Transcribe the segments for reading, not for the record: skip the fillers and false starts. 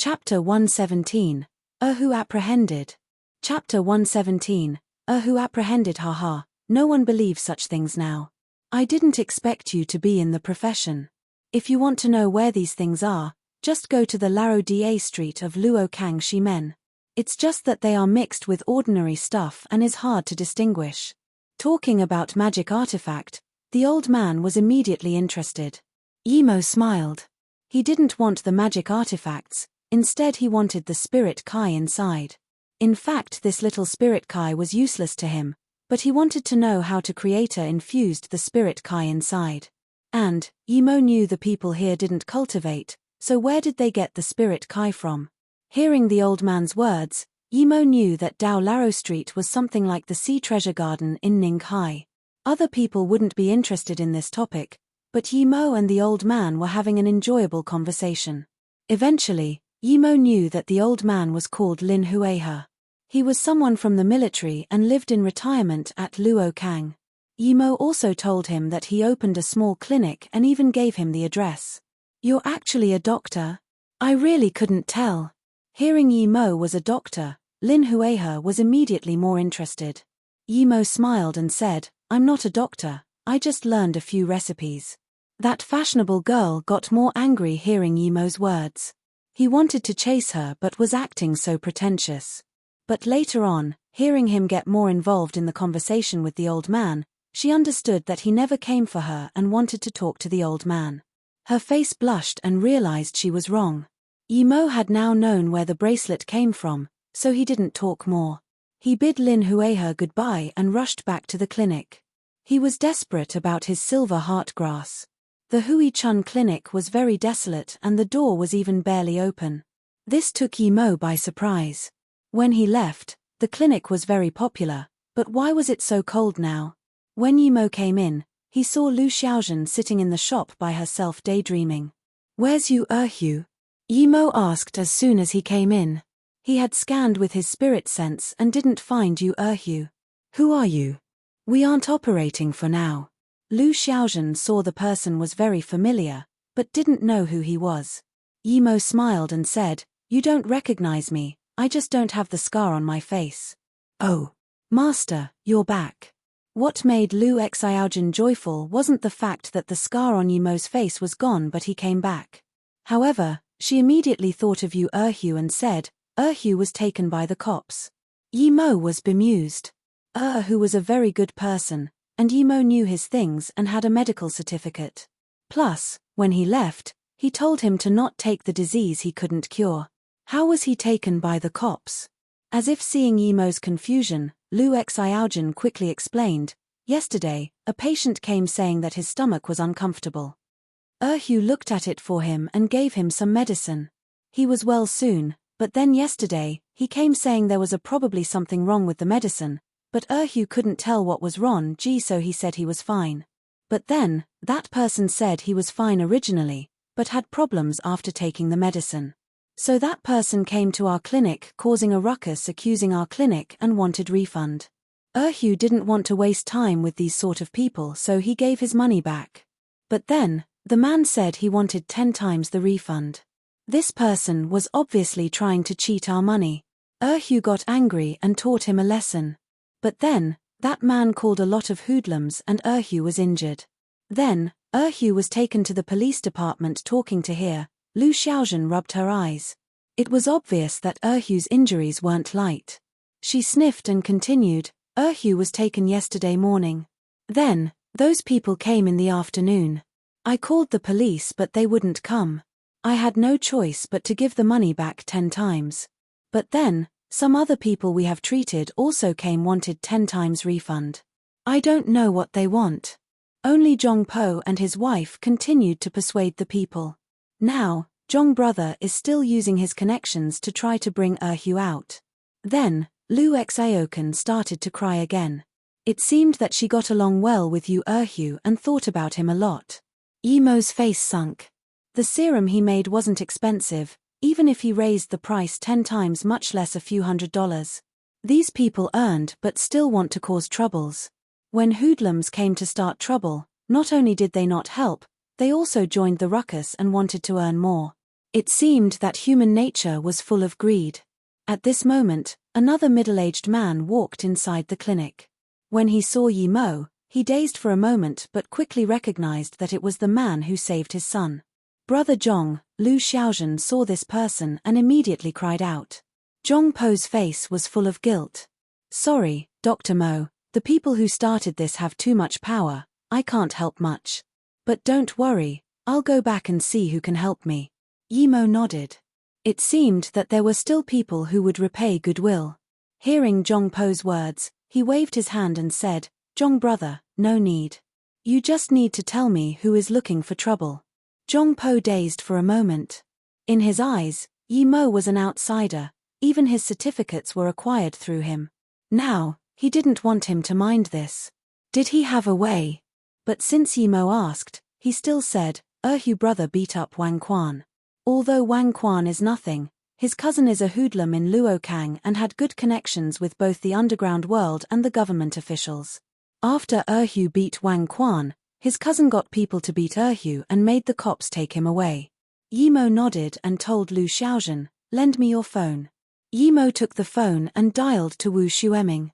Chapter 117. Who apprehended? Chapter 117. Who apprehended? Haha, no one believes such things now. I didn't expect you to be in the profession. If you want to know where these things are, just go to the Laro Da Street of Luo Kang Shimen. It's just that they are mixed with ordinary stuff and is hard to distinguish. Talking about magic artifact, the old man was immediately interested. Emo smiled. He didn't want the magic artifacts, instead he wanted the spirit kai inside. In fact, this little spirit kai was useless to him, but he wanted to know how to create infused the spirit kai inside. And, Emo knew the people here didn't cultivate, so where did they get the spirit kai from? Hearing the old man's words, Emo knew that Dao Laro Street was something like the Sea Treasure Garden in Ninghai. Other people wouldn't be interested in this topic, but Emo and the old man were having an enjoyable conversation. Eventually, Emo knew that the old man was called Lin Huehe. He was someone from the military and lived in retirement at Luo Kang. Emo also told him that he opened a small clinic and even gave him the address. "You're actually a doctor?" "I really couldn't tell." Hearing Emo was a doctor, Lin Huehe was immediately more interested. Emo smiled and said, "I'm not a doctor, I just learned a few recipes." That fashionable girl got more angry hearing Emo's words. He wanted to chase her but was acting so pretentious. But later on, hearing him get more involved in the conversation with the old man, she understood that he never came for her and wanted to talk to the old man. Her face blushed and realized she was wrong. Emo had now known where the bracelet came from, so he didn't talk more. He bid Lin Huehe goodbye and rushed back to the clinic. He was desperate about his silver heart grass. The Hui Chun clinic was very desolate and the door was even barely open. This took Emo by surprise. When he left, the clinic was very popular, but why was it so cold now? When Emo came in, he saw Lu Xiaozhen sitting in the shop by herself daydreaming. "Where's Yu Erhu?" Emo asked as soon as he came in. He had scanned with his spirit sense and didn't find Yu Erhu. "Who are you?" "We aren't operating for now." Lu Xiaozhen saw the person was very familiar, but didn't know who he was. Emo smiled and said, "You don't recognize me, I just don't have the scar on my face." "Oh. Master, you're back." What made Lu Xiaozhen joyful wasn't the fact that the scar on Emo's face was gone but he came back. However, she immediately thought of Yu Erhu and said, "Erhu was taken by the cops." Emo was bemused. Erhu was a very good person, and Emo knew his things and had a medical certificate. Plus, when he left, he told him to not take the disease he couldn't cure. How was he taken by the cops? As if seeing Emo's confusion, Lu Xiaozhen quickly explained, "Yesterday, a patient came saying that his stomach was uncomfortable. Erhu looked at it for him and gave him some medicine. He was well soon, but then yesterday, he came saying there was probably something wrong with the medicine, but Erhu couldn't tell what was wrong, so he said he was fine. But then, that person said he was fine originally, but had problems after taking the medicine. So that person came to our clinic causing a ruckus accusing our clinic and wanted refund. Erhu didn't want to waste time with these sort of people so he gave his money back. But then, the man said he wanted 10 times the refund. This person was obviously trying to cheat our money. Erhu got angry and taught him a lesson. But then, that man called a lot of hoodlums and Erhu was injured. Then, Erhu was taken to the police department talking to hear. Lu Xiaozhen rubbed her eyes. It was obvious that Erhu's injuries weren't light. She sniffed and continued, "Erhu was taken yesterday morning. Then, those people came in the afternoon. I called the police but they wouldn't come. I had no choice but to give the money back 10 times. But then, some other people we have treated also came wanted 10 times refund. I don't know what they want." Only Zhong Po and his wife continued to persuade the people. Now, Zhong brother is still using his connections to try to bring Erhu out. Then, Lu Xiaokan started to cry again. It seemed that she got along well with Yu Erhu and thought about him a lot. Emo's face sunk. The serum he made wasn't expensive, even if he raised the price 10 times much less a few $100s. These people earned but still want to cause troubles. When hoodlums came to start trouble, not only did they not help, they also joined the ruckus and wanted to earn more. It seemed that human nature was full of greed. At this moment, another middle-aged man walked inside the clinic. When he saw Yi Mo, he dazed for a moment but quickly recognized that it was the man who saved his son. Brother Zhong, Lu Xiaozhen saw this person and immediately cried out. Zhong Po's face was full of guilt. Sorry, Dr. Mo, the people who started this have too much power, I can't help much. But don't worry, I'll go back and see who can help me. Yi Mo nodded. It seemed that there were still people who would repay goodwill. Hearing Zhong Po's words, he waved his hand and said, Zhong brother, no need. You just need to tell me who is looking for trouble. Zhong Po dazed for a moment. In his eyes, Yi Mo was an outsider, even his certificates were acquired through him. Now, he didn't want him to mind this. Did he have a way? But since Yi Mo asked, he still said, Hu brother beat up Wang Quan. Although Wang Quan is nothing, his cousin is a hoodlum in Luokang and had good connections with both the underground world and the government officials. After Hu beat Wang Quan, his cousin got people to beat Hu and made the cops take him away. Yi Mo nodded and told Lu Xiaozhen, lend me your phone. Yi Mo took the phone and dialed to Wu Xueming.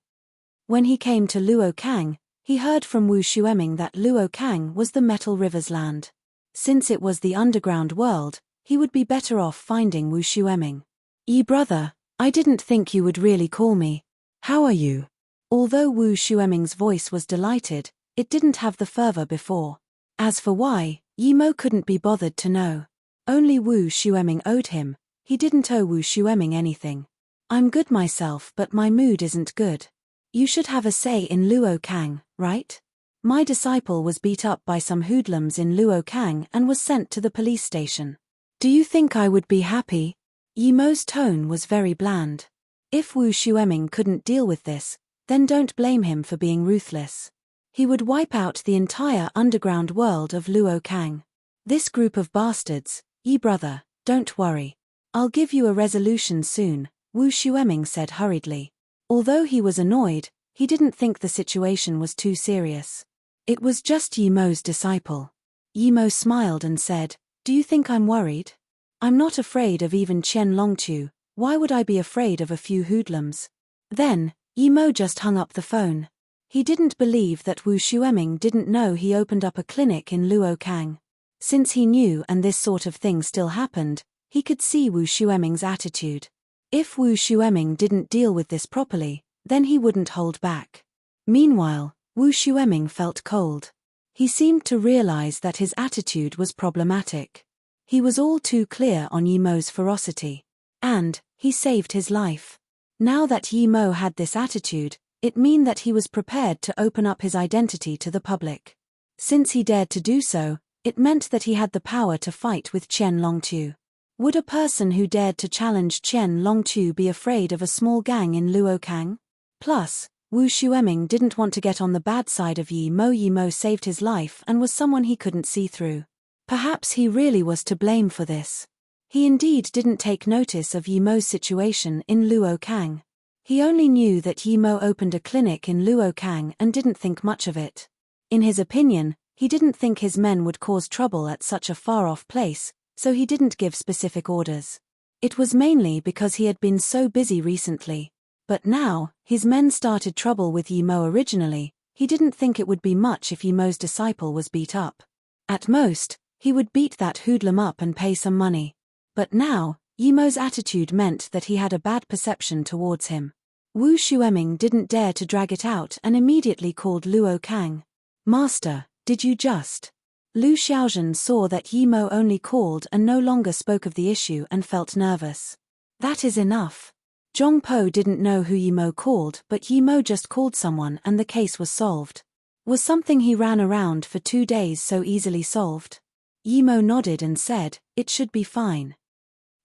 When he came to Luokang, he heard from Wu Xueming that Luokang was the Metal River's land. Since it was the underground world, he would be better off finding Wu Xueming. Yi brother, I didn't think you would really call me. How are you? Although Wu Xueming's voice was delighted, it didn't have the fervor before. As for why, Yi Mo couldn't be bothered to know. Only Wu Xueming owed him, he didn't owe Wu Xueming anything. I'm good myself but my mood isn't good. You should have a say in Luokang, right? My disciple was beat up by some hoodlums in Luokang and was sent to the police station. Do you think I would be happy? Yi Mo's tone was very bland. If Wu Xueming couldn't deal with this, then don't blame him for being ruthless. He would wipe out the entire underground world of Luokang. This group of bastards, Yi brother, don't worry. I'll give you a resolution soon, Wu Xueming said hurriedly. Although he was annoyed, he didn't think the situation was too serious. It was just Yi Mo's disciple. Yi Mo smiled and said, Do you think I'm worried? I'm not afraid of even Qian Longtu, why would I be afraid of a few hoodlums? Then, Yi Mo just hung up the phone. He didn't believe that Wu Xueming didn't know he opened up a clinic in Luokang. Since he knew and this sort of thing still happened, he could see Wu Xueming's attitude. If Wu Xueming didn't deal with this properly, then he wouldn't hold back. Meanwhile, Wu Xueming felt cold. He seemed to realize that his attitude was problematic. He was all too clear on Yi Mo's ferocity. And, he saved his life. Now that Yi Mo had this attitude, it meant that he was prepared to open up his identity to the public. Since he dared to do so, it meant that he had the power to fight with Qian Longtu. Would a person who dared to challenge Qian Longtu be afraid of a small gang in Luokang? Plus, Wu Xueming didn't want to get on the bad side of Yi Mo. Yi Mo saved his life and was someone he couldn't see through. Perhaps he really was to blame for this. He indeed didn't take notice of Yi Mo's situation in Luokang. He only knew that Yi Mo opened a clinic in Luokang and didn't think much of it. In his opinion, he didn't think his men would cause trouble at such a far-off place, so he didn't give specific orders. It was mainly because he had been so busy recently. But now, his men started trouble with Yi Mo originally, he didn't think it would be much if Yi Mo's disciple was beat up. At most, he would beat that hoodlum up and pay some money. But now, Yi Mo's attitude meant that he had a bad perception towards him. Wu Xueming didn't dare to drag it out and immediately called Luokang. Master, did you just? Lu Xiaozhen saw that Yi Mo only called and no longer spoke of the issue and felt nervous. That is enough. Zhong Po didn't know who Yi Mo called, but Yi Mo just called someone and the case was solved. Was something he ran around for 2 days so easily solved? Yi Mo nodded and said, it should be fine.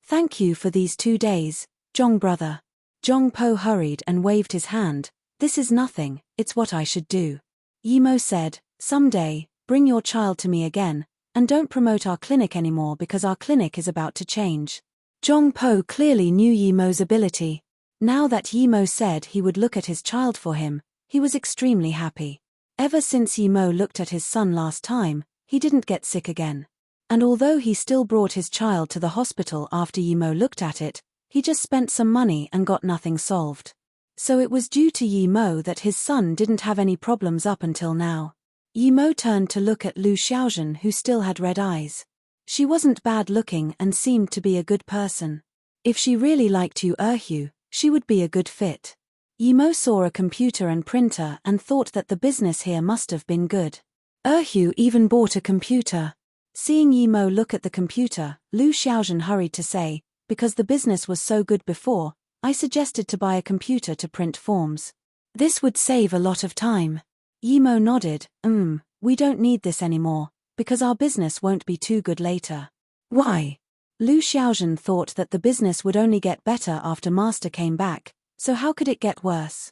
Thank you for these 2 days, Zhong brother. Zhong Po hurried and waved his hand. This is nothing, it's what I should do. Yi Mo said, someday, bring your child to me again, and don't promote our clinic anymore because our clinic is about to change. Zhong Po clearly knew Yi Mo's ability. Now that Yi Mo said he would look at his child for him, he was extremely happy. Ever since Yi Mo looked at his son last time, he didn't get sick again. And although he still brought his child to the hospital after Yimo looked at it, he just spent some money and got nothing solved. So it was due to Yimo that his son didn't have any problems up until now. Yimo turned to look at Lu Xiaozhen, who still had red eyes. She wasn't bad looking and seemed to be a good person. If she really liked Yu Erhu, she would be a good fit. Yimo saw a computer and printer and thought that the business here must have been good. Erhu even bought a computer. Seeing Yimo look at the computer, Lu Xiaozhen hurried to say, because the business was so good before, I suggested to buy a computer to print forms. This would save a lot of time. Yimo nodded, we don't need this anymore, because our business won't be too good later. Why? Lu Xiaozhen thought that the business would only get better after Master came back, so how could it get worse?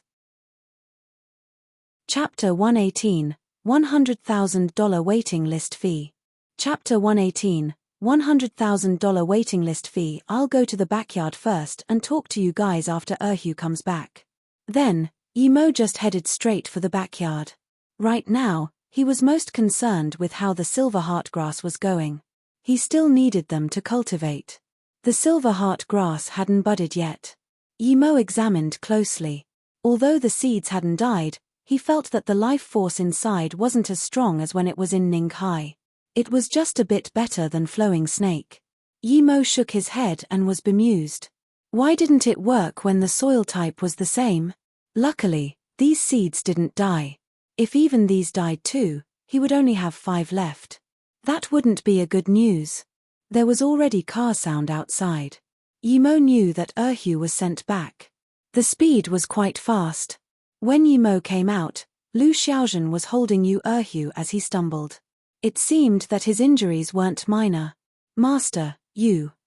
Chapter 118, $100,000 Waiting List Fee. Chapter 118, $100,000 waiting list fee. I'll go to the backyard first and talk to you guys after Erhu comes back. Then, Yimo just headed straight for the backyard. Right now, he was most concerned with how the silver heart grass was going. He still needed them to cultivate. The silver heart grass hadn't budded yet. Yimo examined closely. Although the seeds hadn't died, he felt that the life force inside wasn't as strong as when it was in Ninghai. It was just a bit better than flowing snake. Yimo shook his head and was bemused. Why didn't it work when the soil type was the same? Luckily, these seeds didn't die. If even these died too, he would only have 5 left. That wouldn't be a good news. There was already car sound outside. Yimo knew that Erhu was sent back. The speed was quite fast. When Yimo came out, Lu Xiaozhen was holding Yu Erhu as he stumbled. It seemed that his injuries weren't minor. Master,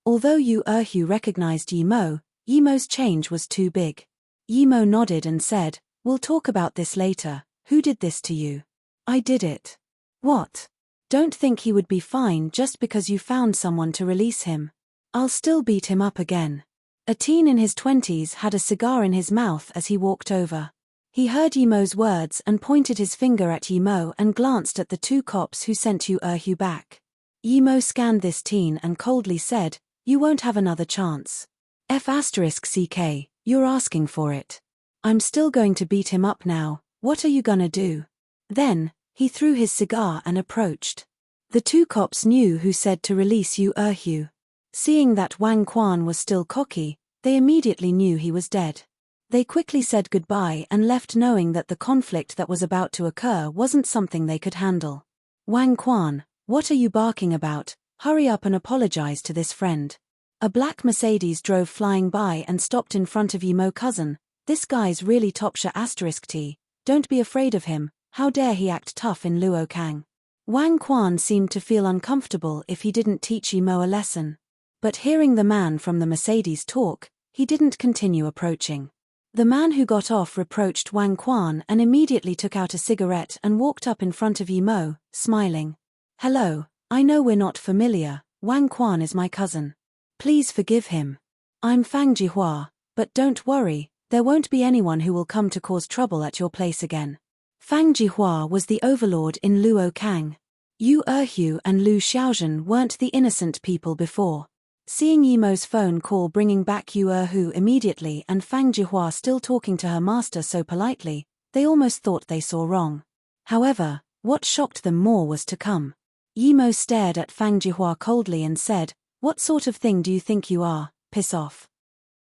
although Yu Erhu recognized Yimo, Yimo's change was too big. Yimo nodded and said, we'll talk about this later. Who did this to you? I did it. What? Don't think he would be fine just because you found someone to release him. I'll still beat him up again. A teen in his 20s had a cigar in his mouth as he walked over. He heard Yimo's words and pointed his finger at Yimo and glanced at the 2 cops who sent Yu Erhu back. Yimo scanned this teen and coldly said, you won't have another chance. F***ck, you're asking for it. I'm still going to beat him up now, what are you gonna do? Then, he threw his cigar and approached. The 2 cops knew who said to release Yu Erhu. Seeing that Wang Quan was still cocky, they immediately knew he was dead. They quickly said goodbye and left knowing that the conflict that was about to occur wasn't something they could handle. Wang Quan, what are you barking about? Hurry up and apologize to this friend. A black Mercedes drove flying by and stopped in front of Yimo cousin. This guy's really topsha *T. Don't be afraid of him, how dare he act tough in Luokang. Wang Quan seemed to feel uncomfortable if he didn't teach Yimo a lesson. But hearing the man from the Mercedes talk, he didn't continue approaching. The man who got off reproached Wang Quan and immediately took out a cigarette and walked up in front of Yimo, smiling. Hello, I know we're not familiar, Wang Quan is my cousin. Please forgive him. I'm Fang Jihua, but don't worry, there won't be anyone who will come to cause trouble at your place again. Fang Jihua was the overlord in Luokang. Yu Erhu and Lu Xiaozhen weren't the innocent people before. Seeing Yimo's phone call bringing back Yu Erhu immediately and Fang Jihua still talking to her master so politely, they almost thought they saw wrong. However, what shocked them more was to come. Yimo stared at Fang Jihua coldly and said, what sort of thing do you think you are, piss off?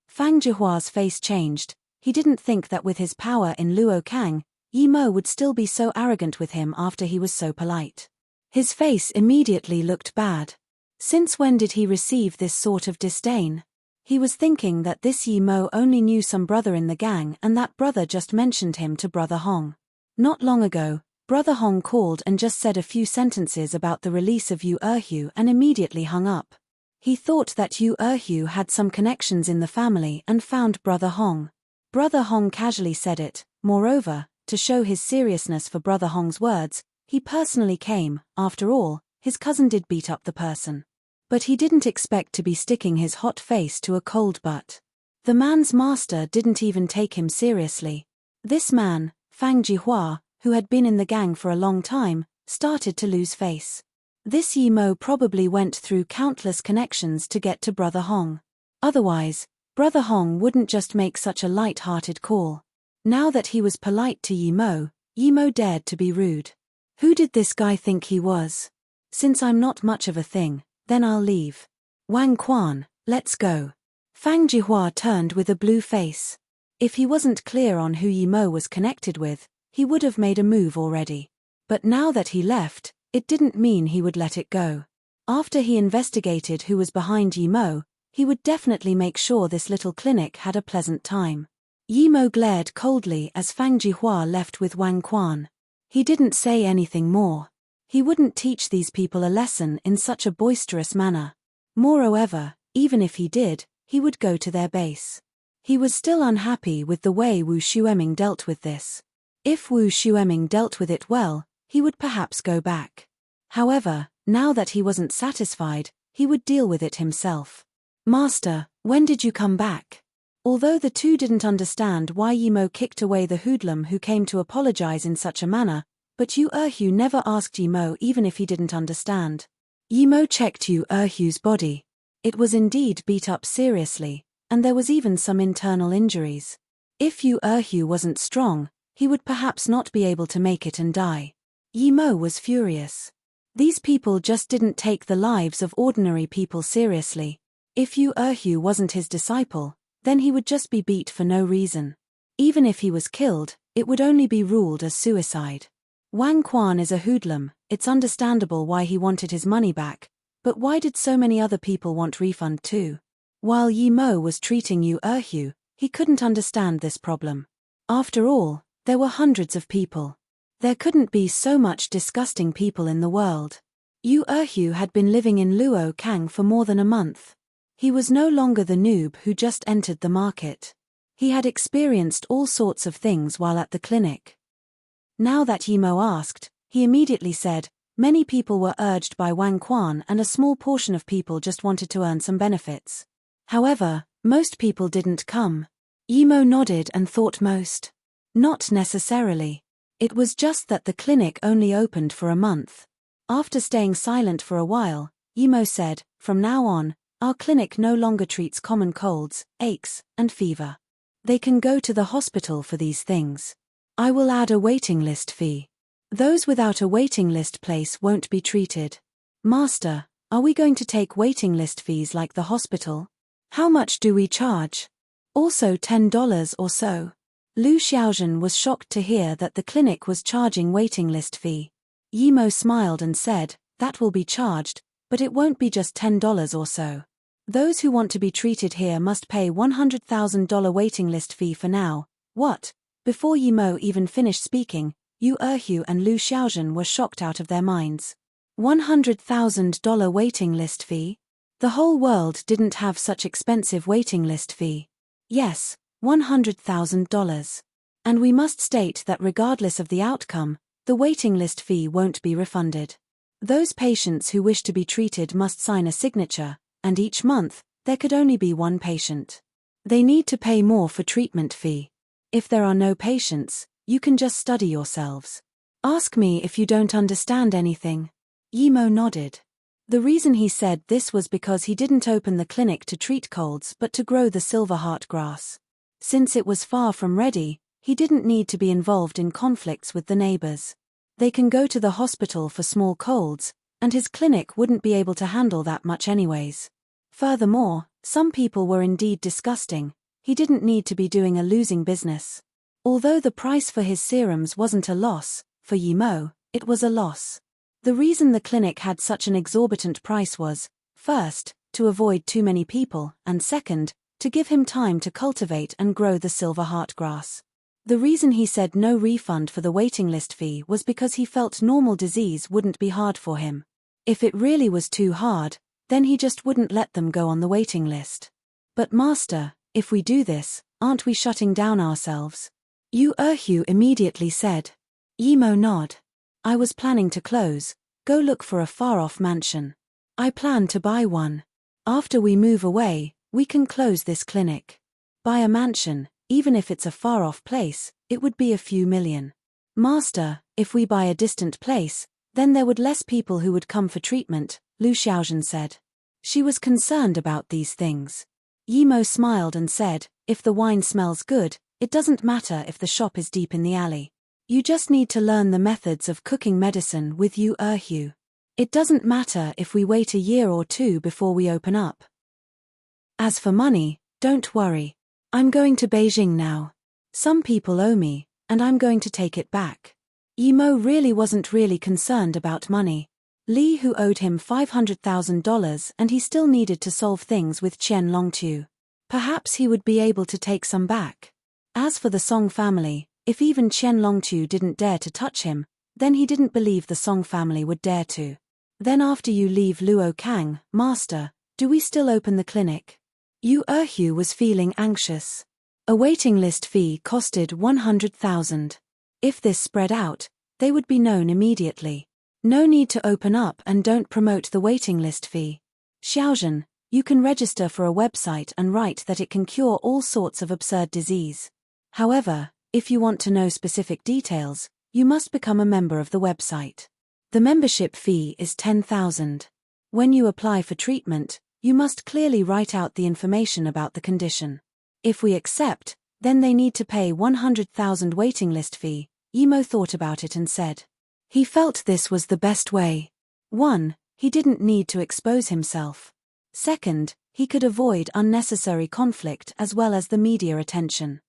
Fang Jihua's face changed. He didn't think that with his power in Luokang, Yimo would still be so arrogant with him after he was so polite. His face immediately looked bad. Since when did he receive this sort of disdain? He was thinking that this Yimo only knew some brother in the gang and that brother just mentioned him to Brother Hong. Not long ago, Brother Hong called and just said a few sentences about the release of Yu Erhu and immediately hung up. He thought that Yu Erhu had some connections in the family and found Brother Hong. Brother Hong casually said it. Moreover, to show his seriousness for Brother Hong's words, he personally came. After all, his cousin did beat up the person. But he didn't expect to be sticking his hot face to a cold butt. The man's master didn't even take him seriously. This man, Fang Jihua, who had been in the gang for a long time, started to lose face. This Yimo probably went through countless connections to get to Brother Hong. Otherwise, Brother Hong wouldn't just make such a light-hearted call. Now that he was polite to Yimo, Yimo dared to be rude. Who did this guy think he was? Since I'm not much of a thing, then I'll leave. Wang Quan, let's go. Fang Jihua turned with a blue face. If he wasn't clear on who Yimo was connected with, he would have made a move already. But now that he left, it didn't mean he would let it go. After he investigated who was behind Yimo, he would definitely make sure this little clinic had a pleasant time. Yimo glared coldly as Fang Jihua left with Wang Quan. He didn't say anything more. He wouldn't teach these people a lesson in such a boisterous manner. Moreover, even if he did, he would go to their base. He was still unhappy with the way Wu Xueming dealt with this. If Wu Xueming dealt with it well, he would perhaps go back. However, now that he wasn't satisfied, he would deal with it himself. Master, when did you come back? Although the two didn't understand why Yimo kicked away the hoodlum who came to apologize in such a manner, but Yu Erhu never asked Yimo even if he didn't understand. Yimo checked Yu Erhu's body. It was indeed beat up seriously, and there was even some internal injuries. If Yu Erhu wasn't strong, he would perhaps not be able to make it and die. Yimo was furious. These people just didn't take the lives of ordinary people seriously. If Yu Erhu wasn't his disciple, then he would just be beat for no reason. Even if he was killed, it would only be ruled as suicide. Wang Quan is a hoodlum, it's understandable why he wanted his money back, but why did so many other people want refund too? While Yimo was treating Yu Erhu, he couldn't understand this problem. After all, there were hundreds of people. There couldn't be so much disgusting people in the world. Yu Erhu had been living in Luo Kang for more than a month. He was no longer the noob who just entered the market. He had experienced all sorts of things while at the clinic. Now that Yimo asked, he immediately said, many people were urged by Wang Quan and a small portion of people just wanted to earn some benefits. However, most people didn't come. Yimo nodded and thought most. Not necessarily. It was just that the clinic only opened for a month. After staying silent for a while, Yimo said, from now on, our clinic no longer treats common colds, aches, and fever. They can go to the hospital for these things. I will add a waiting list fee. Those without a waiting list place won't be treated. Master, are we going to take waiting list fees like the hospital? How much do we charge? Also $10 or so. Lu Xiaozhen was shocked to hear that the clinic was charging waiting list fee. Yimo smiled and said, that will be charged, but it won't be just $10 or so. Those who want to be treated here must pay $100,000 waiting list fee for now. What? Before Yimo even finished speaking, Yu Erhu and Lu Xiaozhen were shocked out of their minds. $100,000 waiting list fee? The whole world didn't have such expensive waiting list fee. Yes, $100,000. And we must state that regardless of the outcome, the waiting list fee won't be refunded. Those patients who wish to be treated must sign a signature, and each month, there could only be one patient. They need to pay more for treatment fee. If there are no patients, you can just study yourselves. Ask me if you don't understand anything. Yimo nodded. The reason he said this was because he didn't open the clinic to treat colds but to grow the silver heart grass. Since it was far from ready, he didn't need to be involved in conflicts with the neighbors. They can go to the hospital for small colds, and his clinic wouldn't be able to handle that much anyways. Furthermore, some people were indeed disgusting. He didn't need to be doing a losing business. Although the price for his serums wasn't a loss, for Yimo, it was a loss. The reason the clinic had such an exorbitant price was, first, to avoid too many people, and second, to give him time to cultivate and grow the silver heart grass. The reason he said no refund for the waiting list fee was because he felt normal disease wouldn't be hard for him. If it really was too hard, then he just wouldn't let them go on the waiting list. But master, if we do this, aren't we shutting down ourselves? Yu Erhu immediately said. Yimo nod. I was planning to close, go look for a far-off mansion. I plan to buy one. After we move away, we can close this clinic. Buy a mansion, even if it's a far-off place, it would be a few million. Master, if we buy a distant place, Then there would less people who would come for treatment, Lu Xiaozhen said. She was concerned about these things. Yimo smiled and said, if the wine smells good, it doesn't matter if the shop is deep in the alley. You just need to learn the methods of cooking medicine with Yu Erhu. It doesn't matter if we wait a year or two before we open up. As for money, don't worry. I'm going to Beijing now. Some people owe me, and I'm going to take it back. Yimo really wasn't really concerned about money. Li Hu owed him $500,000 and he still needed to solve things with Qian Longtu. Perhaps he would be able to take some back. As for the Song family, if even Qian Longtu didn't dare to touch him, then he didn't believe the Song family would dare to. Then after you leave Luo Kang, Master, do we still open the clinic? Yu Erhu was feeling anxious. A waiting list fee costed 100,000. If this spread out, they would be known immediately. No need to open up and don't promote the waiting list fee. Xiaozhen, you can register for a website and write that it can cure all sorts of absurd disease. However, if you want to know specific details, you must become a member of the website. The membership fee is 10,000. When you apply for treatment, you must clearly write out the information about the condition. If we accept, then they need to pay 100,000 waiting list fee. Yimo thought about it and said. He felt this was the best way. 1. He didn't need to expose himself. 2. He could avoid unnecessary conflict as well as the media attention.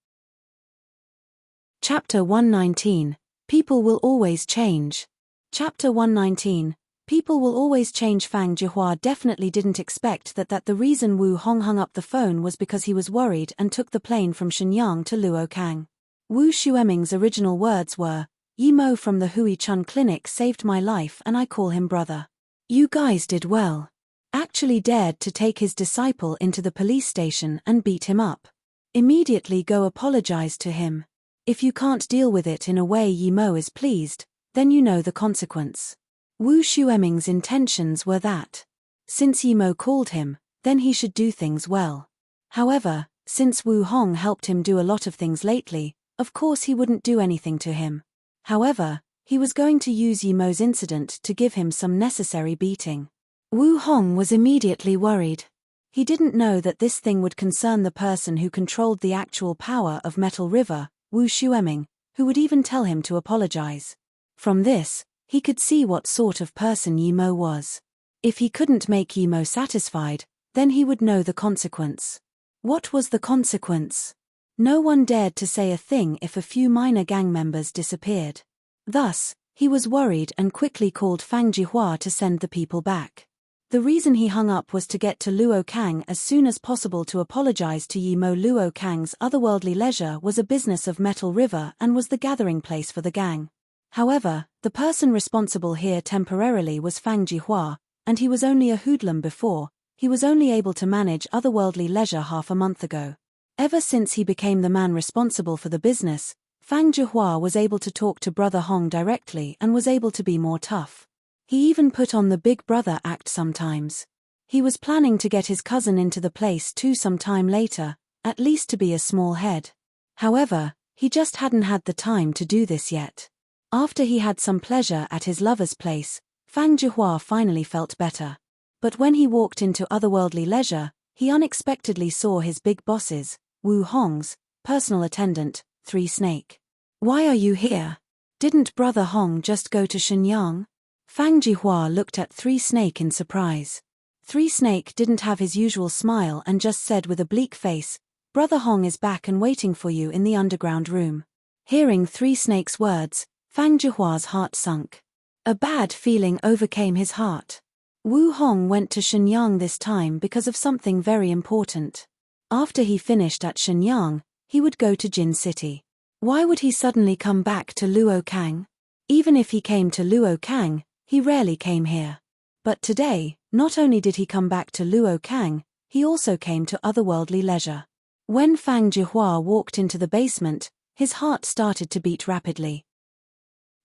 Chapter 119. People will always change. Chapter 119. People will always change. Fang Jihua definitely didn't expect that the reason Wu Hong hung up the phone was because he was worried and took the plane from Shenyang to Luokang. Wu Xueming's original words were, Yimo from the Hui Chun clinic saved my life and I call him brother. You guys did well. Actually dared to take his disciple into the police station and beat him up. Immediately go apologize to him. If you can't deal with it in a way Yimo is pleased, then you know the consequence. Wu Xueming's intentions were that, since Yimo called him, then he should do things well. However, since Wu Hong helped him do a lot of things lately, of course he wouldn't do anything to him. However, he was going to use Yimo's incident to give him some necessary beating. Wu Hong was immediately worried. He didn't know that this thing would concern the person who controlled the actual power of Metal River, Wu Xueming, who would even tell him to apologize. From this, he could see what sort of person Yimo was. If he couldn't make Yimo satisfied, then he would know the consequence. What was the consequence? No one dared to say a thing if a few minor gang members disappeared. Thus, he was worried and quickly called Fang Jihua to send the people back. The reason he hung up was to get to Luo Kang as soon as possible to apologize to Yimo. Luo Kang's otherworldly leisure was a business of Metal River and was the gathering place for the gang. However, the person responsible here temporarily was Fang Jihua, and he was only a hoodlum before. He was only able to manage otherworldly leisure half a month ago. Ever since he became the man responsible for the business, Fang Jihua was able to talk to Brother Hong directly and was able to be more tough. He even put on the big brother act sometimes. He was planning to get his cousin into the place too some time later, at least to be a small head. However, he just hadn't had the time to do this yet. After he had some pleasure at his lover's place, Fang Jihua finally felt better. But when he walked into otherworldly leisure, he unexpectedly saw his big bosses, Wu Hong's personal attendant, Three Snake. Why are you here? Didn't Brother Hong just go to Shenyang? Fang Jihua looked at Three Snake in surprise. Three Snake didn't have his usual smile and just said with a bleak face, Brother Hong is back and waiting for you in the underground room. Hearing Three Snake's words, Fang Jihua's heart sunk. A bad feeling overcame his heart. Wu Hong went to Shenyang this time because of something very important. After he finished at Shenyang, he would go to Jin City. Why would he suddenly come back to Luokang? Even if he came to Luokang, he rarely came here. But today, not only did he come back to Luokang, he also came to otherworldly leisure. When Fang Jihua walked into the basement, his heart started to beat rapidly.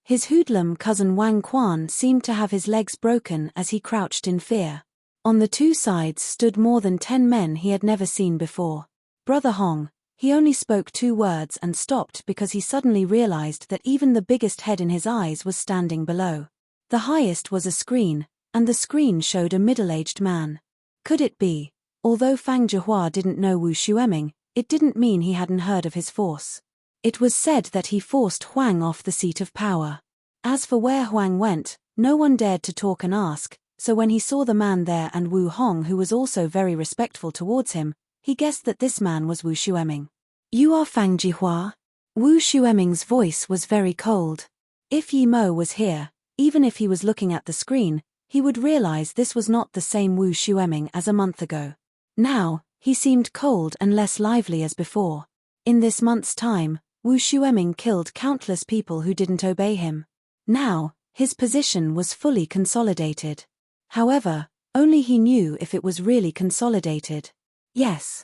His hoodlum cousin Wang Quan seemed to have his legs broken as he crouched in fear. On the two sides stood more than 10 men he had never seen before. Brother Hong, he only spoke 2 words and stopped because he suddenly realized that even the biggest head in his eyes was standing below. The highest was a screen, and the screen showed a middle-aged man. Could it be? Although Fang Jihua didn't know Wu Xueming, it didn't mean he hadn't heard of his force. It was said that he forced Huang off the seat of power. As for where Huang went, no one dared to talk and ask, so when he saw the man there and Wu Hong, who was also very respectful towards him, he guessed that this man was Wu Xueming. "You are Fang Jihua?" Wu Xueming's voice was very cold. If Yi Mo was here, even if he was looking at the screen, he would realize this was not the same Wu Xueming as a month ago. Now, he seemed cold and less lively as before. In this month's time, Wu Xueming killed countless people who didn't obey him. Now, his position was fully consolidated. However, only he knew if it was really consolidated. Yes.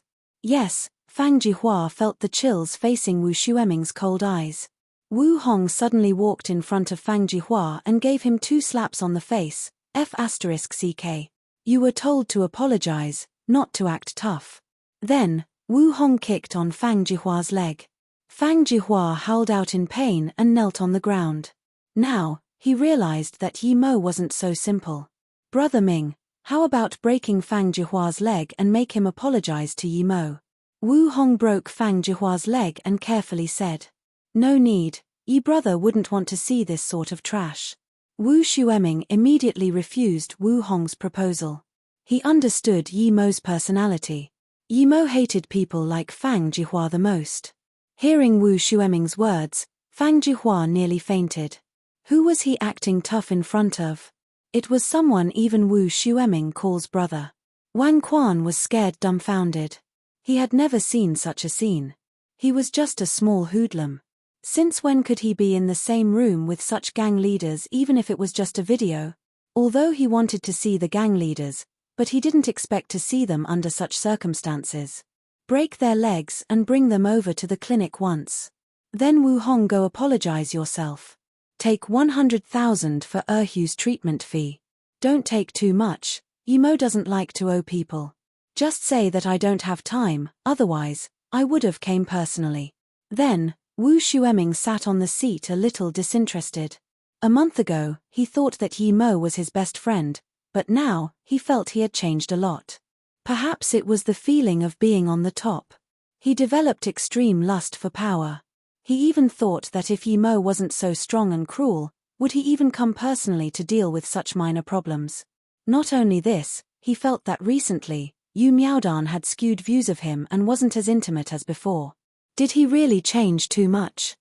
Fang Jihua felt the chills facing Wu Xueming's cold eyes. Wu Hong suddenly walked in front of Fang Jihua and gave him 2 slaps on the face. F***ck. You were told to apologize, not to act tough. Then, Wu Hong kicked on Fang Jihua's leg. Fang Jihua howled out in pain and knelt on the ground. Now, he realized that Yi Mo wasn't so simple. "Brother Ming, how about breaking Fang Jihua's leg and make him apologize to Yi Mo?" Wu Hong broke Fang Jihua's leg and carefully said, "No need, Yi brother wouldn't want to see this sort of trash." Wu Xueming immediately refused Wu Hong's proposal. He understood Yi Mo's personality. Yi Mo hated people like Fang Jihua the most. Hearing Wu Xueming's words, Fang Jihua nearly fainted. Who was he acting tough in front of? It was someone even Wu Xueming calls brother. Wang Quan was scared dumbfounded. He had never seen such a scene. He was just a small hoodlum. Since when could he be in the same room with such gang leaders, even if it was just a video? Although he wanted to see the gang leaders, but he didn't expect to see them under such circumstances. Break their legs and bring them over to the clinic once. Then Wu Hong, go apologize yourself. Take 100,000 for Erhu's treatment fee. Don't take too much. Yi Mo doesn't like to owe people. Just say that I don't have time, otherwise, I would have came personally. Then, Wu Xueming sat on the seat a little disinterested. A month ago, he thought that Yi Mo was his best friend, but now, he felt he had changed a lot. Perhaps it was the feeling of being on the top. He developed extreme lust for power. He even thought that if Yi Mo wasn't so strong and cruel, would he even come personally to deal with such minor problems? Not only this, he felt that recently, Yu Miaodan had skewed views of him and wasn't as intimate as before. Did he really change too much?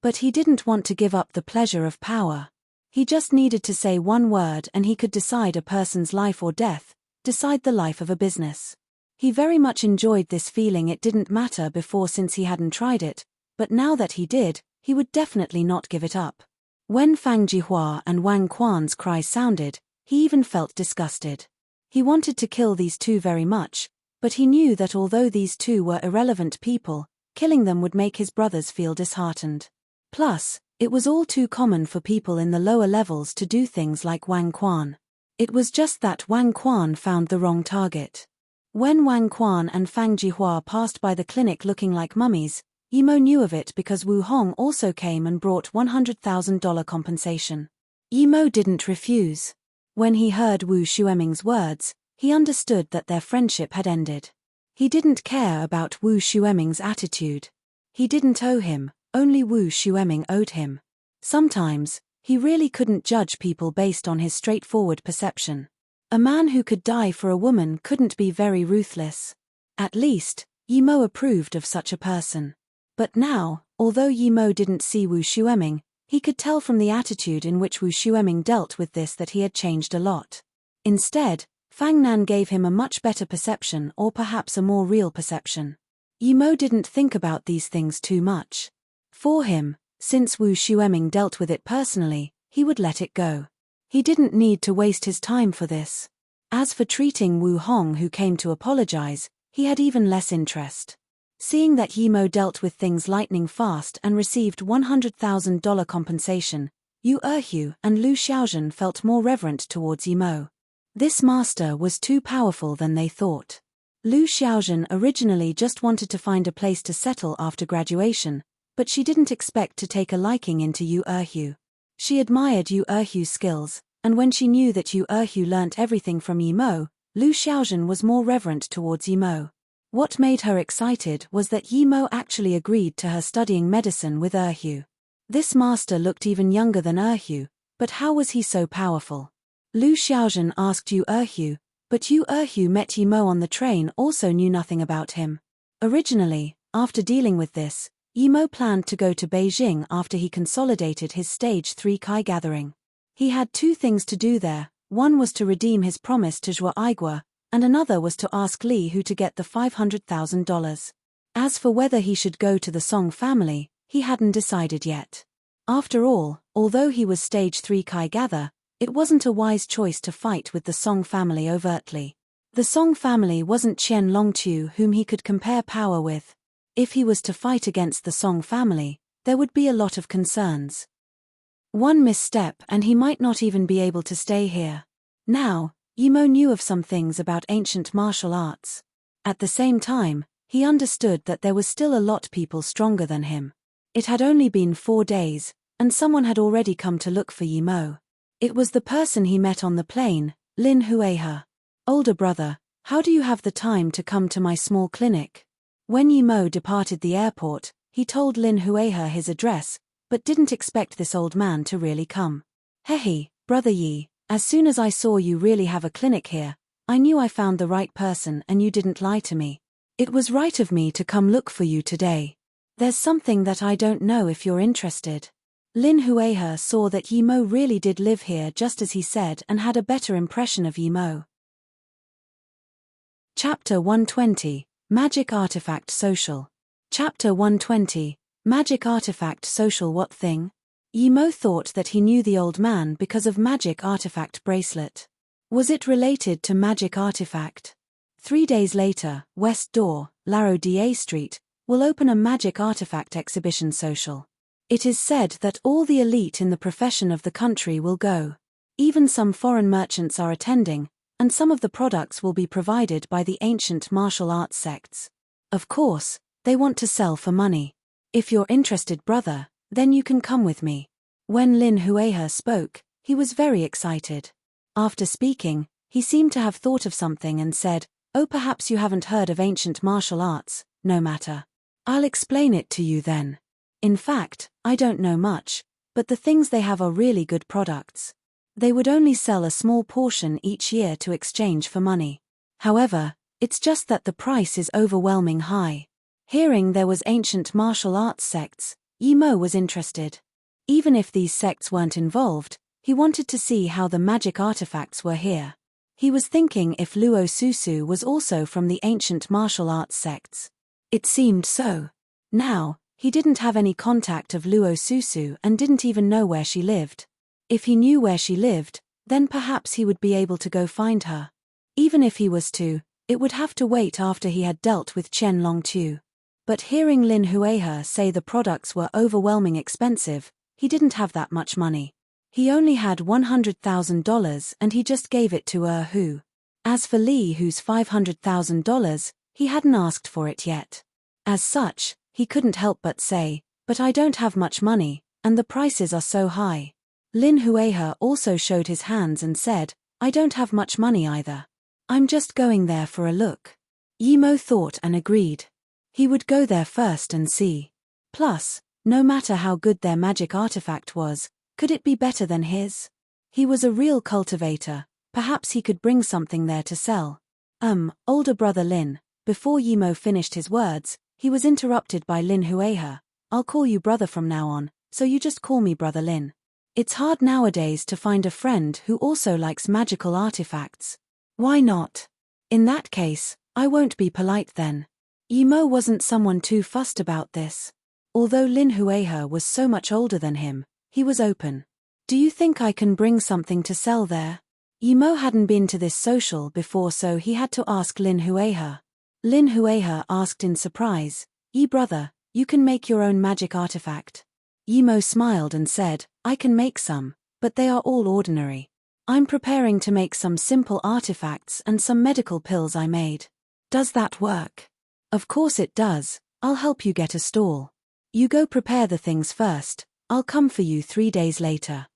But he didn't want to give up the pleasure of power. He just needed to say one word and he could decide a person's life or death, decide the life of a business. He very much enjoyed this feeling. It didn't matter before since he hadn't tried it, but now that he did, he would definitely not give it up. When Fang Jihua and Wang Quan's cries sounded, he even felt disgusted. He wanted to kill these two very much, but he knew that although these two were irrelevant people, killing them would make his brothers feel disheartened. Plus, it was all too common for people in the lower levels to do things like Wang Quan. It was just that Wang Quan found the wrong target. When Wang Quan and Fang Jihua passed by the clinic looking like mummies, Yi Mo knew of it because Wu Hong also came and brought $100,000 compensation. Yi Mo didn't refuse. When he heard Wu Xueming's words, he understood that their friendship had ended. He didn't care about Wu Xueming's attitude. He didn't owe him, only Wu Xueming owed him. Sometimes, he really couldn't judge people based on his straightforward perception. A man who could die for a woman couldn't be very ruthless. At least, Yi Mo approved of such a person. But now, although Yi Mo didn't see Wu Xueming, he could tell from the attitude in which Wu Xueming dealt with this that he had changed a lot. Instead, Fang Nan gave him a much better perception, or perhaps a more real perception. Yi Mo didn't think about these things too much. For him, since Wu Xueming dealt with it personally, he would let it go. He didn't need to waste his time for this. As for treating Wu Hong, who came to apologize, he had even less interest. Seeing that Yi Mo dealt with things lightning fast and received $100,000 compensation, Yu Erhu and Lu Xiaozhen felt more reverent towards Yi Mo. This master was too powerful than they thought. Lu Xiaozhen originally just wanted to find a place to settle after graduation, but she didn't expect to take a liking into Yu Erhu. She admired Yu Erhu's skills, and when she knew that Yu Erhu learnt everything from Yimo, Lu Xiaozhen was more reverent towards Yimo. What made her excited was that Yimo actually agreed to her studying medicine with Erhu. This master looked even younger than Erhu, but how was he so powerful? Lu Xiaozhen asked Yu Erhu, but Yu Erhu met Yimo on the train also knew nothing about him. Originally, after dealing with this, Yimo planned to go to Beijing after he consolidated his Stage 3 Kai gathering. He had two things to do there, one was to redeem his promise to Zhuo Aigua, and another was to ask Li Hu to get the $500,000. As for whether he should go to the Song family, he hadn't decided yet. After all, although he was Stage 3 Kai gather, it wasn't a wise choice to fight with the Song family overtly. The Song family wasn't Qian Longqiu whom he could compare power with. If he was to fight against the Song family, there would be a lot of concerns. One misstep and he might not even be able to stay here. Now, Yimo knew of some things about ancient martial arts. At the same time, he understood that there was still a lot people stronger than him. It had only been 4 days, and someone had already come to look for Yimo. It was the person he met on the plane, Lin Huihe. Older brother, how do you have the time to come to my small clinic? When Yimo departed the airport, he told Lin Huihe his address, but didn't expect this old man to really come. Hehe, brother Yi, as soon as I saw you really have a clinic here, I knew I found the right person and you didn't lie to me. It was right of me to come look for you today. There's something that I don't know if you're interested. Lin Huihe saw that Yimo really did live here just as he said and had a better impression of Yimo. Chapter 120, Magic Artifact Social. Chapter 120, Magic Artifact Social. What thing? Yimo thought that he knew the old man because of Magic Artifact bracelet. Was it related to Magic Artifact? 3 days later, West Door, Laro Da Street, will open a Magic Artifact exhibition social. It is said that all the elite in the profession of the country will go. Even some foreign merchants are attending, and some of the products will be provided by the ancient martial arts sects. Of course, they want to sell for money. If you're interested, brother, then you can come with me. When Lin Huihe spoke, he was very excited. After speaking, he seemed to have thought of something and said, "Oh, perhaps you haven't heard of ancient martial arts, no matter. I'll explain it to you then. In fact, I don't know much, but the things they have are really good products. They would only sell a small portion each year to exchange for money. However, it's just that the price is overwhelming high." Hearing there was ancient martial arts sects, Yimo was interested. Even if these sects weren't involved, he wanted to see how the magic artifacts were here. He was thinking if Luo Susu was also from the ancient martial arts sects. It seemed so. Now, he didn't have any contact of Luo Susu and didn't even know where she lived. If he knew where she lived, then perhaps he would be able to go find her. Even if he was to, it would have to wait after he had dealt with Qian Longqiu. But hearing Lin Huihe say the products were overwhelming expensive, he didn't have that much money. He only had $100,000 and he just gave it to Erhu. As for Li Hu's $500,000, he hadn't asked for it yet. As such, he couldn't help but say, "But I don't have much money, and the prices are so high." Lin Huihe also showed his hands and said, "I don't have much money either. I'm just going there for a look." Yimo thought and agreed. He would go there first and see. Plus, no matter how good their magic artifact was, could it be better than his? He was a real cultivator, perhaps he could bring something there to sell. Older brother Lin, before Yimo finished his words, he was interrupted by Lin Huihe. "I'll call you brother from now on, so you just call me brother Lin. It's hard nowadays to find a friend who also likes magical artifacts." "Why not? In that case, I won't be polite then." Yimo wasn't someone too fussed about this. Although Lin Huihe was so much older than him, he was open. "Do you think I can bring something to sell there?" Yimo hadn't been to this social before, so he had to ask Lin Huihe. Lin Huihe asked in surprise, "Yi brother, you can make your own magic artifact?" Yimo smiled and said, "I can make some, but they are all ordinary. I'm preparing to make some simple artifacts and some medical pills I made." "Does that work?" "Of course it does. I'll help you get a stall. You go prepare the things first, I'll come for you 3 days later.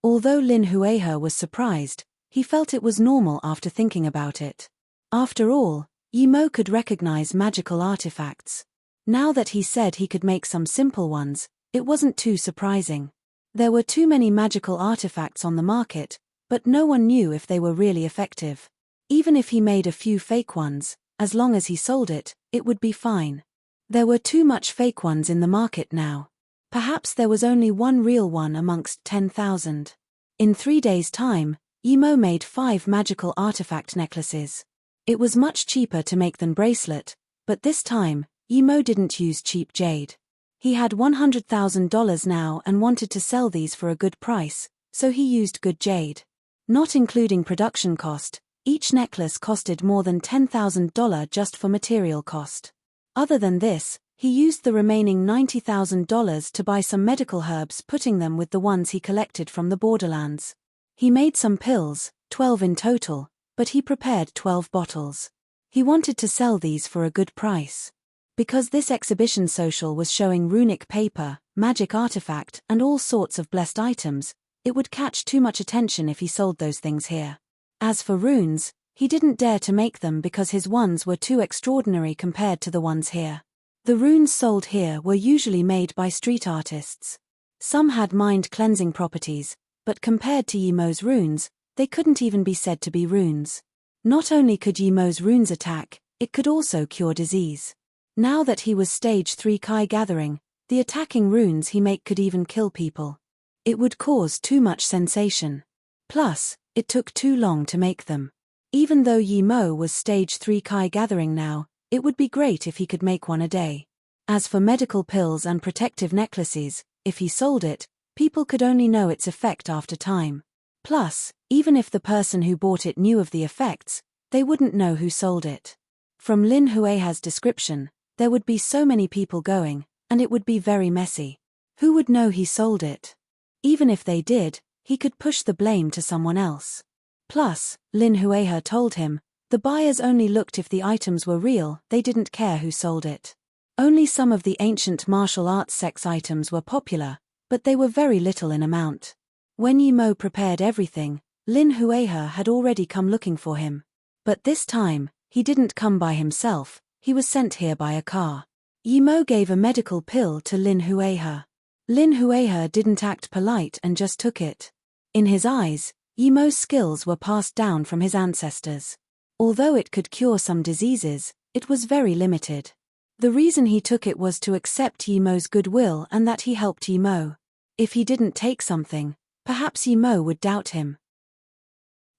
Although Lin Huehe was surprised, he felt it was normal after thinking about it. After all, Yi Mo could recognize magical artifacts. Now that he said he could make some simple ones, it wasn't too surprising. There were too many magical artifacts on the market, but no one knew if they were really effective. Even if he made a few fake ones, as long as he sold it, it would be fine. There were too much fake ones in the market now. Perhaps there was only one real one amongst 10,000. In 3 days' time, Yi Mo made 5 magical artifact necklaces. It was much cheaper to make than bracelet, but this time, Yi Mo didn't use cheap jade. He had $100,000 now and wanted to sell these for a good price, so he used good jade. Not including production cost, each necklace costed more than $10,000 just for material cost. Other than this, he used the remaining $90,000 to buy some medical herbs, putting them with the ones he collected from the borderlands. He made some pills, 12 in total, but he prepared 12 bottles. He wanted to sell these for a good price. Because this exhibition social was showing runic paper, magic artifact, and all sorts of blessed items, it would catch too much attention if he sold those things here. As for runes, he didn't dare to make them because his ones were too extraordinary compared to the ones here. The runes sold here were usually made by street artists. Some had mind-cleansing properties, but compared to Yi Mo's runes, they couldn't even be said to be runes. Not only could Yi Mo's runes attack, it could also cure disease. Now that he was stage 3 Kai gathering, the attacking runes he make could even kill people. It would cause too much sensation. Plus, it took too long to make them. Even though Yi Mo was stage 3 Kai gathering now, it would be great if he could make one a day. As for medical pills and protective necklaces, if he sold it, people could only know its effect after time. Plus, even if the person who bought it knew of the effects, they wouldn't know who sold it. From Lin Huehe's description, there would be so many people going, and it would be very messy. Who would know he sold it? Even if they did, he could push the blame to someone else. Plus, Lin Huehe told him, the buyers only looked if the items were real, they didn't care who sold it. Only some of the ancient martial arts sex items were popular, but they were very little in amount. When Yi Mo prepared everything, Lin Huehe had already come looking for him. But this time, he didn't come by himself, he was sent here by a car. Yi Mo gave a medical pill to Lin Huehe. Lin Huehe didn't act polite and just took it. In his eyes, Yi Mo's skills were passed down from his ancestors. Although it could cure some diseases, it was very limited. The reason he took it was to accept Yi Mo's goodwill and that he helped Yi Mo. If he didn't take something, perhaps Yi Mo would doubt him.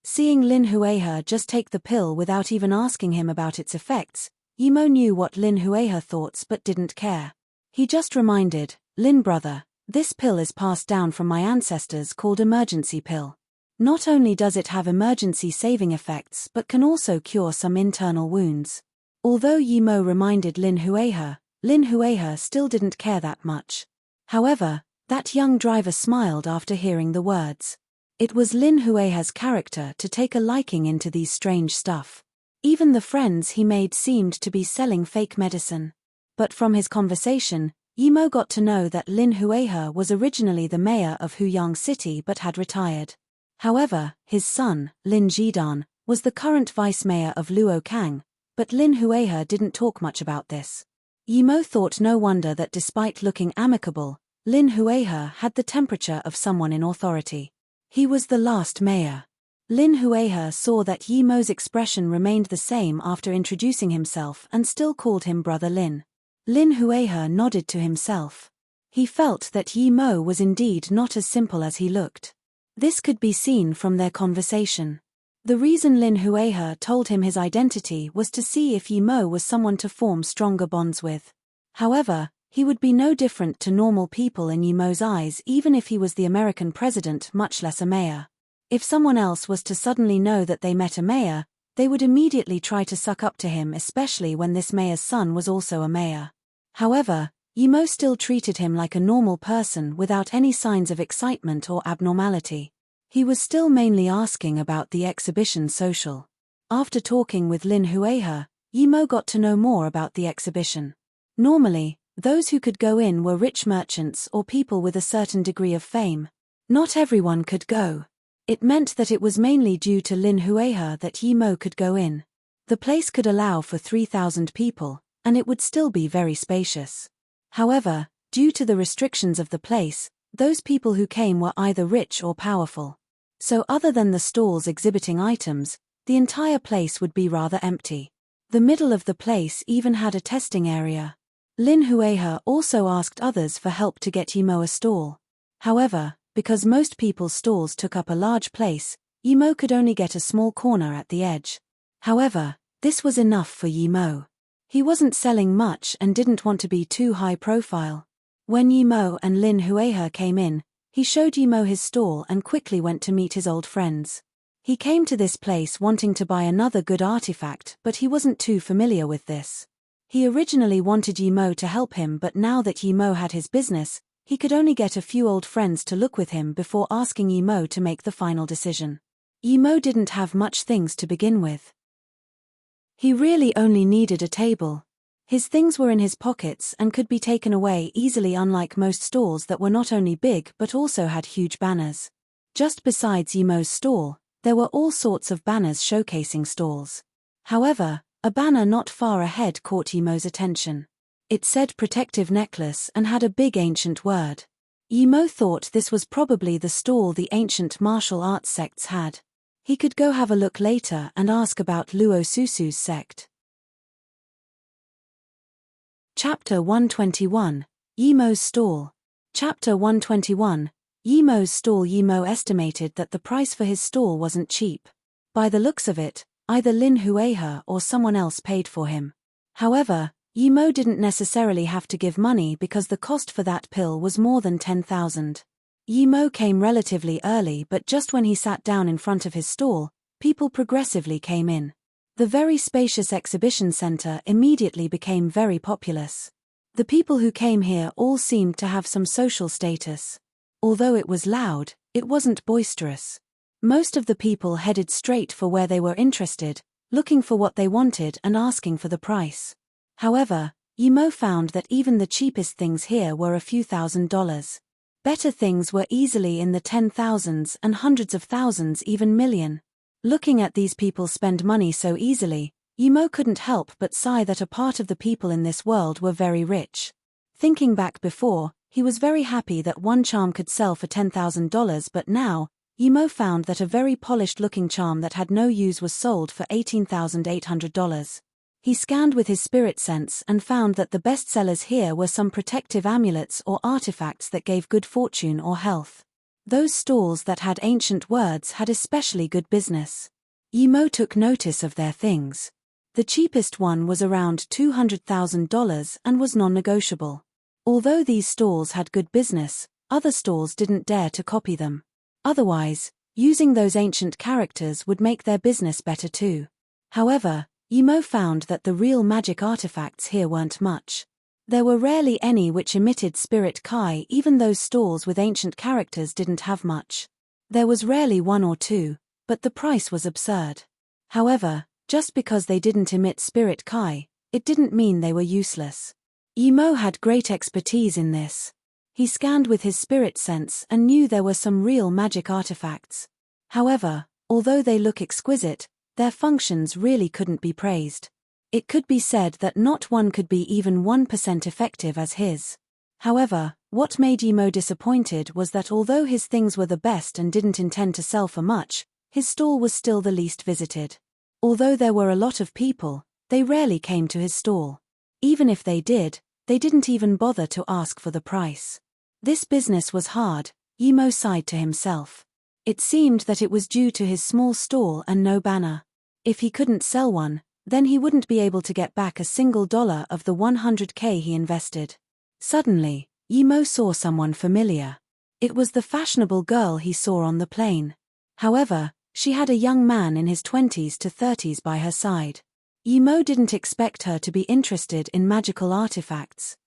Seeing Lin Huehe just take the pill without even asking him about its effects, Yi Mo knew what Lin Huehe thought but didn't care. He just reminded, Lin brother, this pill is passed down from my ancestors called emergency pill. Not only does it have emergency saving effects but can also cure some internal wounds. Although Yi Mo reminded Lin Huehe still didn't care that much. However, that young driver smiled after hearing the words. It was Lin Huehe's character to take a liking into these strange stuff. Even the friends he made seemed to be selling fake medicine. But from his conversation, Yi Mo got to know that Lin Huehe was originally the mayor of Huyang City but had retired. However, his son, Lin Jidan, was the current vice-mayor of Luokang, but Lin Huehe didn't talk much about this. Yi Mo thought no wonder that despite looking amicable, Lin Huehe had the temperature of someone in authority. He was the last mayor. Lin Huehe saw that Yi Mo's expression remained the same after introducing himself and still called him Brother Lin. Lin Huehe nodded to himself. He felt that Yi Mo was indeed not as simple as he looked. This could be seen from their conversation. The reason Lin Huehe told him his identity was to see if Yi Mo was someone to form stronger bonds with. However, he would be no different to normal people in Yi Mo's eyes even if he was the American president, much less a mayor. If someone else was to suddenly know that they met a mayor, they would immediately try to suck up to him, especially when this mayor's son was also a mayor. However, Yi Mo still treated him like a normal person without any signs of excitement or abnormality. He was still mainly asking about the exhibition social. After talking with Lin Huehe, Yi Mo got to know more about the exhibition. Normally, Those who could go in were rich merchants or people with a certain degree of fame. Not everyone could go. It meant that it was mainly due to Lin Huehe that Yi Mo could go in. The place could allow for 3,000 people, and it would still be very spacious. However, due to the restrictions of the place, those people who came were either rich or powerful. So other than the stalls exhibiting items, the entire place would be rather empty. The middle of the place even had a testing area. Lin Huehe also asked others for help to get Yi Mo a stall. However, because most people's stalls took up a large place, Yi Mo could only get a small corner at the edge. However, this was enough for Yi Mo. He wasn't selling much and didn't want to be too high profile. When Yi Mo and Lin Huehe came in, he showed Yi Mo his stall and quickly went to meet his old friends. He came to this place wanting to buy another good artifact, but he wasn't too familiar with this. He originally wanted Yi Mo to help him, but now that Yi Mo had his business, he could only get a few old friends to look with him before asking Yi Mo to make the final decision. Yi Mo didn't have much things to begin with. He really only needed a table. His things were in his pockets and could be taken away easily, unlike most stalls that were not only big but also had huge banners. Just besides Yi Mo's stall, there were all sorts of banners showcasing stalls. However, a banner not far ahead caught Yi Mo's attention. It said protective necklace and had a big ancient word. Yi Mo thought this was probably the stall the ancient martial arts sects had. He could go have a look later and ask about Luo Susu's sect. Chapter 121, Yi Mo's Stall. Chapter 121, Yi Mo's Stall. Yi Mo estimated that the price for his stall wasn't cheap. By the looks of it, either Lin Huehe or someone else paid for him. However, Yi Mo didn't necessarily have to give money because the cost for that pill was more than 10,000. Yi Mo came relatively early, but just when he sat down in front of his stall, people progressively came in. The very spacious exhibition center immediately became very populous. The people who came here all seemed to have some social status. Although it was loud, it wasn't boisterous. Most of the people headed straight for where they were interested, looking for what they wanted and asking for the price. However, Yi Mo found that even the cheapest things here were a few $1,000s. Better things were easily in the 10,000s and hundreds of thousands, even million. Looking at these people spend money so easily, Yi Mo couldn't help but sigh that a part of the people in this world were very rich. Thinking back before, he was very happy that one charm could sell for $10,000, but now, Yi Mo found that a very polished-looking charm that had no use was sold for $18,800. He scanned with his spirit sense and found that the best sellers here were some protective amulets or artifacts that gave good fortune or health. Those stalls that had ancient words had especially good business. Yi Mo took notice of their things. The cheapest one was around $200,000 and was non-negotiable. Although these stalls had good business, other stalls didn't dare to copy them. Otherwise, using those ancient characters would make their business better too. However, Yi Mo found that the real magic artifacts here weren't much. There were rarely any which emitted spirit kai. Even those stalls with ancient characters didn't have much. There was rarely one or two, but the price was absurd. However, just because they didn't emit spirit kai, it didn't mean they were useless. Yi Mo had great expertise in this. He scanned with his spirit sense and knew there were some real magic artifacts. However, although they look exquisite, their functions really couldn't be praised. It could be said that not one could be even 1% effective as his. However, what made Yi Mo disappointed was that although his things were the best and didn't intend to sell for much, his stall was still the least visited. Although there were a lot of people, they rarely came to his stall. Even if they did, they didn't even bother to ask for the price. This business was hard, Yi Mo sighed to himself. It seemed that it was due to his small stall and no banner. If he couldn't sell one, then he wouldn't be able to get back a single dollar of the 100K he invested. Suddenly, Yi Mo saw someone familiar. It was the fashionable girl he saw on the plane. However, she had a young man in his 20s to 30s by her side. Yi Mo didn't expect her to be interested in magical artifacts.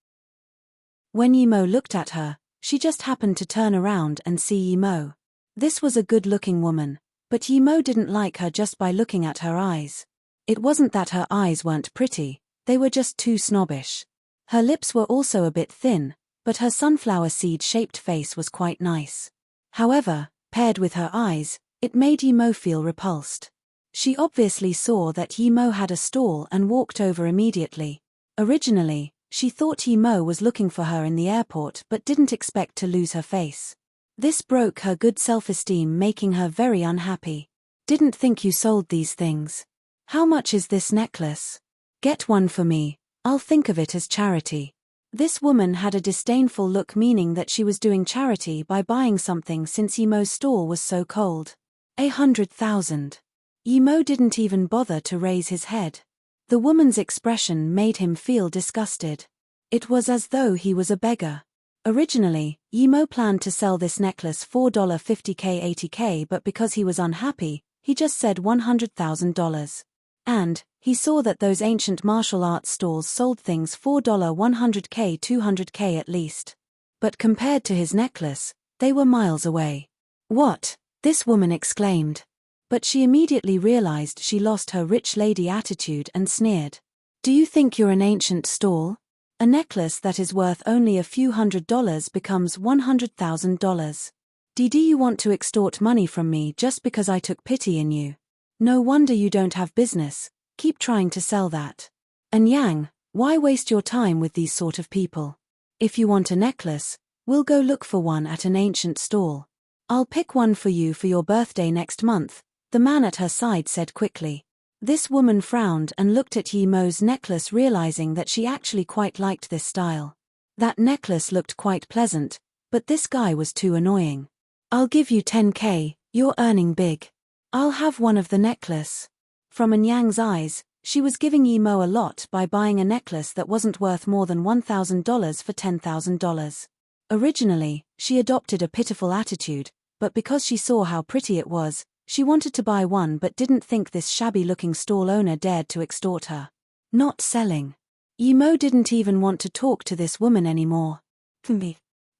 When Yi Mo looked at her, she just happened to turn around and see Yi Mo. This was a good-looking woman, but Yi Mo didn't like her just by looking at her eyes. It wasn't that her eyes weren't pretty, they were just too snobbish. Her lips were also a bit thin, but her sunflower seed-shaped face was quite nice. However, paired with her eyes, it made Yimo feel repulsed. She obviously saw that Yimo had a stall and walked over immediately. Originally, she thought Yimo was looking for her in the airport but didn't expect to lose her face. This broke her good self-esteem, making her very unhappy. Didn't think you sold these things. How much is this necklace? Get one for me, I'll think of it as charity. This woman had a disdainful look, meaning that she was doing charity by buying something since Yimo's stall was so cold. 100,000. Yimo didn't even bother to raise his head. The woman's expression made him feel disgusted. It was as though he was a beggar. Originally, Yimo planned to sell this necklace for $50K 80K, but because he was unhappy, he just said $100,000. And he saw that those ancient martial arts stalls sold things for $100K 200K at least. But compared to his necklace, they were miles away. What? This woman exclaimed. But she immediately realized she lost her rich lady attitude and sneered. Do you think you're an ancient stall? A necklace that is worth only a few $100 becomes $100,000. Do you want to extort money from me just because I took pity in you? No wonder you don't have business, keep trying to sell that. And Yang, why waste your time with these sort of people? If you want a necklace, we'll go look for one at an ancient stall. I'll pick one for you for your birthday next month, the man at her side said quickly. This woman frowned and looked at Yimo's necklace, realizing that she actually quite liked this style. That necklace looked quite pleasant, but this guy was too annoying. I'll give you 10K, you're earning big. I'll have one of the necklace. From Anyang's eyes, she was giving Yimo a lot by buying a necklace that wasn't worth more than $1,000 for $10,000. Originally, she adopted a pitiful attitude, but because she saw how pretty it was, she wanted to buy one but didn't think this shabby-looking stall owner dared to extort her. Not selling. Yimo didn't even want to talk to this woman anymore.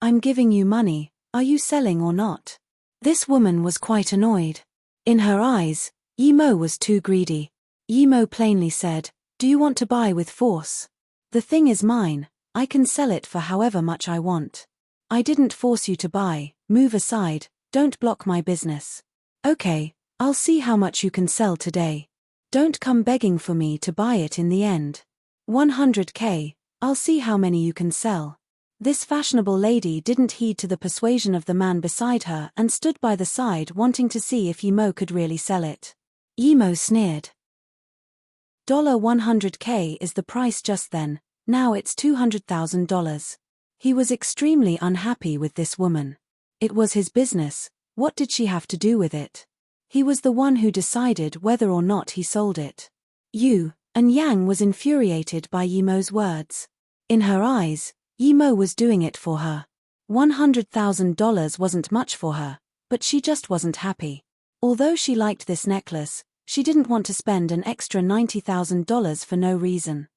I'm giving you money, are you selling or not? This woman was quite annoyed. In her eyes, Yimo was too greedy. Yimo plainly said, do you want to buy with force? The thing is mine, I can sell it for however much I want. I didn't force you to buy, move aside, don't block my business. Okay, I'll see how much you can sell today. Don't come begging for me to buy it in the end. 100K, I'll see how many you can sell. This fashionable lady didn't heed to the persuasion of the man beside her and stood by the side wanting to see if Yimo could really sell it. Yimo sneered. $100K is the price just then, now it's $200,000. He was extremely unhappy with this woman. It was his business. What did she have to do with it? He was the one who decided whether or not he sold it. And Yang was infuriated by Yimo's words. In her eyes, Yimo was doing it for her. $100,000 wasn't much for her, but she just wasn't happy. Although she liked this necklace, she didn't want to spend an extra $90,000 for no reason.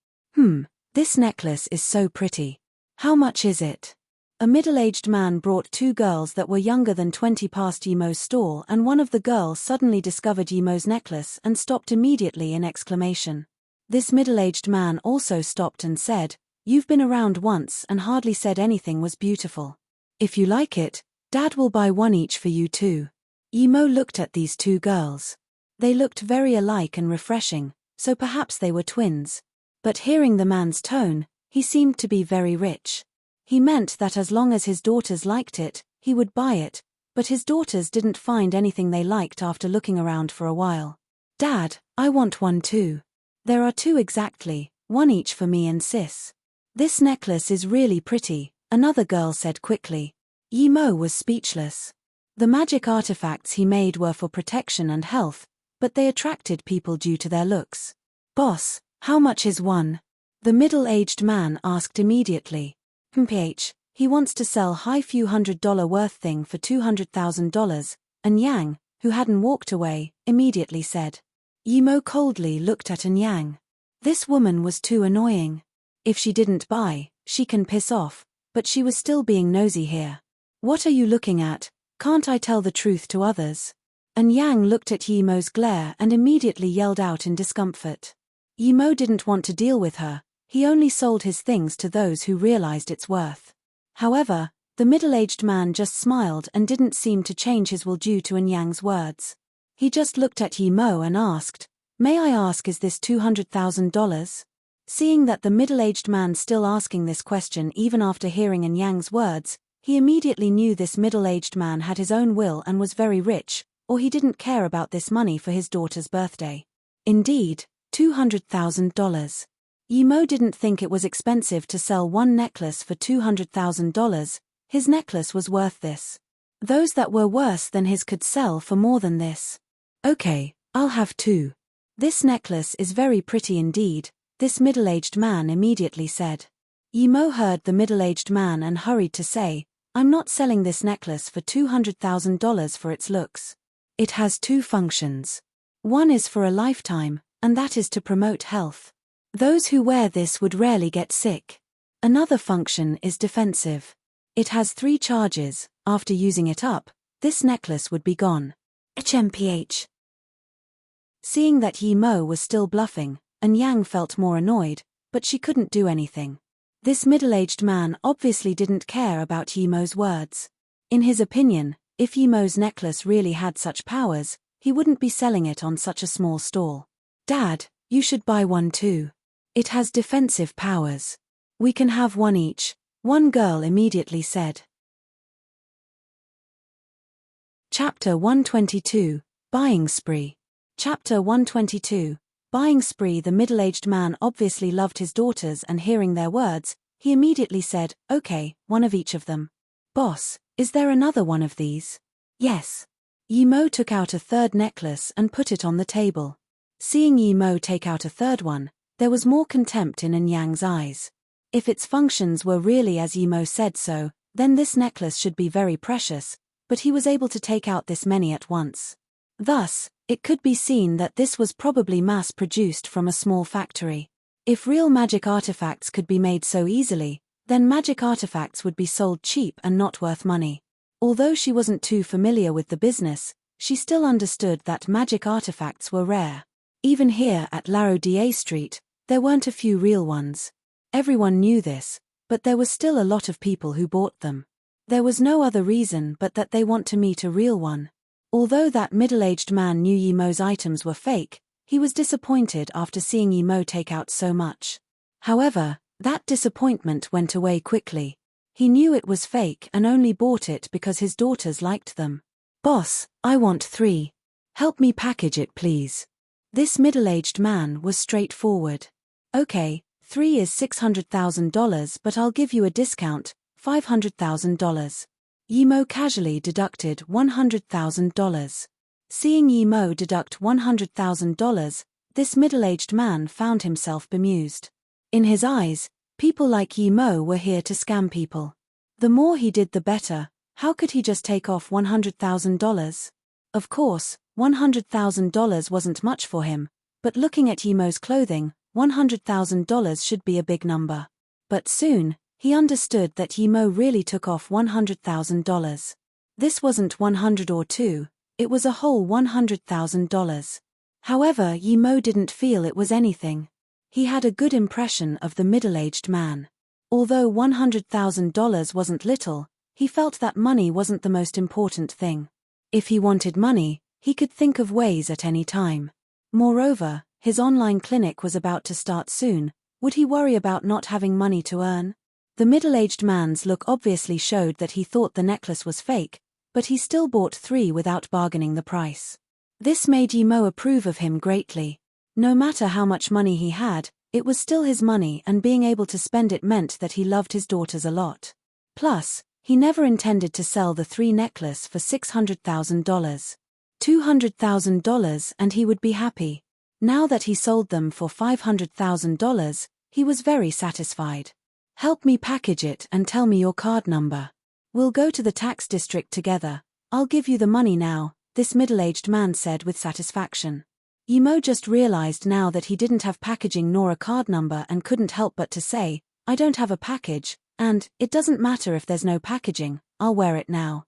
This necklace is so pretty. How much is it? A middle-aged man brought two girls that were younger than 20 past Yimo's stall, and one of the girls suddenly discovered Yimo's necklace and stopped immediately in exclamation. This middle-aged man also stopped and said, you've been around once and hardly said anything was beautiful. If you like it, Dad will buy one each for you too. Yimo looked at these two girls. They looked very alike and refreshing, so perhaps they were twins. But hearing the man's tone, he seemed to be very rich. He meant that as long as his daughters liked it, he would buy it, but his daughters didn't find anything they liked after looking around for a while. Dad, I want one too. There are two exactly, one each for me and sis. This necklace is really pretty, another girl said quickly. Yimo was speechless. The magic artifacts he made were for protection and health, but they attracted people due to their looks. Boss, how much is one? The middle-aged man asked immediately. He wants to sell high few $100 worth thing for $200,000, and Yang, who hadn't walked away, immediately said. Yimo coldly looked at Yang. This woman was too annoying. If she didn't buy, she can piss off, but she was still being nosy here. What are you looking at? Can't I tell the truth to others? And Yang looked at Yimo's glare and immediately yelled out in discomfort. Yimo didn't want to deal with her, He only sold his things to those who realized its worth. However, the middle-aged man just smiled and didn't seem to change his will due to Enyang's words. He just looked at Yi Mo and asked, "May I ask, is this $200,000? Seeing that the middle-aged man still asking this question even after hearing Enyang's words, he immediately knew this middle-aged man had his own will and was very rich, or he didn't care about this money for his daughter's birthday. Indeed, $200,000. Yi Mo didn't think it was expensive to sell one necklace for $200,000, his necklace was worth this. Those that were worse than his could sell for more than this. "Okay, I'll have two. This necklace is very pretty indeed," this middle-aged man immediately said. Yi Mo heard the middle-aged man and hurried to say, "I'm not selling this necklace for $200,000 for its looks. It has two functions. One is for a lifetime, and that is to promote health. Those who wear this would rarely get sick. Another function is defensive. It has 3 charges, after using it up, this necklace would be gone. HMPH." Seeing that Yi Mo was still bluffing, Enyang felt more annoyed, but she couldn't do anything. This middle-aged man obviously didn't care about Yi Mo's words. In his opinion, if Yi Mo's necklace really had such powers, he wouldn't be selling it on such a small stall. "Dad, you should buy one too. It has defensive powers. We can have one each," one girl immediately said. Chapter 122, Buying Spree. Chapter 122, Buying Spree. The middle-aged man obviously loved his daughters and hearing their words, he immediately said, "Okay, one of each of them." "Boss, is there another one of these?" "Yes." Yi Mo took out a third necklace and put it on the table. Seeing Yi Mo take out a third one, there was more contempt in Enyang's eyes. If its functions were really as Yi Mo said so, then this necklace should be very precious, but he was able to take out this many at once. Thus, it could be seen that this was probably mass-produced from a small factory. If real magic artifacts could be made so easily, then magic artifacts would be sold cheap and not worth money. Although she wasn't too familiar with the business, she still understood that magic artifacts were rare. Even here at Larodie Street, there weren't a few real ones. Everyone knew this, but there was still a lot of people who bought them. There was no other reason but that they want to meet a real one. Although that middle-aged man knew Yi Mo's items were fake, he was disappointed after seeing Yi Mo take out so much. However, that disappointment went away quickly. He knew it was fake and only bought it because his daughters liked them. "Boss, I want 3. Help me package it please." This middle-aged man was straightforward. "Okay, 3 is $600,000 but I'll give you a discount, $500,000. Yi Mo casually deducted $100,000. Seeing Yi Mo deduct $100,000, this middle-aged man found himself bemused. In his eyes, people like Yi Mo were here to scam people. The more he did the better, how could he just take off $100,000? Of course, $100,000 wasn't much for him, but looking at Yi Mo's clothing, $100,000 should be a big number. But soon, he understood that Yi Mo really took off $100,000. This wasn't 100 or 2, it was a whole $100,000. However, Yi Mo didn't feel it was anything. He had a good impression of the middle-aged man. Although $100,000 wasn't little, he felt that money wasn't the most important thing. If he wanted money, he could think of ways at any time. Moreover, his online clinic was about to start soon. Would he worry about not having money to earn? The middle-aged man's look obviously showed that he thought the necklace was fake, but he still bought 3 without bargaining the price. This made Yi Mo approve of him greatly. No matter how much money he had, it was still his money and being able to spend it meant that he loved his daughters a lot. Plus, he never intended to sell the 3 necklace for $600,000. $200,000 and he would be happy. Now that he sold them for $500,000, he was very satisfied. "Help me package it and tell me your card number. We'll go to the tax district together. I'll give you the money now," this middle-aged man said with satisfaction. Yi Mo just realized now that he didn't have packaging nor a card number and couldn't help but to say, "I don't have a package, and it doesn't matter if there's no packaging, I'll wear it now."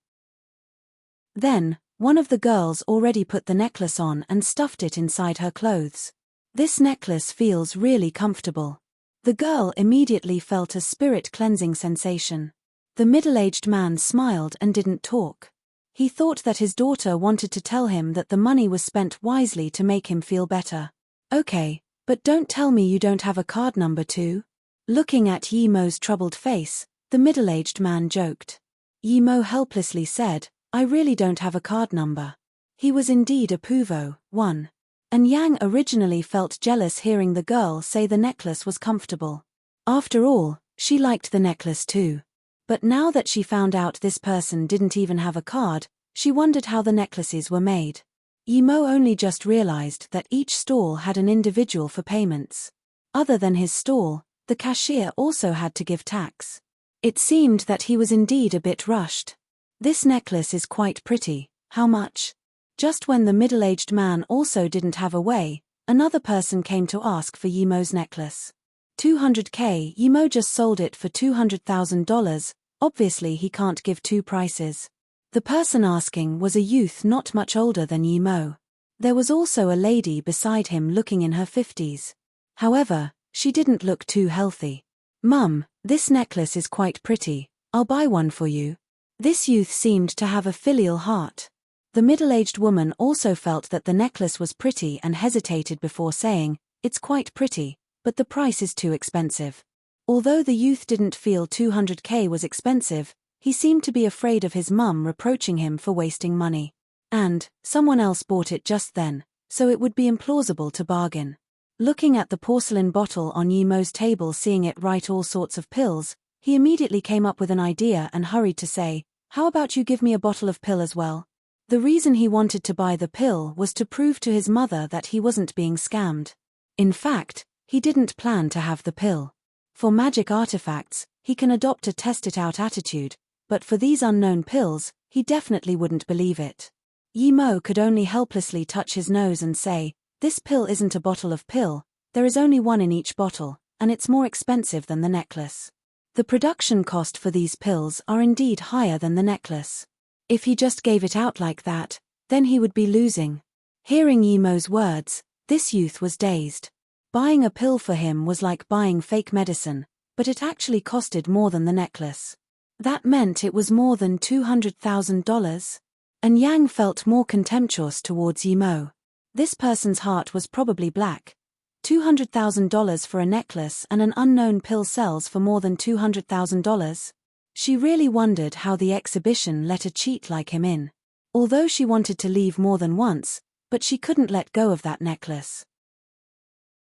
Then, one of the girls already put the necklace on and stuffed it inside her clothes. "This necklace feels really comfortable. The girl immediately felt a spirit-cleansing sensation. The middle-aged man smiled and didn't talk. He thought that his daughter wanted to tell him that the money was spent wisely to make him feel better. Okay, but don't tell me you don't have a card number too? Looking at Yimo's troubled face, the middle-aged man joked. Yimo helplessly said, I really don't have a card number. He was indeed a Puvo, one. And Yang originally felt jealous hearing the girl say the necklace was comfortable. After all, she liked the necklace too. But now that she found out this person didn't even have a card, she wondered how the necklaces were made. Yimo only just realized that each stall had an individual for payments. Other than his stall, the cashier also had to give tax. It seemed that he was indeed a bit rushed. This necklace is quite pretty, how much? Just when the middle-aged man also didn't have a way, another person came to ask for Yimo's necklace. $200K. Yimo just sold it for $200,000, obviously he can't give two prices. The person asking was a youth not much older than Yimo. There was also a lady beside him looking in her 50s. However, she didn't look too healthy. Mum, this necklace is quite pretty, I'll buy one for you. This youth seemed to have a filial heart. The middle-aged woman also felt that the necklace was pretty and hesitated before saying, it's quite pretty, but the price is too expensive. Although the youth didn't feel $200K was expensive, he seemed to be afraid of his mum reproaching him for wasting money. And, someone else bought it just then, so it would be implausible to bargain. Looking at the porcelain bottle on Yimo's table, seeing it write all sorts of pills, he immediately came up with an idea and hurried to say, how about you give me a bottle of pill as well? The reason he wanted to buy the pill was to prove to his mother that he wasn't being scammed. In fact, he didn't plan to have the pill. For magic artifacts, he can adopt a test-it-out attitude, but for these unknown pills, he definitely wouldn't believe it. Yimo could only helplessly touch his nose and say, this pill isn't a bottle of pill, there is only one in each bottle, and it's more expensive than the necklace. The production cost for these pills are indeed higher than the necklace. If he just gave it out like that, then he would be losing. Hearing Yimo's words, this youth was dazed. Buying a pill for him was like buying fake medicine, but it actually costed more than the necklace. That meant it was more than $200,000. And Yang felt more contemptuous towards Yimo. This person's heart was probably black. $200,000 for a necklace and an unknown pill sells for more than $200,000. She really wondered how the exhibition let a cheat like him in. Although she wanted to leave more than once, but she couldn't let go of that necklace.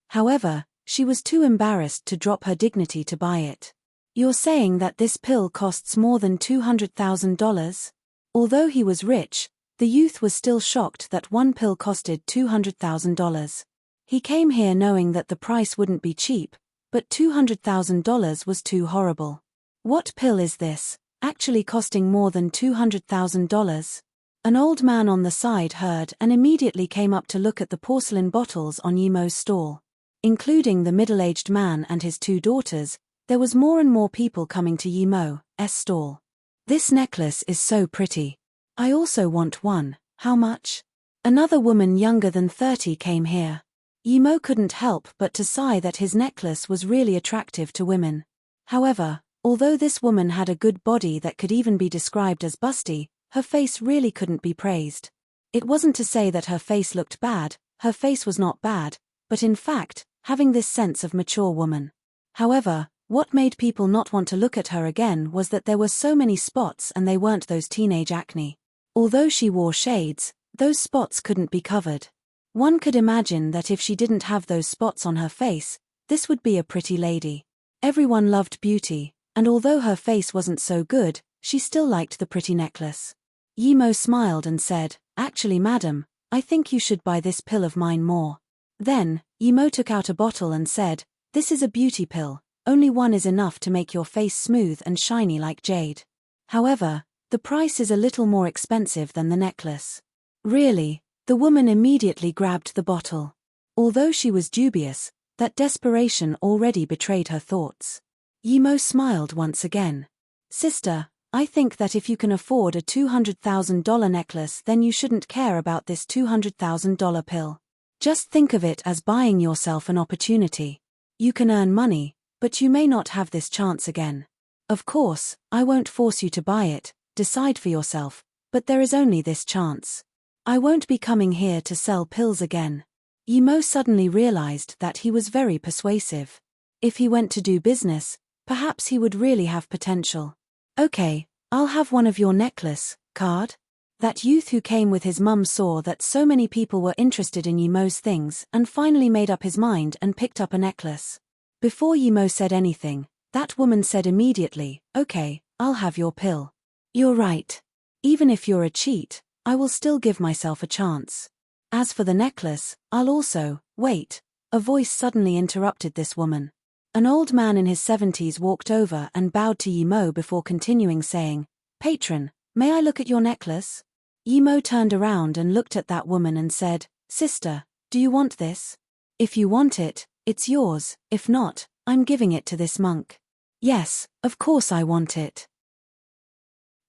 However, she was too embarrassed to drop her dignity to buy it. You're saying that this pill costs more than $200,000? Although he was rich, the youth was still shocked that one pill costed $200,000. He came here knowing that the price wouldn't be cheap, but $200,000 was too horrible. What pill is this, actually costing more than $200,000? An old man on the side heard and immediately came up to look at the porcelain bottles on Yimo's stall. Including the middle-aged man and his two daughters, there was more and more people coming to Yimo's stall. This necklace is so pretty. I also want one, how much? Another woman younger than 30 came here. Yimo couldn't help but to sigh that his necklace was really attractive to women. However, although this woman had a good body that could even be described as busty, her face really couldn't be praised. It wasn't to say that her face looked bad, her face was not bad, but in fact, having this sense of mature woman. However, what made people not want to look at her again was that there were so many spots and they weren't those teenage acne. Although she wore shades, those spots couldn't be covered. One could imagine that if she didn't have those spots on her face, this would be a pretty lady. Everyone loved beauty, and although her face wasn't so good, she still liked the pretty necklace. Yimo smiled and said, actually madam, I think you should buy this pill of mine more. Then, Yimo took out a bottle and said, this is a beauty pill, only one is enough to make your face smooth and shiny like jade. However, the price is a little more expensive than the necklace. Really? The woman immediately grabbed the bottle. Although she was dubious, that desperation already betrayed her thoughts. Yimo smiled once again. Sister, I think that if you can afford a $200,000 necklace then you shouldn't care about this $200,000 pill. Just think of it as buying yourself an opportunity. You can earn money, but you may not have this chance again. Of course, I won't force you to buy it, decide for yourself, but there is only this chance. I won't be coming here to sell pills again. Yimo suddenly realized that he was very persuasive. If he went to do business, perhaps he would really have potential. Okay, I'll have one of your necklace, card? That youth who came with his mum saw that so many people were interested in Yimo's things and finally made up his mind and picked up a necklace. Before Yimo said anything, that woman said immediately, okay, I'll have your pill. You're right. Even if you're a cheat, I will still give myself a chance. As for the necklace, I'll also, wait. A voice suddenly interrupted this woman. An old man in his 70s walked over and bowed to Yimo before continuing saying, Patron, may I look at your necklace? Yimo turned around and looked at that woman and said, Sister, do you want this? If you want it, it's yours, if not, I'm giving it to this monk. Yes, of course I want it.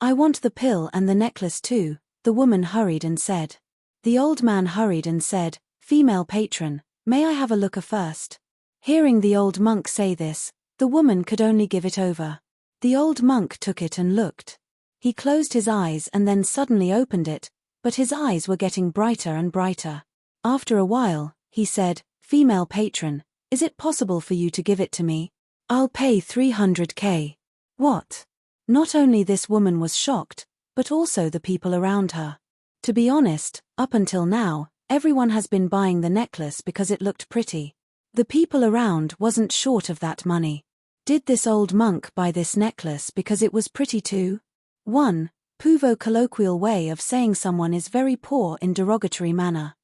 I want the pill and the necklace too, the woman hurried and said. The old man hurried and said, Female patron, may I have a looker first? Hearing the old monk say this, the woman could only give it over. The old monk took it and looked. He closed his eyes and then suddenly opened it, but his eyes were getting brighter and brighter. After a while, he said, Female patron, is it possible for you to give it to me? I'll pay 300k. What? Not only this woman was shocked, but also the people around her. To be honest, up until now, everyone has been buying the necklace because it looked pretty. The people around wasn't short of that money. Did this old monk buy this necklace because it was pretty too? 1. Puvo colloquial way of saying someone is very poor in derogatory manner.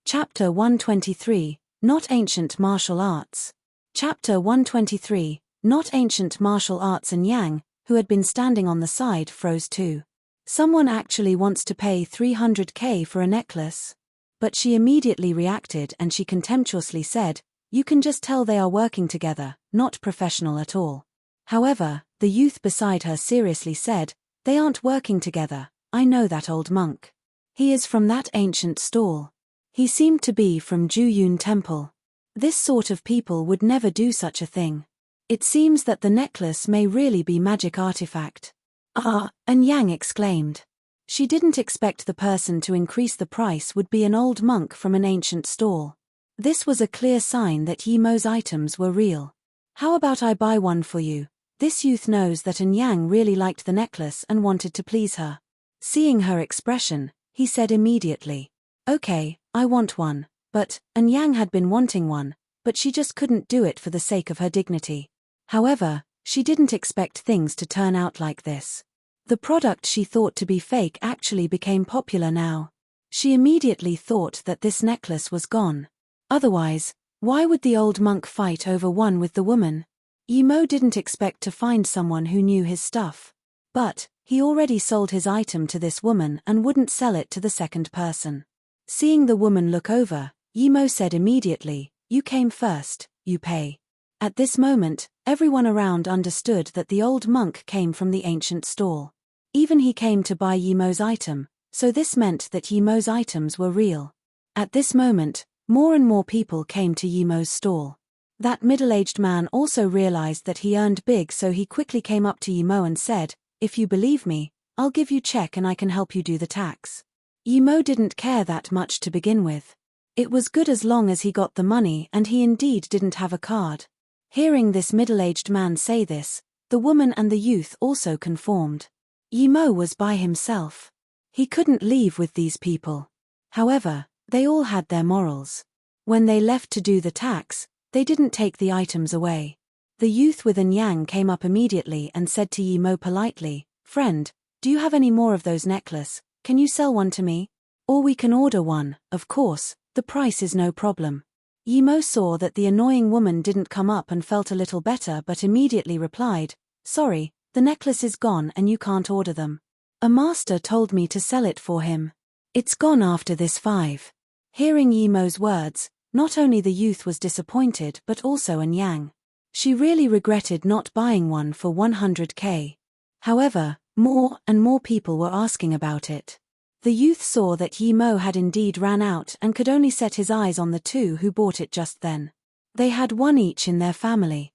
Chapter 123, Not Ancient Martial Arts. Chapter 123, Not Ancient Martial Arts. And Yang, who had been standing on the side, froze too. Someone actually wants to pay 300k for a necklace? But she immediately reacted and she contemptuously said, You can just tell they are working together, not professional at all. However, the youth beside her seriously said, They aren't working together, I know that old monk. He is from that ancient stall. He seemed to be from Juyun Temple. This sort of people would never do such a thing. It seems that the necklace may really be magic artifact. And Yang exclaimed. She didn't expect the person to increase the price would be an old monk from an ancient stall. This was a clear sign that Yimo's items were real. How about I buy one for you? This youth knows that Yang really liked the necklace and wanted to please her. Seeing her expression, he said immediately, Okay, I want one, but Yang had been wanting one, but she just couldn't do it for the sake of her dignity. However, she didn't expect things to turn out like this. The product she thought to be fake actually became popular now. She immediately thought that this necklace was gone. Otherwise, why would the old monk fight over one with the woman? Yimo didn't expect to find someone who knew his stuff. But, he already sold his item to this woman and wouldn't sell it to the second person. Seeing the woman look over, Yimo said immediately, You came first, you pay. At this moment, everyone around understood that the old monk came from the ancient stall. Even he came to buy Yimo's item, so this meant that Yimo's items were real. At this moment, more and more people came to Yimo's stall. That middle-aged man also realized that he earned big, so he quickly came up to Yimo and said, If you believe me, I'll give you check and I can help you do the tax. Yimo didn't care that much to begin with. It was good as long as he got the money, and he indeed didn't have a card. Hearing this middle-aged man say this, the woman and the youth also conformed. Yimo was by himself. He couldn't leave with these people. However, they all had their morals. When they left to do the tax, they didn't take the items away. The youth with Yang came up immediately and said to Yimo politely, Friend, do you have any more of those necklace? Can you sell one to me? Or we can order one, of course, the price is no problem. Yimo saw that the annoying woman didn't come up and felt a little better but immediately replied, Sorry, the necklace is gone and you can't order them. A master told me to sell it for him. It's gone after this 5. Hearing Yimo's words, not only the youth was disappointed but also Yang. She really regretted not buying one for 100k. However, more and more people were asking about it. The youth saw that Yimo had indeed ran out and could only set his eyes on the two who bought it just then. They had one each in their family.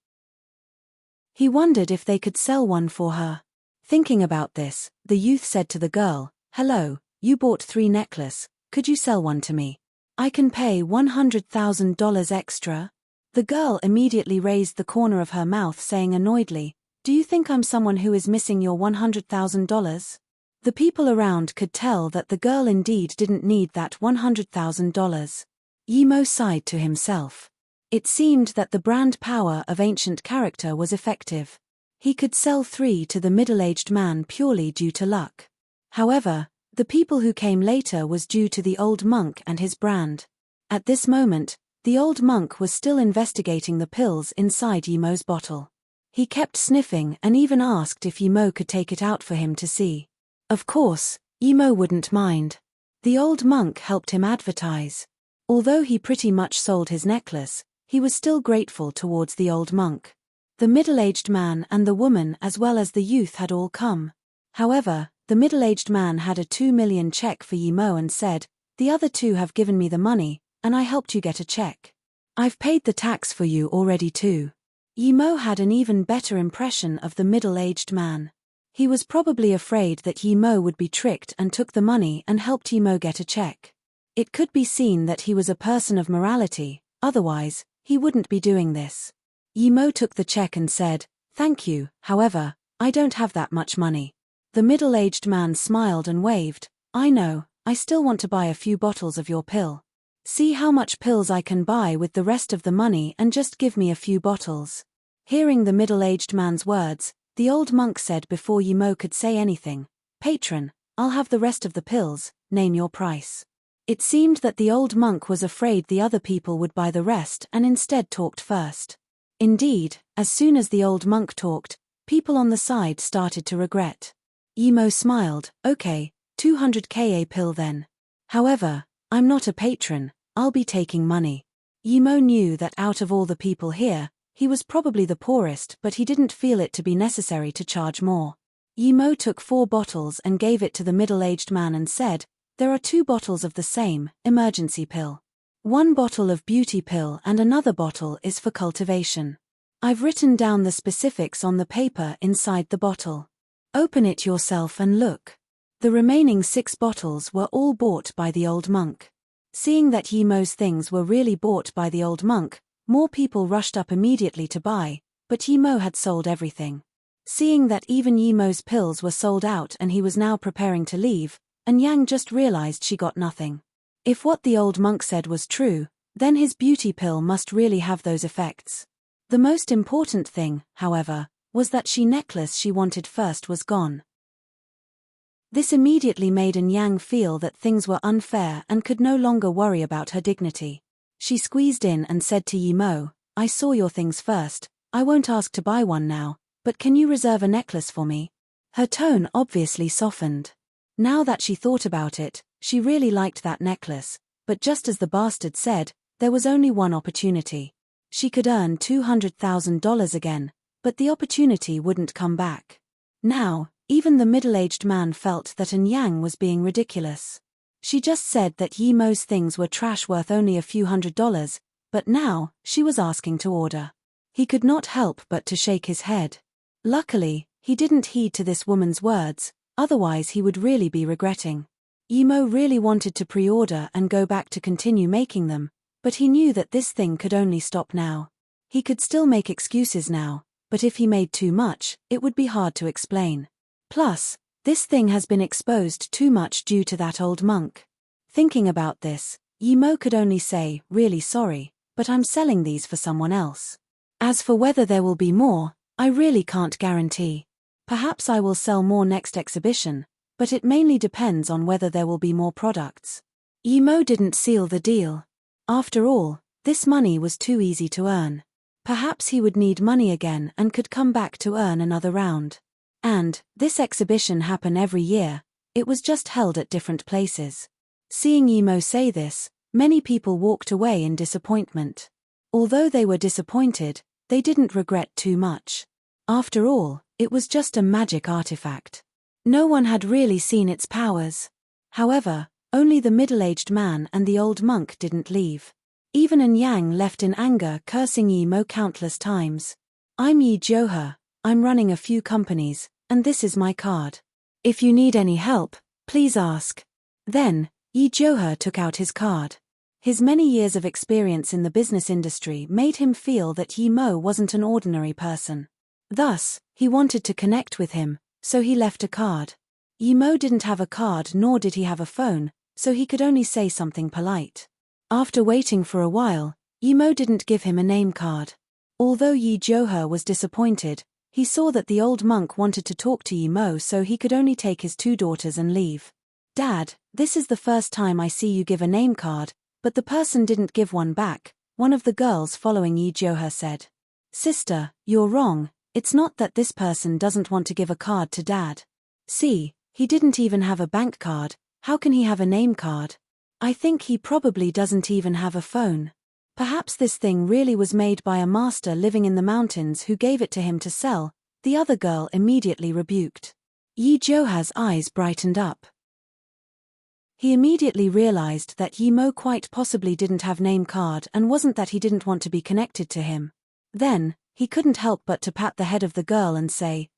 He wondered if they could sell one for her. Thinking about this, the youth said to the girl, "Hello, you bought 3 necklaces, could you sell one to me? I can pay $100,000 extra." The girl immediately raised the corner of her mouth saying annoyedly, "Do you think I'm someone who is missing your $100,000? The people around could tell that the girl indeed didn't need that $100,000. Yimo sighed to himself. It seemed that the brand power of ancient character was effective. He could sell 3 to the middle-aged man purely due to luck. However, the people who came later was due to the old monk and his brand. At this moment, the old monk was still investigating the pills inside Yimo's bottle. He kept sniffing and even asked if Yimo could take it out for him to see. Of course, Yimo wouldn't mind. The old monk helped him advertise. Although he pretty much sold his necklace, he was still grateful towards the old monk. The middle-aged man and the woman as well as the youth had all come. However, the middle-aged man had a 2 million check for Yimo and said, "The other 2 have given me the money, and I helped you get a check. I've paid the tax for you already too." Yimo had an even better impression of the middle-aged man. He was probably afraid that Yimo would be tricked and took the money and helped Yimo get a check. It could be seen that he was a person of morality, otherwise, he wouldn't be doing this. Yimo took the check and said, "Thank you, however, I don't have that much money." The middle-aged man smiled and waved, "I know, I still want to buy a few bottles of your pill. See how much pills I can buy with the rest of the money and just give me a few bottles." Hearing the middle-aged man's words, the old monk said before Yimo could say anything, "Patron, I'll have the rest of the pills, name your price." It seemed that the old monk was afraid the other people would buy the rest and instead talked first. Indeed, as soon as the old monk talked, people on the side started to regret. Yimo smiled, "Okay, 200k a pill then. However, I'm not a patron, I'll be taking money." Yimo knew that out of all the people here, he was probably the poorest, but he didn't feel it to be necessary to charge more. Yimo took 4 bottles and gave it to the middle-aged man and said, "There are 2 bottles of the same, emergency pill. 1 bottle of beauty pill and another bottle is for cultivation. I've written down the specifics on the paper inside the bottle. Open it yourself and look." The remaining 6 bottles were all bought by the old monk. Seeing that Yimo's things were really bought by the old monk, more people rushed up immediately to buy, but Yimo had sold everything. Seeing that even Yimo's pills were sold out and he was now preparing to leave, and Yang just realized she got nothing. If what the old monk said was true, then his beauty pill must really have those effects. The most important thing, however, was that she necklace she wanted first was gone. This immediately made Yang feel that things were unfair and could no longer worry about her dignity. She squeezed in and said to Yimo, "I saw your things first, I won't ask to buy one now, but can you reserve a necklace for me?" Her tone obviously softened. Now that she thought about it, she really liked that necklace, but just as the bastard said, there was only one opportunity. She could earn $200,000 again, but the opportunity wouldn't come back. Now, even the middle-aged man felt that Yang was being ridiculous. She just said that Yimo's things were trash worth only a few $100s, but now, she was asking to order. He could not help but to shake his head. Luckily, he didn't heed to this woman's words, otherwise he would really be regretting. Yimo really wanted to pre-order and go back to continue making them, but he knew that this thing could only stop now. He could still make excuses now, but if he made too much, it would be hard to explain. Plus, this thing has been exposed too much due to that old monk. Thinking about this, Yimo could only say, "Really sorry, but I'm selling these for someone else. As for whether there will be more, I really can't guarantee. Perhaps I will sell more next exhibition, but it mainly depends on whether there will be more products." Yimo didn't seal the deal. After all, this money was too easy to earn. Perhaps he would need money again and could come back to earn another round. And, this exhibition happened every year, it was just held at different places. Seeing Yimo say this, many people walked away in disappointment. Although they were disappointed, they didn't regret too much. After all, it was just a magic artifact. No one had really seen its powers. However, only the middle-aged man and the old monk didn't leave. Even An Yang left in anger, cursing Yi Mo countless times. "I'm Yi Johar, I'm running a few companies, and this is my card. If you need any help, please ask." Then, Yi Johar took out his card. His many years of experience in the business industry made him feel that Yi Mo wasn't an ordinary person. Thus, he wanted to connect with him, so he left a card. Yi Mo didn't have a card, nor did he have a phone, so he could only say something polite. After waiting for a while, Yi Mo didn't give him a name card. Although Yi Johar was disappointed, he saw that the old monk wanted to talk to Yi Mo, so he could only take his 2 daughters and leave. "Dad, this is the first time I see you give a name card, but the person didn't give one back," one of the girls following Yi Johar said. "Sister, you're wrong, it's not that this person doesn't want to give a card to Dad. See, he didn't even have a bank card, how can he have a name card? I think he probably doesn't even have a phone. Perhaps this thing really was made by a master living in the mountains who gave it to him to sell," the other girl immediately rebuked. Yi Johar's eyes brightened up. He immediately realized that Yi Mo quite possibly didn't have name card, and wasn't that he didn't want to be connected to him. Then, he couldn't help but to pat the head of the girl and say,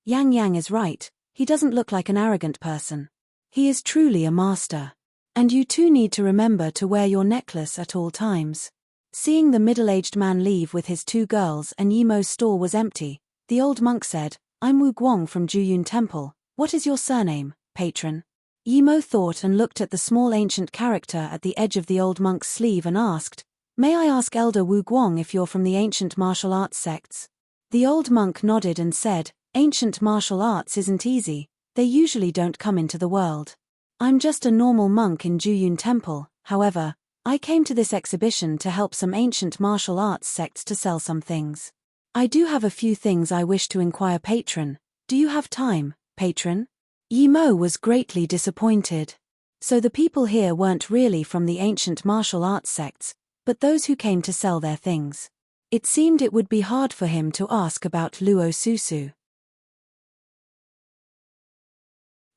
Yang is right, he doesn't look like an arrogant person. He is truly a master. And you too need to remember to wear your necklace at all times." Seeing the middle-aged man leave with his 2 girls and Yi Mo's store was empty, the old monk said, "I'm Wu Guang from Juyun Temple, what is your surname, patron?" Yi Mo thought and looked at the small ancient character at the edge of the old monk's sleeve and asked, "May I ask Elder Wu Guang if you're from the ancient martial arts sects?" The old monk nodded and said, "Ancient martial arts isn't easy, they usually don't come into the world. I'm just a normal monk in Juyun Temple, however, I came to this exhibition to help some ancient martial arts sects to sell some things. I do have a few things I wish to inquire, patron. Do you have time, patron?" Yi Mo was greatly disappointed. So the people here weren't really from the ancient martial arts sects, but those who came to sell their things. It seemed it would be hard for him to ask about Luo Susu.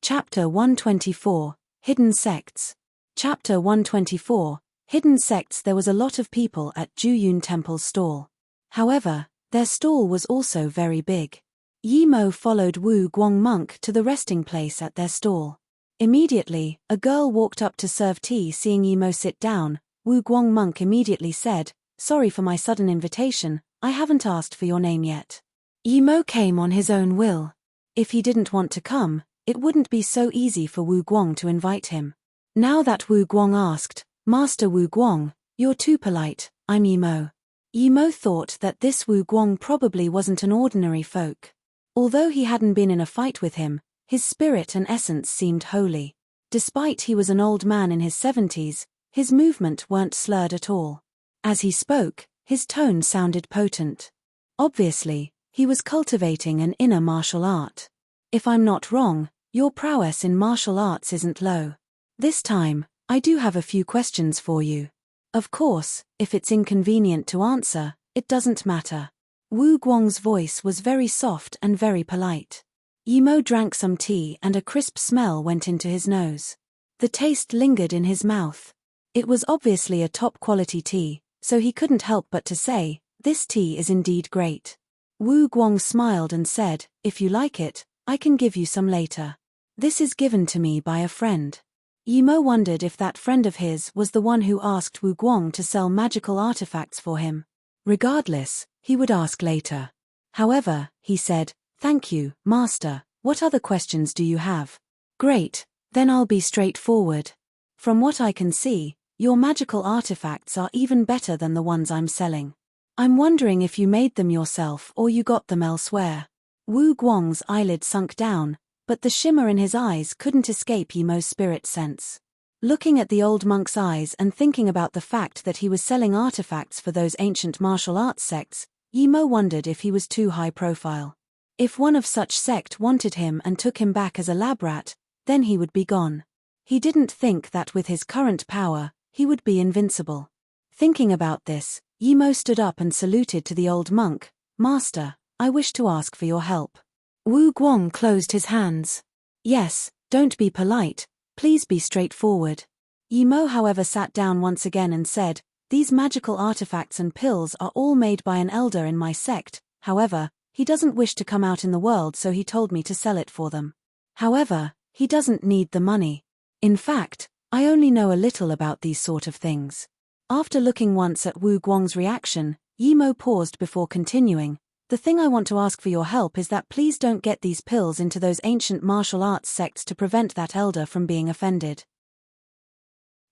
Chapter 124, Hidden Sects. Chapter 124, Hidden Sects. There was a lot of people at Juyun Temple's stall. However, their stall was also very big. Yi Mo followed Wu Guang monk to the resting place at their stall. Immediately, a girl walked up to serve tea. Seeing Yi Mo sit down, Wu Guang monk immediately said, "Sorry for my sudden invitation, I haven't asked for your name yet." Yi Mo came on his own will. If he didn't want to come, it wouldn't be so easy for Wu Guang to invite him. Now that Wu Guang asked, "Master Wu Guang, you're too polite, I'm Yi Mo." Yi Mo thought that this Wu Guang probably wasn't an ordinary folk. Although he hadn't been in a fight with him, his spirit and essence seemed holy. Despite he was an old man in his 70s, his movement weren't slurred at all. As he spoke, his tone sounded potent. Obviously, he was cultivating an inner martial art. "If I'm not wrong, your prowess in martial arts isn't low. This time, I do have a few questions for you. Of course, if it's inconvenient to answer, it doesn't matter." Wu Guang's voice was very soft and very polite. Yi Mo drank some tea and a crisp smell went into his nose. The taste lingered in his mouth. It was obviously a top-quality tea, so he couldn't help but to say, "This tea is indeed great." Wu Guang smiled and said, "If you like it, I can give you some later. This is given to me by a friend." Yi Mo wondered if that friend of his was the one who asked Wu Guang to sell magical artifacts for him. Regardless, he would ask later. However, he said, "Thank you, Master, what other questions do you have?" "Great, then I'll be straightforward. From what I can see, your magical artifacts are even better than the ones I'm selling. I'm wondering if you made them yourself or you got them elsewhere." Wu Guang's eyelid sunk down, but the shimmer in his eyes couldn't escape Yi Mo's spirit sense. Looking at the old monk's eyes and thinking about the fact that he was selling artifacts for those ancient martial arts sects, Yi Mo wondered if he was too high profile. If one of such sect wanted him and took him back as a lab rat, then he would be gone. He didn't think that with his current power, he would be invincible. Thinking about this, Yi Mo stood up and saluted to the old monk. "Master, I wish to ask for your help." Wu Guang closed his hands. "Yes, don't be polite, Please be straightforward. Yimo, however, sat down once again and said, "These magical artifacts and pills are all made by an elder in my sect. However, he doesn't wish to come out in the world, so he told me to sell it for them. However, he doesn't need the money. In fact, I only know a little about these sort of things." After looking once at Wu Guang's reaction, Yimo paused before continuing, "The thing I want to ask for your help is that please don't get these pills into those ancient martial arts sects to prevent that elder from being offended."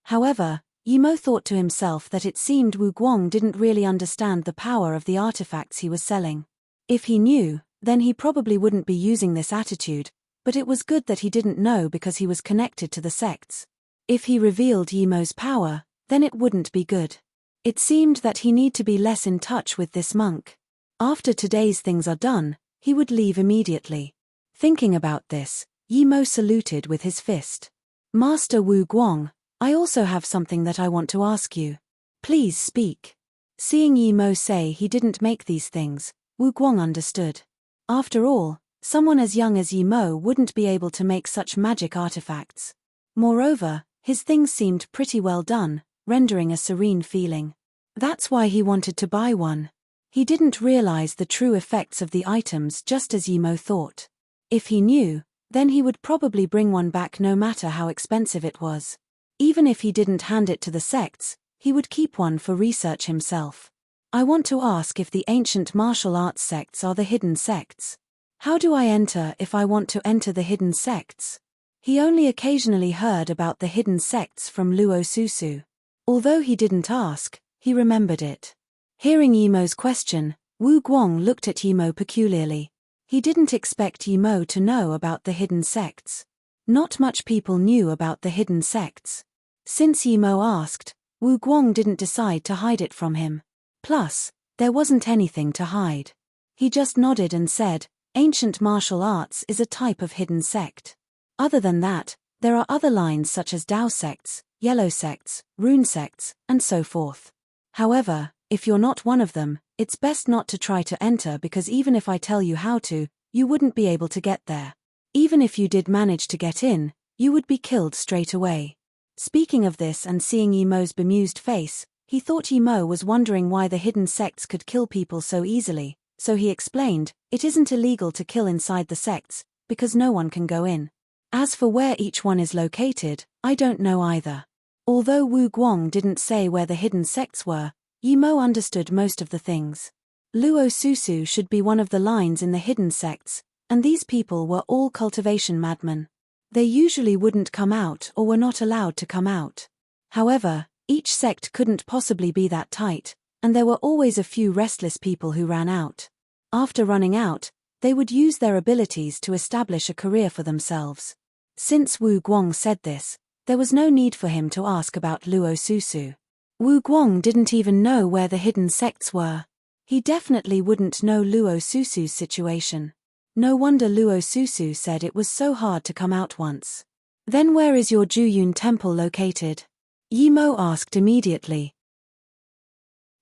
However, Yimo thought to himself that it seemed Wu Guang didn't really understand the power of the artifacts he was selling. If he knew, then he probably wouldn't be using this attitude, but it was good that he didn't know because he was connected to the sects. If he revealed Yimo's power, then it wouldn't be good. It seemed that he need to be less in touch with this monk. After today's things are done, he would leave immediately. Thinking about this, Yimo saluted with his fist. "Master Wu Guang, I also have something that I want to ask you. Please speak." Seeing Yimo say he didn't make these things, Wu Guang understood. After all, someone as young as Yimo wouldn't be able to make such magic artifacts. Moreover, his things seemed pretty well done, rendering a serene feeling. That's why he wanted to buy one. He didn't realize the true effects of the items, just as Yimo thought. If he knew, then he would probably bring one back no matter how expensive it was. Even if he didn't hand it to the sects, he would keep one for research himself. "I want to ask if the ancient martial arts sects are the hidden sects. How do I enter if I want to enter the hidden sects?" He only occasionally heard about the hidden sects from Luo Susu. Although he didn't ask, he remembered it. Hearing Yimo's question, Wu Guang looked at Yimo peculiarly. He didn't expect Yimo to know about the hidden sects. Not much people knew about the hidden sects. Since Yimo asked, Wu Guang didn't decide to hide it from him. Plus, there wasn't anything to hide. He just nodded and said, "Ancient martial arts is a type of hidden sect. Other than that, there are other lines such as Dao sects, Yellow sects, Rune sects, and so forth. However, if you're not one of them, it's best not to try to enter because even if I tell you how to, you wouldn't be able to get there. Even if you did manage to get in, you would be killed straight away." Speaking of this and seeing Yimo's bemused face, he thought Yimo was wondering why the hidden sects could kill people so easily, so he explained, "It isn't illegal to kill inside the sects, because no one can go in. As for where each one is located, I don't know either." Although Wu Guang didn't say where the hidden sects were, Yimo understood most of the things. Luo Susu should be one of the lines in the hidden sects, and these people were all cultivation madmen. They usually wouldn't come out or were not allowed to come out. However, each sect couldn't possibly be that tight, and there were always a few restless people who ran out. After running out, they would use their abilities to establish a career for themselves. Since Wu Guang said this, there was no need for him to ask about Luo Susu. Wu Guang didn't even know where the hidden sects were. He definitely wouldn't know Luo Susu's situation. No wonder Luo Susu said it was so hard to come out once. "Then where is your Juyun temple located?" Yimo asked immediately.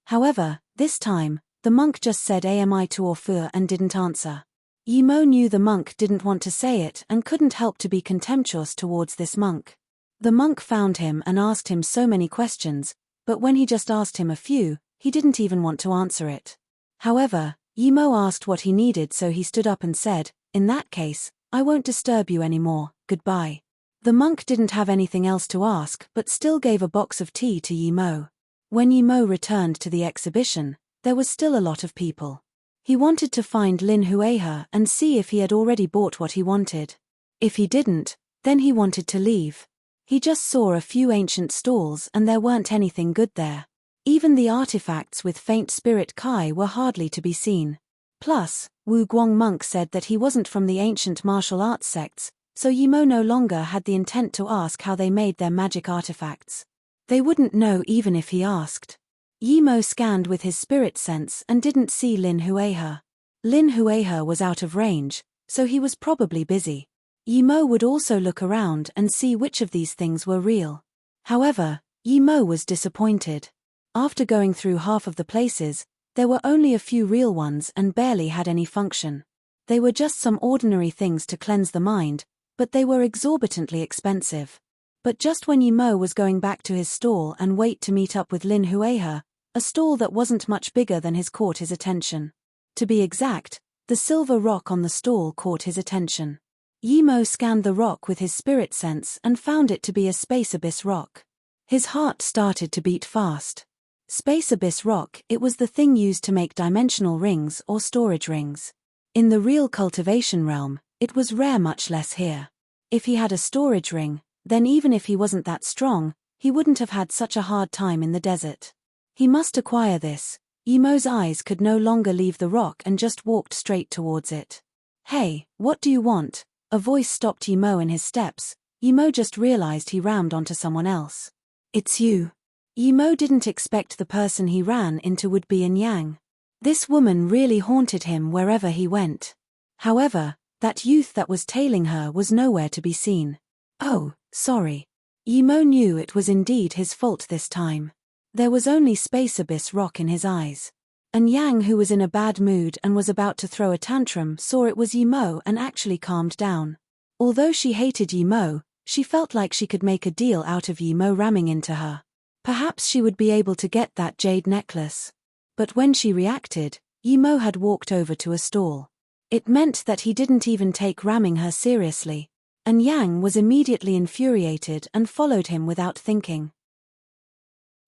However, this time, the monk just said "Ami Tuofu" and didn't answer. Yimo knew the monk didn't want to say it and couldn't help to be contemptuous towards this monk. The monk found him and asked him so many questions, but when he just asked him a few, he didn't even want to answer it. However, Yimo asked what he needed, so he stood up and said, "In that case, I won't disturb you anymore, goodbye." The monk didn't have anything else to ask but still gave a box of tea to Yimo. When Yimo returned to the exhibition, there was still a lot of people. He wanted to find Lin Huehe and see if he had already bought what he wanted. If he didn't, then he wanted to leave. He just saw a few ancient stalls and there weren't anything good there. Even the artifacts with faint spirit Kai were hardly to be seen. Plus, Wu Guang monk said that he wasn't from the ancient martial arts sects, so Yimo no longer had the intent to ask how they made their magic artifacts. They wouldn't know even if he asked. Yimo scanned with his spirit sense and didn't see Lin Huehe. Lin Huehe was out of range, so he was probably busy. Yimo would also look around and see which of these things were real. However, Yimo was disappointed. After going through half of the places, there were only a few real ones and barely had any function. They were just some ordinary things to cleanse the mind, but they were exorbitantly expensive. But just when Yimo was going back to his stall and wait to meet up with Lin Huehe, a stall that wasn't much bigger than his caught his attention. To be exact, the silver rock on the stall caught his attention. Yimo scanned the rock with his spirit sense and found it to be a space abyss rock. His heart started to beat fast. Space abyss rock, it was the thing used to make dimensional rings or storage rings. In the real cultivation realm, it was rare, much less here. If he had a storage ring, then even if he wasn't that strong, he wouldn't have had such a hard time in the desert. He must acquire this. Yimo's eyes could no longer leave the rock and just walked straight towards it. "Hey, what do you want?" A voice stopped Yimo in his steps. Yimo just realized he rammed onto someone else. "It's you." Yimo didn't expect the person he ran into would be Yang. This woman really haunted him wherever he went. However, that youth that was tailing her was nowhere to be seen. "Oh, sorry." Yimo knew it was indeed his fault this time. There was only space abyss rock in his eyes. Yang, who was in a bad mood and was about to throw a tantrum, saw it was Yimo and actually calmed down. Although she hated Yimo, she felt like she could make a deal out of Yimo ramming into her. Perhaps she would be able to get that jade necklace. But when she reacted, Yimo had walked over to a stall. It meant that he didn't even take ramming her seriously. Yang was immediately infuriated and followed him without thinking.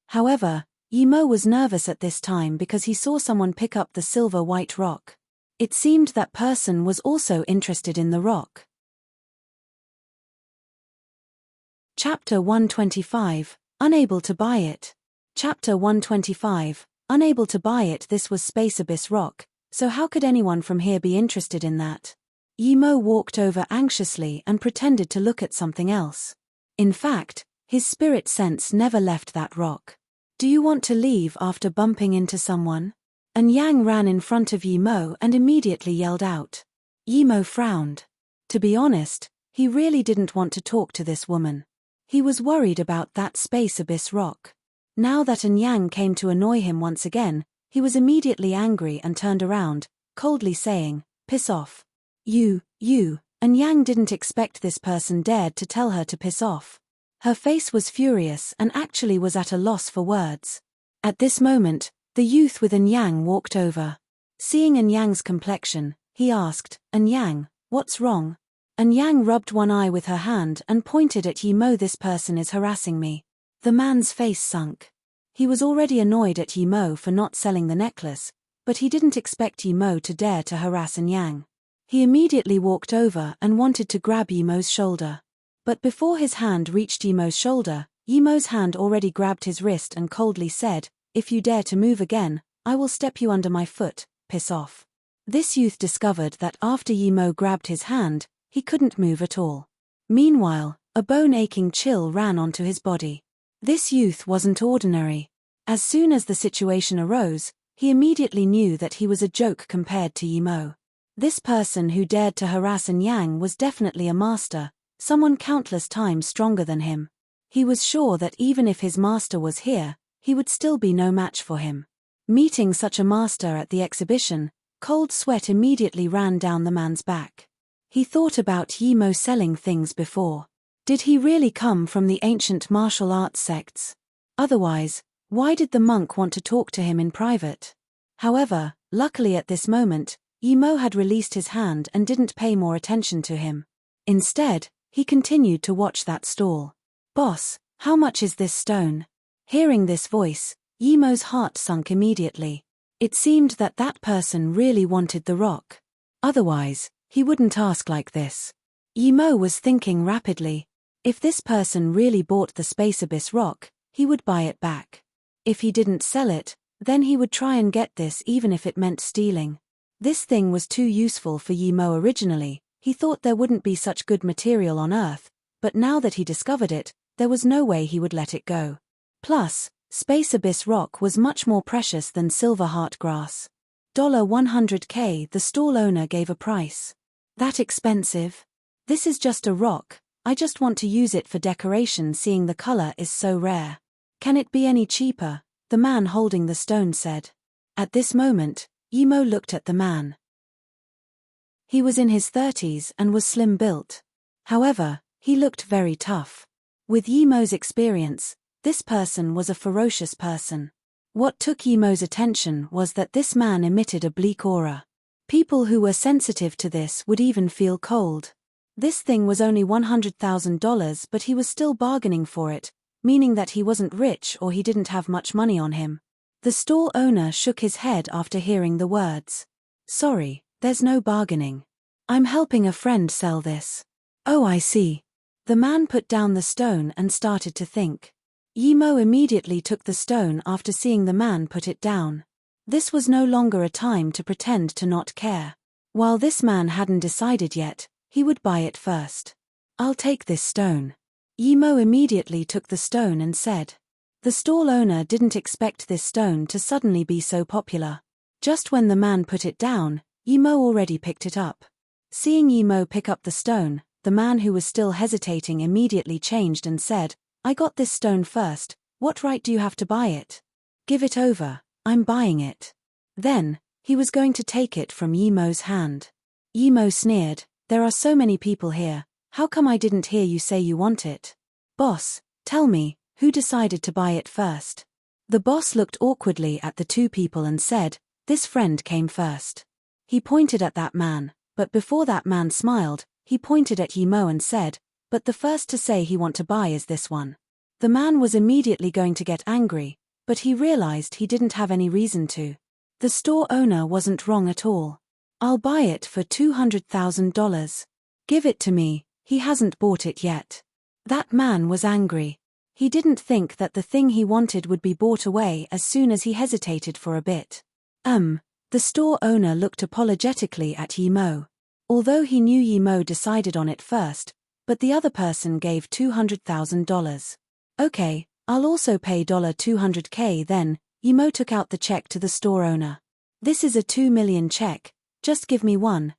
However, Yimo was nervous at this time because he saw someone pick up the silver-white rock. It seemed that person was also interested in the rock. Chapter 125, Unable to buy it. Chapter 125, Unable to buy it. This was space abyss rock, so how could anyone from here be interested in that? Yimo walked over anxiously and pretended to look at something else. In fact, his spirit sense never left that rock. "Do you want to leave after bumping into someone?" Yang ran in front of Yimo and immediately yelled out. Yimo frowned. To be honest, he really didn't want to talk to this woman. He was worried about that space abyss rock. Now that Yang came to annoy him once again, he was immediately angry and turned around, coldly saying, "Piss off." You. Yang didn't expect this person dared to tell her to piss off. Her face was furious and actually was at a loss for words. At this moment, the youth with Yang walked over. Seeing Yang's complexion, he asked, "Yang, what's wrong?" Yang rubbed one eye with her hand and pointed at Yimo. "This person is harassing me." The man's face sunk. He was already annoyed at Yimo for not selling the necklace, but he didn't expect Yimo to dare to harass Yang. He immediately walked over and wanted to grab Yimo's shoulder. But before his hand reached Yimo's shoulder, Yimo's hand already grabbed his wrist and coldly said, "If you dare to move again, I will step you under my foot, piss off." This youth discovered that after Yimo grabbed his hand, he couldn't move at all. Meanwhile, a bone-aching chill ran onto his body. This youth wasn't ordinary. As soon as the situation arose, he immediately knew that he was a joke compared to Yimo. This person who dared to harass Yang was definitely a master, someone countless times stronger than him. He was sure that even if his master was here, he would still be no match for him. Meeting such a master at the exhibition, cold sweat immediately ran down the man's back. He thought about Yimo selling things before. Did he really come from the ancient martial arts sects? Otherwise, why did the monk want to talk to him in private? However, luckily at this moment, Yimo had released his hand and didn't pay more attention to him. Instead, he continued to watch that stall. "Boss, how much is this stone?" Hearing this voice, Yimo's heart sunk immediately. It seemed that that person really wanted the rock. Otherwise, he wouldn't ask like this. Yimo was thinking rapidly. If this person really bought the space abyss rock, he would buy it back. If he didn't sell it, then he would try and get this even if it meant stealing. This thing was too useful for Yimo originally. He thought there wouldn't be such good material on Earth, but now that he discovered it, there was no way he would let it go. Plus, space abyss rock was much more precious than silver heart grass. $100K. The stall owner gave a price. That expensive? This is just a rock, I just want to use it for decoration, seeing the color is so rare. Can it be any cheaper? The man holding the stone said. At this moment, Yimo looked at the man. He was in his 30s and was slim built. However, he looked very tough. With Yimo's experience, this person was a ferocious person. What took Yimo's attention was that this man emitted a bleak aura. People who were sensitive to this would even feel cold. This thing was only $100,000, but he was still bargaining for it, meaning that he wasn't rich or he didn't have much money on him. The store owner shook his head after hearing the words. Sorry, there's no bargaining. I'm helping a friend sell this. Oh, I see. The man put down the stone and started to think. Yimo immediately took the stone after seeing the man put it down. This was no longer a time to pretend to not care. While this man hadn't decided yet, he would buy it first. I'll take this stone. Yimo immediately took the stone and said. The stall owner didn't expect this stone to suddenly be so popular. Just when the man put it down, Yimo already picked it up. Seeing Yimo pick up the stone, the man who was still hesitating immediately changed and said, I got this stone first, what right do you have to buy it? Give it over, I'm buying it. Then, he was going to take it from Yimo's hand. Yimo sneered, there are so many people here, how come I didn't hear you say you want it? Boss, tell me, who decided to buy it first? The boss looked awkwardly at the two people and said, this friend came first. He pointed at that man, but before that man smiled, he pointed at Yimo and said, but the first to say he want to buy is this one. The man was immediately going to get angry, but he realized he didn't have any reason to. The store owner wasn't wrong at all. I'll buy it for $200,000. Give it to me, he hasn't bought it yet. That man was angry. He didn't think that the thing he wanted would be bought away as soon as he hesitated for a bit. The store owner looked apologetically at Yimo. Although he knew Yimo decided on it first, but the other person gave $200,000. Okay, I'll also pay $200K then. Yimo took out the check to the store owner. This is a $2 million check, just give me $8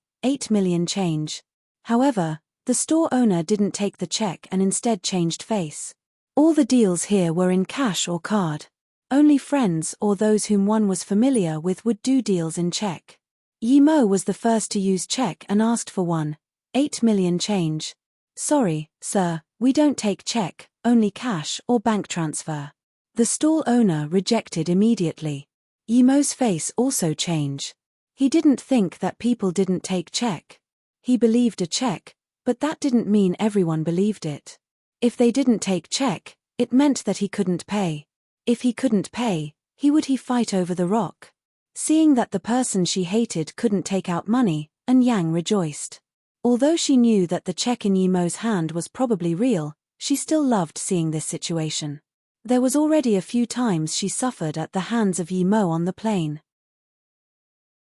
million change. However, the store owner didn't take the check and instead changed face. All the deals here were in cash or card. Only friends or those whom one was familiar with would do deals in check. Yimo was the first to use check and asked for $8 million change. Sorry, sir, we don't take check, only cash or bank transfer. The stall owner rejected immediately. Yimo's face also changed. He didn't think that people didn't take check. He believed a check, but that didn't mean everyone believed it. If they didn't take check, it meant that he couldn't pay. If he couldn't pay, would he fight over the rock? Seeing that the person she hated couldn't take out money, Yang rejoiced. Although she knew that the check in Yimo's hand was probably real, she still loved seeing this situation. There was already a few times she suffered at the hands of Yimo on the plane.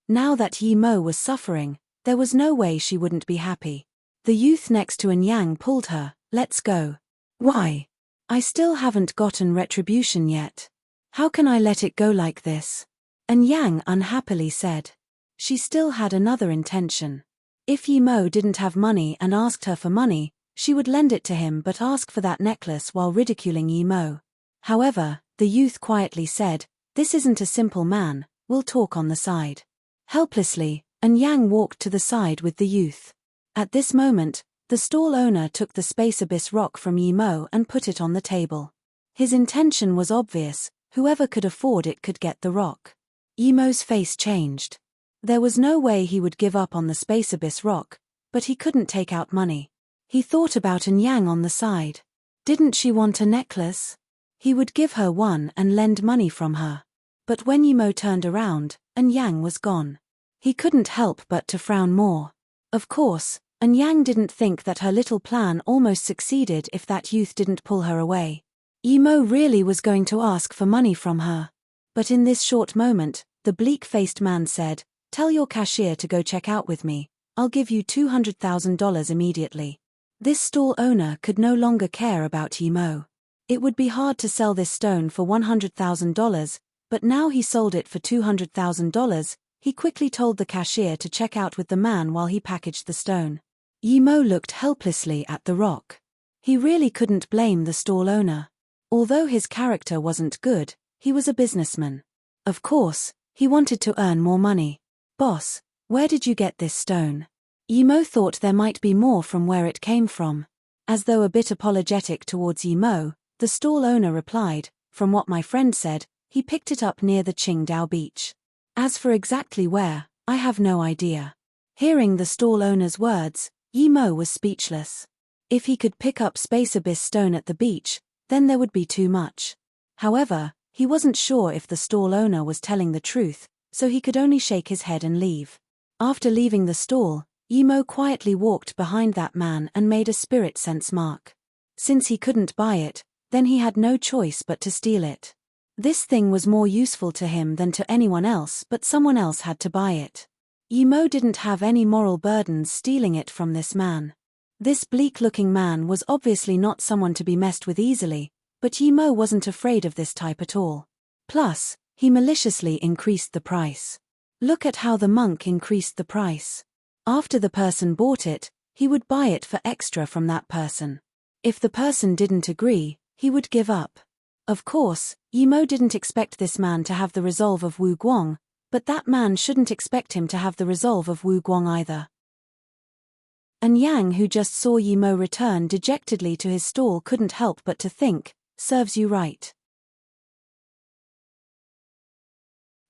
Now that Yimo was suffering, there was no way she wouldn't be happy. The youth next to Yang pulled her, let's go. Why? I still haven't gotten retribution yet. How can I let it go like this? Yang unhappily said. She still had another intention. If Yimo didn't have money and asked her for money, she would lend it to him but ask for that necklace while ridiculing Yimo. However, the youth quietly said, this isn't a simple man, we'll talk on the side. Helplessly, Yang walked to the side with the youth. At this moment, the stall owner took the space abyss rock from Yimo and put it on the table. His intention was obvious, whoever could afford it could get the rock. Yimo's face changed. There was no way he would give up on the space abyss rock, but he couldn't take out money. He thought about Yang on the side. Didn't she want a necklace? He would give her one and lend money from her. But when Yimo turned around, Yang was gone. He couldn't help but to frown more. Of course, Yang didn't think that her little plan almost succeeded if that youth didn't pull her away. Yimo really was going to ask for money from her. But in this short moment, the bleak-faced man said, tell your cashier to go check out with me, I'll give you $200,000 immediately. This stall owner could no longer care about Yimo. It would be hard to sell this stone for $100,000, but now he sold it for $200,000, he quickly told the cashier to check out with the man while he packaged the stone. Yimo looked helplessly at the rock. He really couldn't blame the stall owner. Although his character wasn't good, he was a businessman. Of course, he wanted to earn more money. Boss, where did you get this stone? Yimo thought there might be more from where it came from. As though a bit apologetic towards Yimo, the stall owner replied, "From what my friend said, he picked it up near the Qingdao beach. As for exactly where, I have no idea." Hearing the stall owner's words, Yimo was speechless. If he could pick up Space Abyss stone at the beach, then there would be too much. However, he wasn't sure if the stall owner was telling the truth, so he could only shake his head and leave. After leaving the stall, Yimo quietly walked behind that man and made a spirit sense mark. Since he couldn't buy it, then he had no choice but to steal it. This thing was more useful to him than to anyone else, but someone else had to buy it. Yimo didn't have any moral burdens stealing it from this man. This bleak-looking man was obviously not someone to be messed with easily, but Yimo wasn't afraid of this type at all. Plus, he maliciously increased the price. Look at how the monk increased the price. After the person bought it, he would buy it for extra from that person. If the person didn't agree, he would give up. Of course, Yimo didn't expect this man to have the resolve of Wu Guang, but that man shouldn't expect him to have the resolve of Wu Guang either. And Yang, who just saw Yimo return dejectedly to his stall, couldn't help but to think, "Serves you right."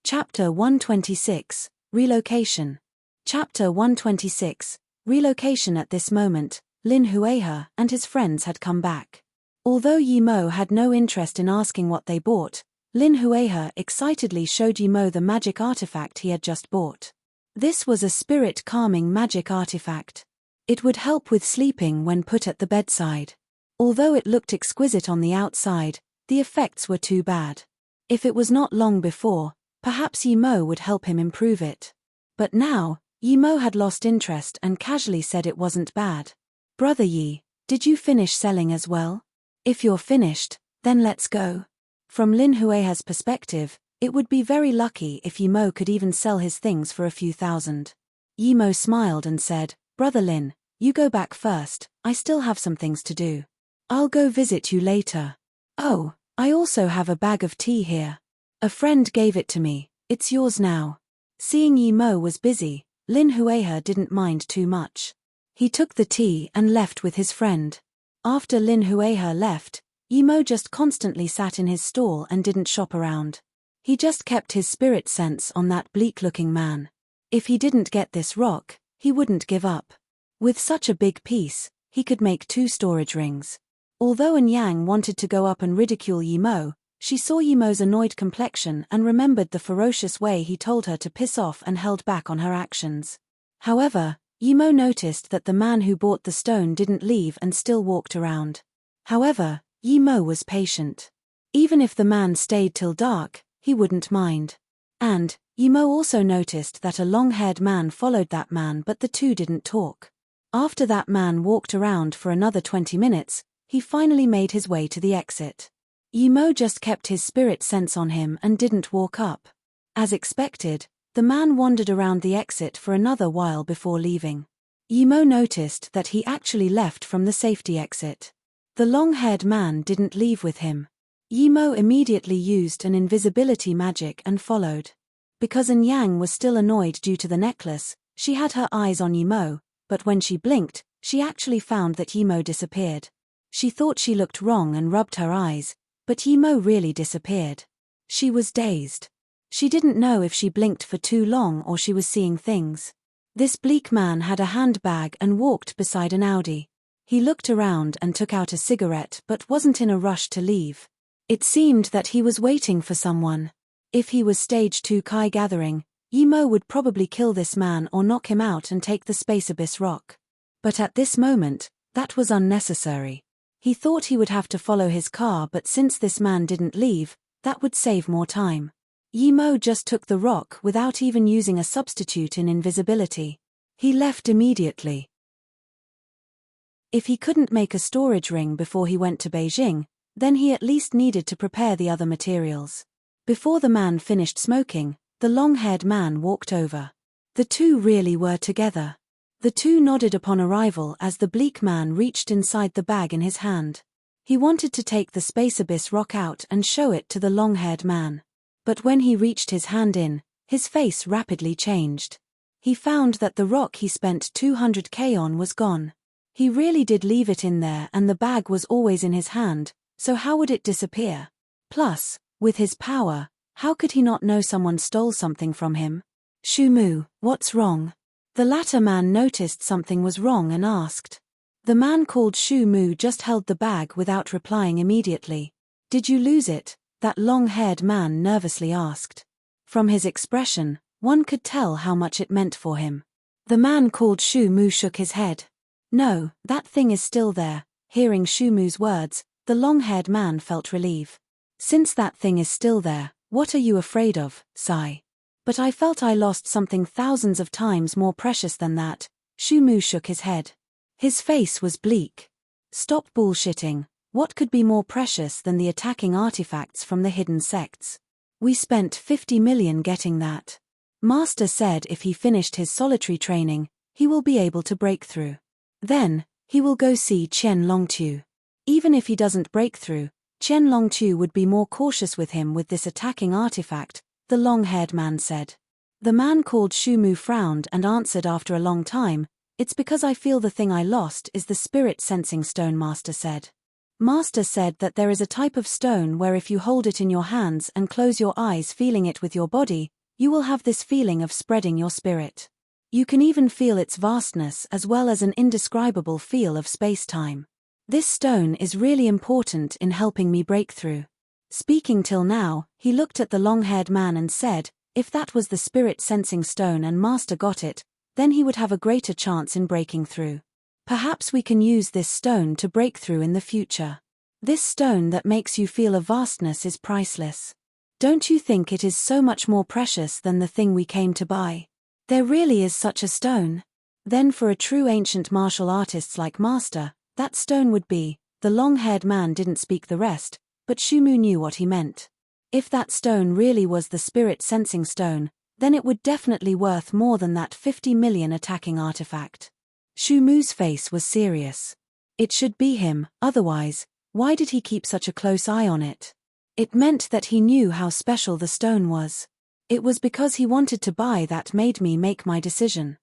Chapter 126, Relocation. Chapter 126, Relocation. At this moment, Lin Huihe and his friends had come back. Although Yimo had no interest in asking what they bought, Lin Huihe excitedly showed Yimo the magic artifact he had just bought. This was a spirit-calming magic artifact. It would help with sleeping when put at the bedside. Although it looked exquisite on the outside, the effects were too bad. If it was not long before, perhaps Yimo would help him improve it. But now, Yimo had lost interest and casually said it wasn't bad. "Brother Yi, did you finish selling as well? If you're finished, then let's go." From Lin Huihe's perspective, it would be very lucky if Yimo could even sell his things for a few thousand. Yimo smiled and said, "Brother Lin, you go back first, I still have some things to do. I'll go visit you later. Oh, I also have a bag of tea here. A friend gave it to me, it's yours now." Seeing Yimo was busy, Lin Huihe didn't mind too much. He took the tea and left with his friend. After Lin Huihe left, Yimo just constantly sat in his stall and didn't shop around. He just kept his spirit sense on that bleak-looking man. If he didn't get this rock, he wouldn't give up. With such a big piece, he could make 2 storage rings. Although Yang wanted to go up and ridicule Yimo, she saw Yimo's annoyed complexion and remembered the ferocious way he told her to piss off and held back on her actions. However, Yimo noticed that the man who bought the stone didn't leave and still walked around. However, Yimo was patient. Even if the man stayed till dark, he wouldn't mind. And Yimo also noticed that a long-haired man followed that man, but the two didn't talk. After that man walked around for another 20 minutes, he finally made his way to the exit. Yimo just kept his spirit sense on him and didn't walk up. As expected, the man wandered around the exit for another while before leaving. Yimo noticed that he actually left from the safety exit. The long-haired man didn't leave with him. Yimo immediately used an invisibility magic and followed. Because Yang was still annoyed due to the necklace, she had her eyes on Yimo, but when she blinked, she actually found that Yimo disappeared. She thought she looked wrong and rubbed her eyes, but Yimo really disappeared. She was dazed. She didn't know if she blinked for too long or she was seeing things. This bleak man had a handbag and walked beside an Audi. He looked around and took out a cigarette but wasn't in a rush to leave. It seemed that he was waiting for someone. If he was stage 2 Kai gathering, Yimo would probably kill this man or knock him out and take the Space Abyss rock. But at this moment, that was unnecessary. He thought he would have to follow his car, but since this man didn't leave, that would save more time. Yimo just took the rock without even using a substitute in invisibility. He left immediately. If he couldn't make a storage ring before he went to Beijing, then he at least needed to prepare the other materials. Before the man finished smoking, the long-haired man walked over. The two really were together. The two nodded upon arrival as the bleak man reached inside the bag in his hand. He wanted to take the Space Abyss rock out and show it to the long-haired man. But when he reached his hand in, his face rapidly changed. He found that the rock he spent 200k on was gone. He really did leave it in there and the bag was always in his hand, so how would it disappear? Plus, with his power, how could he not know someone stole something from him? Shumu, what's wrong? The latter man noticed something was wrong and asked. The man called Shumu just held the bag without replying immediately. Did you lose it? That long-haired man nervously asked. From his expression, one could tell how much it meant for him. The man called Shumu shook his head. No, that thing is still there. Hearing Shumu's words, the long-haired man felt relief. Since that thing is still there, what are you afraid of, Sai? But I felt I lost something thousands of times more precious than that. Shumu shook his head. His face was bleak. Stop bullshitting. What could be more precious than the attacking artifacts from the hidden sects? We spent 50 million getting that. Master said if he finished his solitary training, he will be able to break through. Then, he will go see Chen Longtu. Even if he doesn't break through, Chen Longtu would be more cautious with him with this attacking artifact, the long-haired man said. The man called Shumu frowned and answered after a long time, it's because I feel the thing I lost is the spirit sensing stone, Master said. Master said that there is a type of stone where if you hold it in your hands and close your eyes feeling it with your body, you will have this feeling of spreading your spirit. You can even feel its vastness as well as an indescribable feel of space-time. This stone is really important in helping me break through. Speaking till now, he looked at the long-haired man and said, if that was the spirit-sensing stone and Master got it, then he would have a greater chance in breaking through. Perhaps we can use this stone to break through in the future. This stone that makes you feel a vastness is priceless. Don't you think it is so much more precious than the thing we came to buy? There really is such a stone? Then for a true ancient martial artist like Master, that stone would be, the long-haired man didn't speak the rest, but Shumu knew what he meant. If that stone really was the spirit-sensing stone, then it would definitely worth more than that 50 million attacking artifact. Shumu's face was serious. It should be him, otherwise, why did he keep such a close eye on it? It meant that he knew how special the stone was. It was because he wanted to buy that made me make my decision.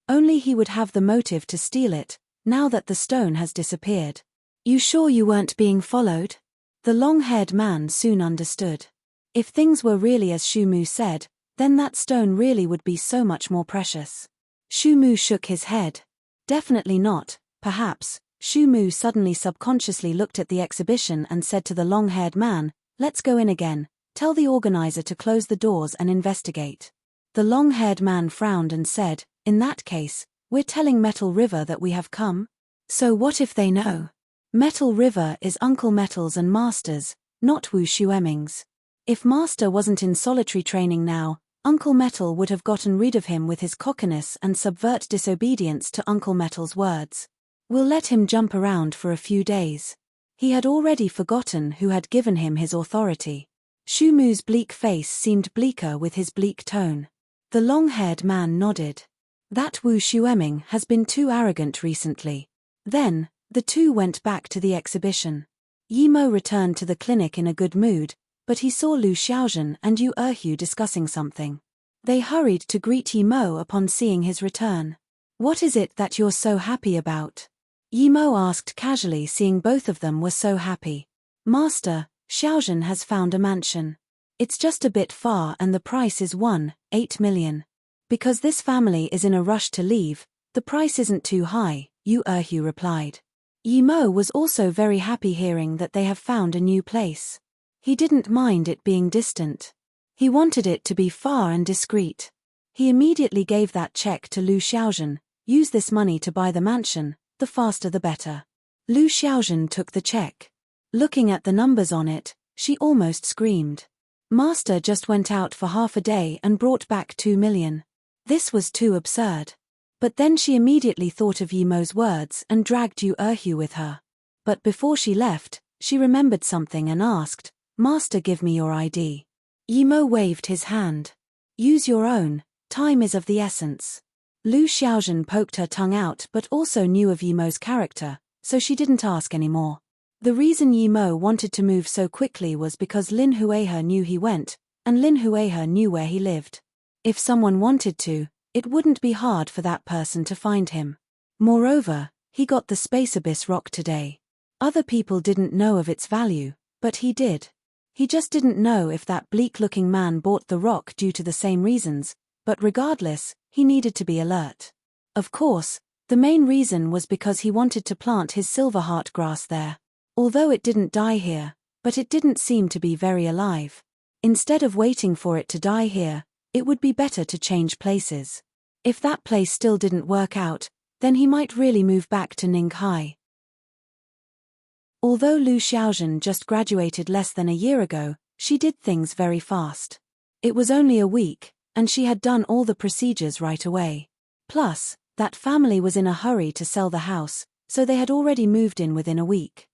Only he would have the motive to steal it, now that the stone has disappeared. You sure you weren't being followed? The long-haired man soon understood. If things were really as Shumu said, then that stone really would be so much more precious. Shumu shook his head. Definitely not, perhaps. Shumu suddenly subconsciously looked at the exhibition and said to the long-haired man, let's go in again, tell the organizer to close the doors and investigate. The long-haired man frowned and said, in that case, we're telling Metal River that we have come? So what if they know? Metal River is Uncle Metal's and Master's, not Wu Xueming's. If Master wasn't in solitary training now, Uncle Metal would have gotten rid of him with his cockiness and subvert disobedience to Uncle Metal's words. We'll let him jump around for a few days. He had already forgotten who had given him his authority. Shumu's bleak face seemed bleaker with his bleak tone. The long-haired man nodded. That Wu Xueming has been too arrogant recently. Then, the two went back to the exhibition. Yimo returned to the clinic in a good mood, but he saw Lu Xiaozhen and Yu Erhu discussing something. They hurried to greet Yimo upon seeing his return. What is it that you're so happy about? Yimo asked casually, seeing both of them were so happy. Master, Xiaozhen has found a mansion. It's just a bit far and the price is 1.8 million. Because this family is in a rush to leave, the price isn't too high, Yu Erhu replied. Yimo was also very happy hearing that they have found a new place. He didn't mind it being distant. He wanted it to be far and discreet. He immediately gave that check to Lu Xiaozhen, use this money to buy the mansion, the faster the better. Lu Xiaozhen took the check. Looking at the numbers on it, she almost screamed. Master just went out for half a day and brought back 2 million. This was too absurd. But then she immediately thought of Yimo's words and dragged Yu Erhu with her. But before she left, she remembered something and asked, Master, give me your ID. Yimo waved his hand. Use your own, time is of the essence. Lu Xiaozhen poked her tongue out but also knew of Yimo's character, so she didn't ask anymore. The reason Yimo wanted to move so quickly was because Lin Huehe knew he went, and Lin Huehe knew where he lived. If someone wanted to, it wouldn't be hard for that person to find him. Moreover, he got the Space Abyss rock today. Other people didn't know of its value, but he did. He just didn't know if that bleak-looking man bought the rock due to the same reasons, but regardless, he needed to be alert. Of course, the main reason was because he wanted to plant his silverheart grass there. Although it didn't die here, but it didn't seem to be very alive. Instead of waiting for it to die here, it would be better to change places. If that place still didn't work out, then he might really move back to Ninghai. Although Lu Xiaozhen just graduated less than a year ago, she did things very fast. It was only a week, and she had done all the procedures right away. Plus, that family was in a hurry to sell the house, so they had already moved in within a week.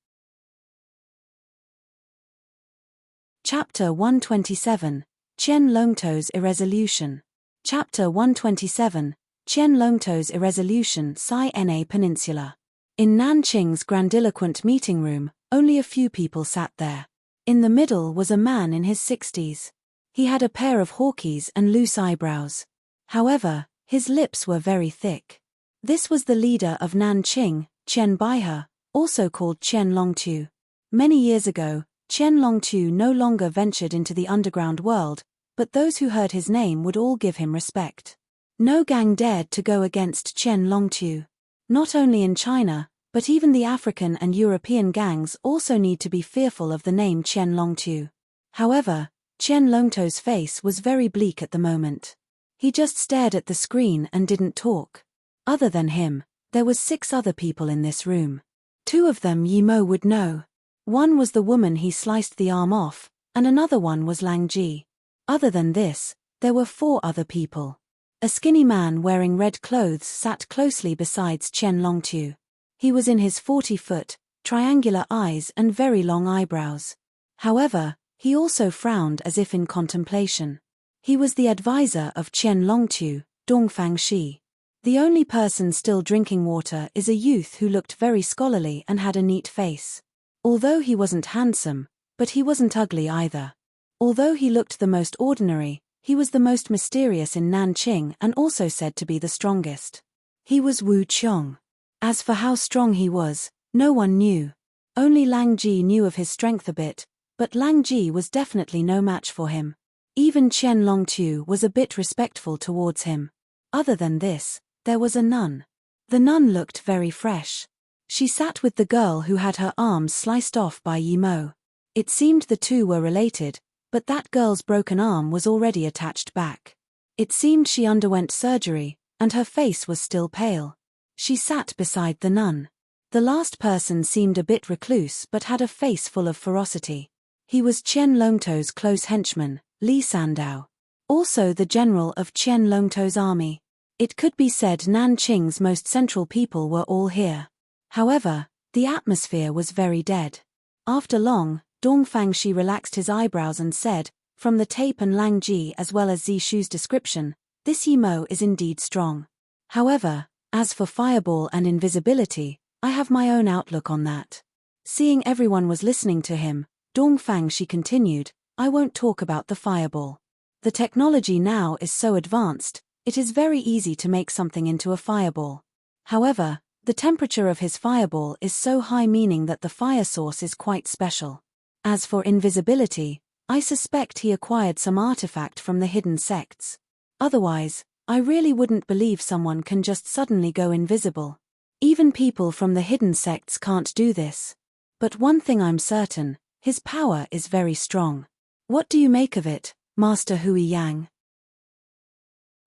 Chapter 127, Qian Longtou's Irresolution. Chapter 127, Qian Longtou's Irresolution, Sai-Na Peninsula. In Nanqing's grandiloquent meeting room, only a few people sat there. In the middle was a man in his 60s. He had a pair of hawkies and loose eyebrows. However, his lips were very thick. This was the leader of Nanqing, Qian Baihe, also called Qian Longtou. Many years ago, Qian Longtou no longer ventured into the underground world, but those who heard his name would all give him respect. No gang dared to go against Qian Longtou. Not only in China, but even the African and European gangs also need to be fearful of the name Qian Longtou. However, Qian Longtou's face was very bleak at the moment. He just stared at the screen and didn't talk. Other than him, there was 6 other people in this room. 2 of them Yi Mo would know. One was the woman he sliced the arm off, and another one was Lang Ji. Other than this, there were 4 other people. A skinny man wearing red clothes sat closely besides Qian Longtou. He was in his 40-foot, triangular eyes and very long eyebrows. However, he also frowned as if in contemplation. He was the advisor of Qian Longtou, Dongfang Shi. The only person still drinking water is a youth who looked very scholarly and had a neat face. Although he wasn't handsome, but he wasn't ugly either. Although he looked the most ordinary, he was the most mysterious in Nanqing and also said to be the strongest. He was Wu Qiong. As for how strong he was, no one knew. Only Lang Ji knew of his strength a bit, but Lang Ji was definitely no match for him. Even Qian Longtou was a bit respectful towards him. Other than this, there was a nun. The nun looked very fresh. She sat with the girl who had her arms sliced off by Yi Mo. It seemed the two were related, but that girl's broken arm was already attached back. It seemed she underwent surgery, and her face was still pale. She sat beside the nun. The last person seemed a bit recluse but had a face full of ferocity. He was Qian Longtou's close henchman, Li Sandao. Also the general of Qian Longtou's army. It could be said Nanqing's most central people were all here. However, the atmosphere was very dead. After long, Dongfang Shi relaxed his eyebrows and said, from the tape and Lang Ji as well as Zishu's description, this Yi Mo is indeed strong. However, as for fireball and invisibility, I have my own outlook on that. Seeing everyone was listening to him, Dongfang Shi continued, I won't talk about the fireball. The technology now is so advanced, it is very easy to make something into a fireball. However, the temperature of his fireball is so high, meaning that the fire source is quite special. As for invisibility, I suspect he acquired some artifact from the hidden sects. Otherwise, I really wouldn't believe someone can just suddenly go invisible. Even people from the hidden sects can't do this. But one thing I'm certain, his power is very strong. What do you make of it, Master Hui Yang?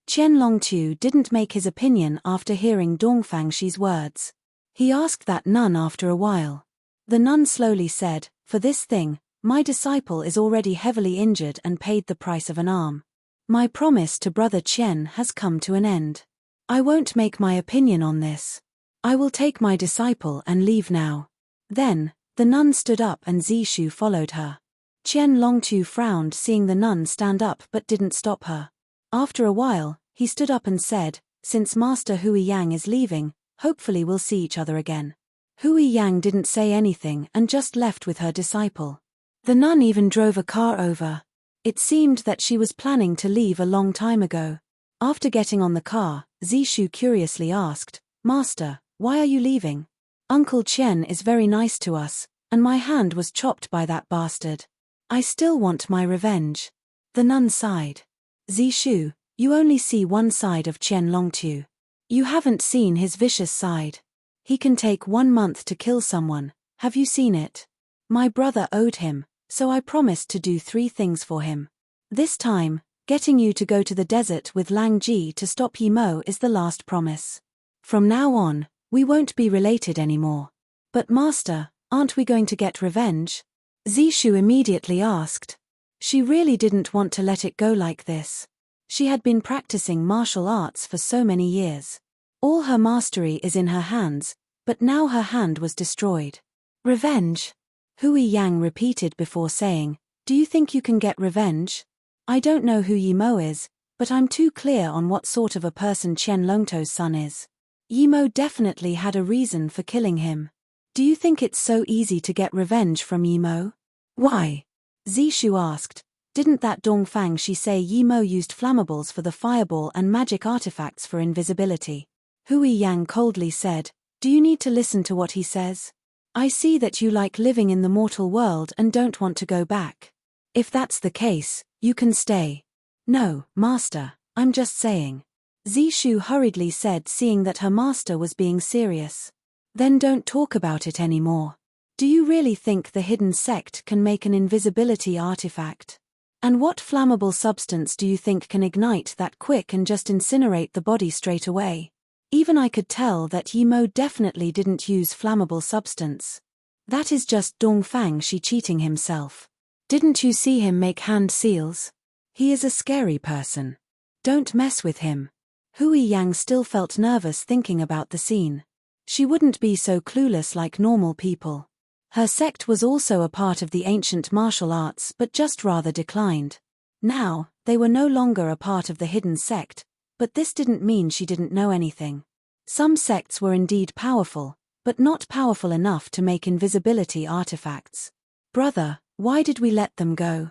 Qian Longtou didn't make his opinion after hearing Dongfang Shi's words. He asked that nun after a while. The nun slowly said, for this thing, my disciple is already heavily injured and paid the price of an arm. My promise to brother Qian has come to an end. I won't make my opinion on this. I will take my disciple and leave now. Then, the nun stood up and Zishu followed her. Qian Longtou frowned seeing the nun stand up but didn't stop her. After a while, he stood up and said, since Master Hui Yang is leaving, hopefully we'll see each other again. Hui Yang didn't say anything and just left with her disciple. The nun even drove a car over. It seemed that she was planning to leave a long time ago. After getting on the car, Zishu curiously asked, Master, Why are you leaving? Uncle Chen is very nice to us, and my hand was chopped by that bastard. I still want my revenge. The nun sighed. Zishu, you only see one side of Chen Longtu. You haven't seen his vicious side. He can take 1 month to kill someone, have you seen it? My brother owed him, so I promised to do 3 things for him. This time, getting you to go to the desert with Lang Ji to stop Yi Mo is the last promise. From now on, we won't be related anymore. But master, aren't we going to get revenge? Zishu immediately asked. She really didn't want to let it go like this. She had been practicing martial arts for so many years. All her mastery is in her hands, but now her hand was destroyed. Revenge? Hui Yang repeated before saying, do you think you can get revenge? I don't know who Yi Mo is, but I'm too clear on what sort of a person Chen Longto's son is. Yi Mo definitely had a reason for killing him. Do you think it's so easy to get revenge from Yi Mo? Why? Zishu asked. Didn't that Dongfang she say Yi Mo used flammables for the fireball and magic artifacts for invisibility? Hui Yang coldly said, do you need to listen to what he says? I see that you like living in the mortal world and don't want to go back. If that's the case, you can stay. No, master, I'm just saying. Zishu hurriedly said, seeing that her master was being serious. Then don't talk about it anymore. Do you really think the hidden sect can make an invisibility artifact? And what flammable substance do you think can ignite that quick and just incinerate the body straight away? Even I could tell that Yi Mo definitely didn't use flammable substance. That is just Dongfang she cheating himself. Didn't you see him make hand seals? He is a scary person. Don't mess with him. Hui Yang still felt nervous thinking about the scene. She wouldn't be so clueless like normal people. Her sect was also a part of the ancient martial arts but just rather declined. Now, they were no longer a part of the hidden sect, but this didn't mean she didn't know anything. Some sects were indeed powerful, but not powerful enough to make invisibility artifacts. Brother, why did we let them go?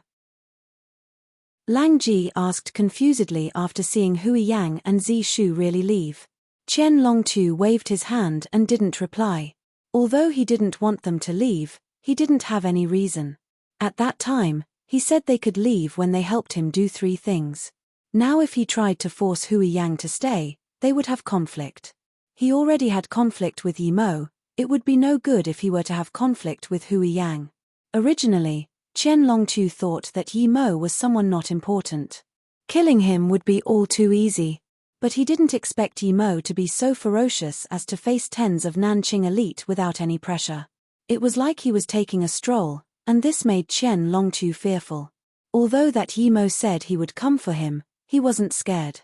Lang Ji asked confusedly after seeing Hui Yang and Zishu really leave. Chen Longtu waved his hand and didn't reply. Although he didn't want them to leave, he didn't have any reason. At that time, he said they could leave when they helped him do 3 things. Now if he tried to force Hui Yang to stay, they would have conflict. He already had conflict with Yi Mo, it would be no good if he were to have conflict with Hui Yang. Originally, Chen Longtu thought that Yi Mo was someone not important. Killing him would be all too easy. But he didn't expect Yi Mo to be so ferocious as to face tens of Nanqing elite without any pressure. It was like he was taking a stroll, and this made Chen Longtu fearful. Although that Yi Mo said he would come for him, he wasn't scared.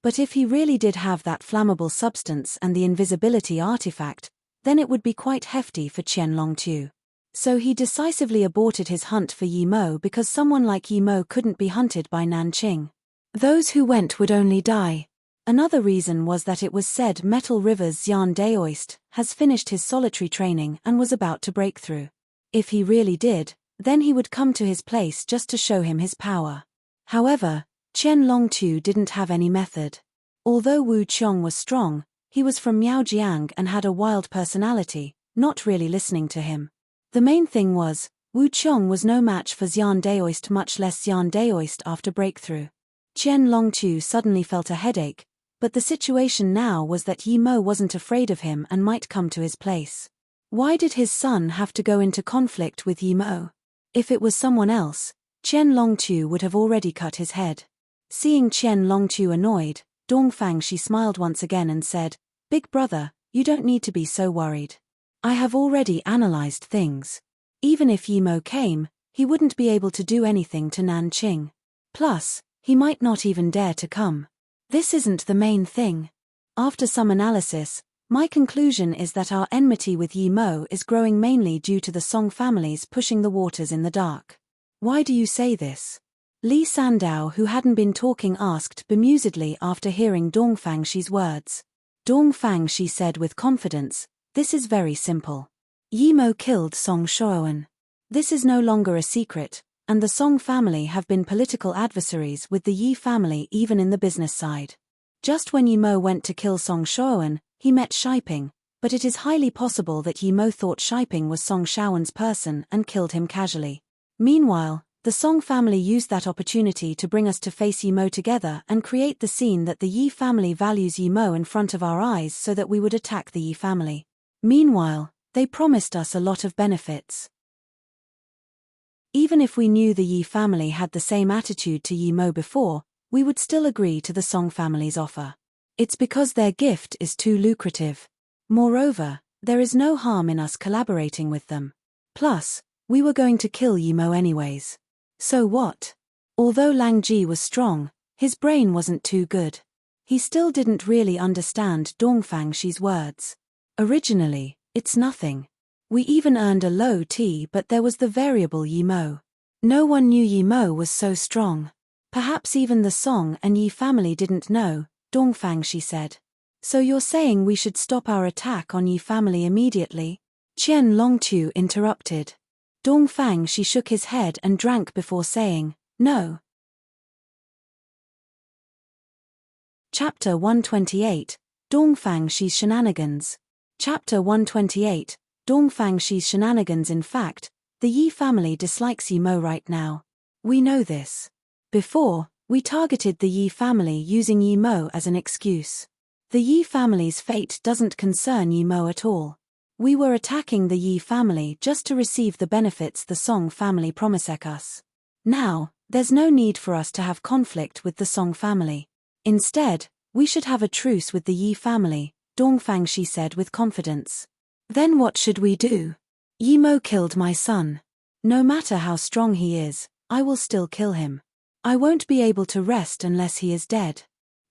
But if he really did have that flammable substance and the invisibility artifact, then it would be quite hefty for Chen Longtu. So he decisively aborted his hunt for Yi Mo because someone like Yi Mo couldn't be hunted by Nanqing. Those who went would only die. Another reason was that it was said Metal River's Xian Daoist has finished his solitary training and was about to break through. If he really did, then he would come to his place just to show him his power. However, Chen Longtu didn't have any method. Although Wu Qiong was strong, he was from Miaojiang and had a wild personality, not really listening to him. The main thing was, Wu Qiong was no match for Xian Daoist, much less Xian Daoist after breakthrough. Chen Longtu suddenly felt a headache, but the situation now was that Yi Mo wasn't afraid of him and might come to his place. Why did his son have to go into conflict with Yi Mo? If it was someone else, Chen Longtu would have already cut his head. Seeing Chen Longtu annoyed, Dongfang she smiled once again and said, Big brother, you don't need to be so worried. I have already analyzed things. Even if Yi Mo came, he wouldn't be able to do anything to Nanqing. Plus, he might not even dare to come. This isn't the main thing. After some analysis, my conclusion is that our enmity with Yi Mo is growing mainly due to the Song families pushing the waters in the dark. Why do you say this? Li Sandao, who hadn't been talking, asked bemusedly after hearing Dongfang Shi's words. Dongfang Shi said with confidence, this is very simple. Yi Mo killed Song Shoan. This is no longer a secret, and the Song family have been political adversaries with the Yi family even in the business side. Just when Yi Mo went to kill Song Shoan, he met Shiping, but it is highly possible that Yi Mo thought Shiping was Song Shaowen's person and killed him casually. Meanwhile, the Song family used that opportunity to bring us to face Yi Mo together and create the scene that the Yi family values Yi Mo in front of our eyes so that we would attack the Yi family. Meanwhile, they promised us a lot of benefits. Even if we knew the Yi family had the same attitude to Yi Mo before, we would still agree to the Song family's offer. It's because their gift is too lucrative. Moreover, there is no harm in us collaborating with them. Plus, we were going to kill Yi Mo anyways. So what? Although Lang Ji was strong, his brain wasn't too good. He still didn't really understand Dongfang Shi's words. Originally, it's nothing. We even earned a low T, but there was the variable Yi Mo. No one knew Yi Mo was so strong. Perhaps even the Song and Yi family didn't know, Dongfang Shi said. So you're saying we should stop our attack on Yi family immediately? Qian Longtu interrupted. Dongfang Shi shook his head and drank before saying, no. Chapter 128, Dongfang Shi's Shenanigans. Chapter 128, Dongfang Shi's Shenanigans. In fact, the Yi family dislikes Yi Mo right now. We know this. Before, we targeted the Yi family using Yi Mo as an excuse. The Yi family's fate doesn't concern Yi Mo at all. We were attacking the Yi family just to receive the benefits the Song family promised us. Now, there's no need for us to have conflict with the Song family. Instead, we should have a truce with the Yi family, Dongfang Shi said with confidence. Then what should we do? Yi Mo killed my son. No matter how strong he is, I will still kill him. I won't be able to rest unless he is dead.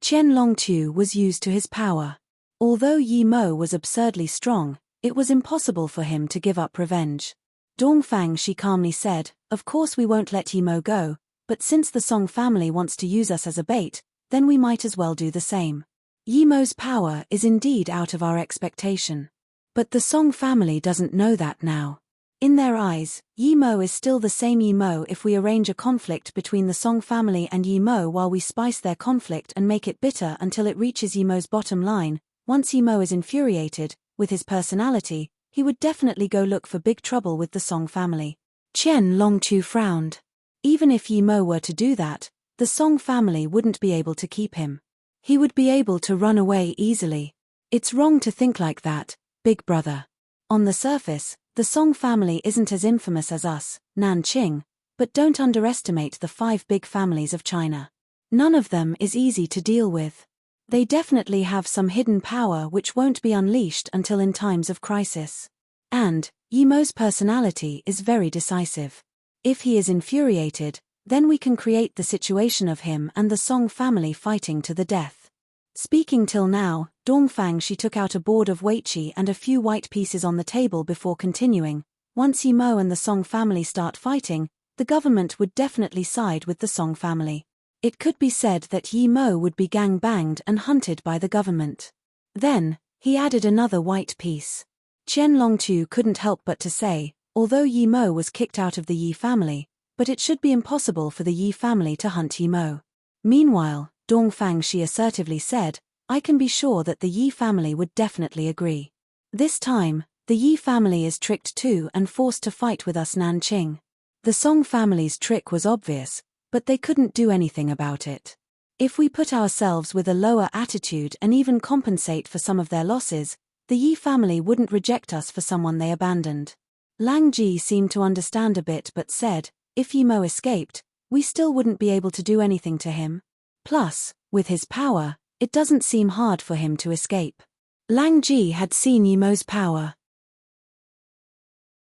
Qian Longtu was used to his power. Although Yi Mo was absurdly strong, it was impossible for him to give up revenge. Dongfang Shi calmly said, of course we won't let Yi Mo go, but since the Song family wants to use us as a bait, then we might as well do the same. Yi Mo's power is indeed out of our expectation. But the Song family doesn't know that now. In their eyes, Yi Mo is still the same Yi Mo. If we arrange a conflict between the Song family and Yi Mo while we spice their conflict and make it bitter until it reaches Yi Mo's bottom line, once Yi Mo is infuriated, with his personality, he would definitely go look for big trouble with the Song family. Qian Longtu frowned. Even if Yi Mo were to do that, the Song family wouldn't be able to keep him. He would be able to run away easily. It's wrong to think like that, big brother. On the surface, the Song family isn't as infamous as us, Nanqing, but don't underestimate the 5 big families of China. None of them is easy to deal with. They definitely have some hidden power which won't be unleashed until in times of crisis. And, Yi Mo's personality is very decisive. If he is infuriated, then we can create the situation of him and the Song family fighting to the death. Speaking till now, Dongfang Shi took out a board of weiqi and a few white pieces on the table before continuing. Once Yi Mo and the Song family start fighting, the government would definitely side with the Song family. It could be said that Yi Mo would be gang-banged and hunted by the government. Then, he added another white piece. Qian Longtu couldn't help but to say, although Yi Mo was kicked out of the Yi family, but it should be impossible for the Yi family to hunt Yi Mo. Meanwhile, Dongfang Shi assertively said, I can be sure that the Yi family would definitely agree. This time, the Yi family is tricked too and forced to fight with us Nanqing. The Song family's trick was obvious, but they couldn't do anything about it. If we put ourselves with a lower attitude and even compensate for some of their losses, the Yi family wouldn't reject us for someone they abandoned. Lang Ji seemed to understand a bit but said, if Yi Mo escaped, we still wouldn't be able to do anything to him. Plus, with his power, it doesn't seem hard for him to escape. Lang Ji had seen Yi Mo's power.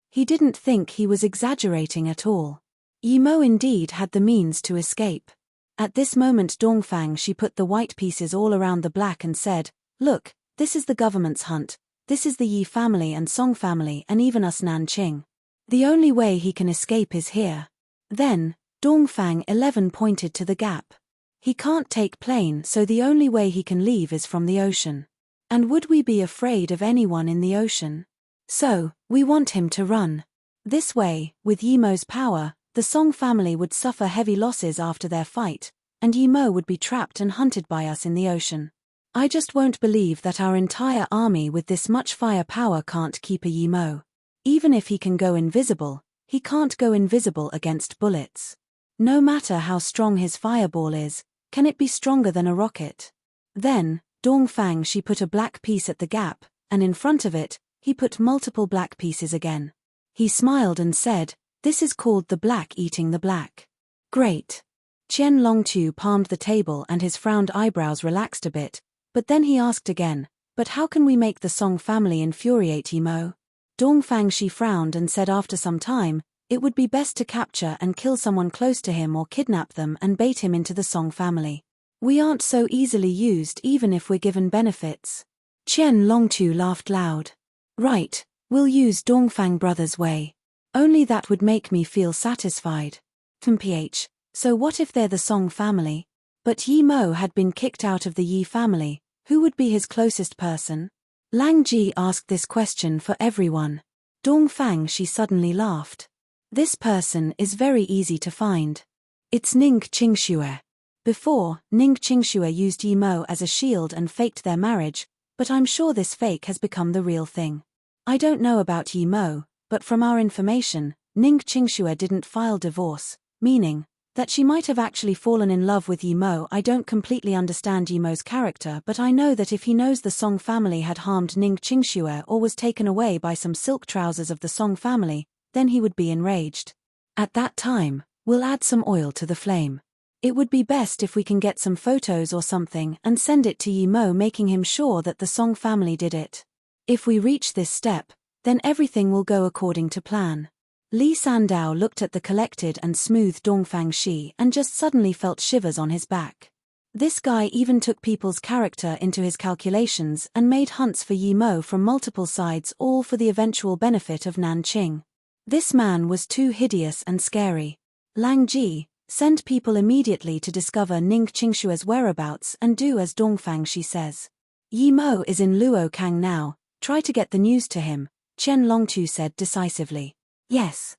He didn't think he was exaggerating at all. Yi Mo indeed had the means to escape. At this moment Dongfang Shi put the white pieces all around the black and said, look, this is the government's hunt, this is the Yi family and Song family and even us Nanqing. The only way he can escape is here. Then, Dongfang 11 pointed to the gap. He can't take plane, so the only way he can leave is from the ocean. And would we be afraid of anyone in the ocean? So, we want him to run. This way, with Yi Mo's power, the Song family would suffer heavy losses after their fight, and Yi Mo would be trapped and hunted by us in the ocean. I just won't believe that our entire army with this much firepower can't keep a Yimo. Even if he can go invisible, he can't go invisible against bullets. No matter how strong his fireball is, can it be stronger than a rocket? Then, Dongfang she put a black piece at the gap, and in front of it, he put multiple black pieces again. He smiled and said, "This is called the black eating the black." Great. Qian Longtu palmed the table and his frowned eyebrows relaxed a bit, but then he asked again, "But how can we make the Song family infuriate Yimo?" Dongfang she frowned and said after some time, "It would be best to capture and kill someone close to him or kidnap them and bait him into the Song family. We aren't so easily used even if we're given benefits." Qian Longtu laughed loud. "Right, we'll use Dongfang brothers' way. Only that would make me feel satisfied." Mph, so what if they're the Song family? But Yi Mo had been kicked out of the Yi family. Who would be his closest person? Lang Ji asked this question for everyone. Dongfang she suddenly laughed. "This person is very easy to find. It's Ning Qingxue." Before, Ning Qingxue used Yi Mo as a shield and faked their marriage, but I'm sure this fake has become the real thing. I don't know about Yi Mo, but from our information, Ning Qingxue didn't file divorce, meaning that she might have actually fallen in love with Yi Mo. I don't completely understand Yi Mo's character, but I know that if he knows the Song family had harmed Ning Qingxue or was taken away by some silk trousers of the Song family, then he would be enraged. At that time, we'll add some oil to the flame. It would be best if we can get some photos or something and send it to Yi Mo, making him sure that the Song family did it. If we reach this step, then everything will go according to plan. Li Sandao looked at the collected and smooth Dongfang Shi and just suddenly felt shivers on his back. This guy even took people's character into his calculations and made hunts for Yi Mo from multiple sides, all for the eventual benefit of Nanqing. This man was too hideous and scary. Lang Ji, send people immediately to discover Ning Qingshue's whereabouts and do as Dongfang Shi says. Yi Mo is in Luokang now, try to get the news to him, Qian Longtu said decisively. Yes.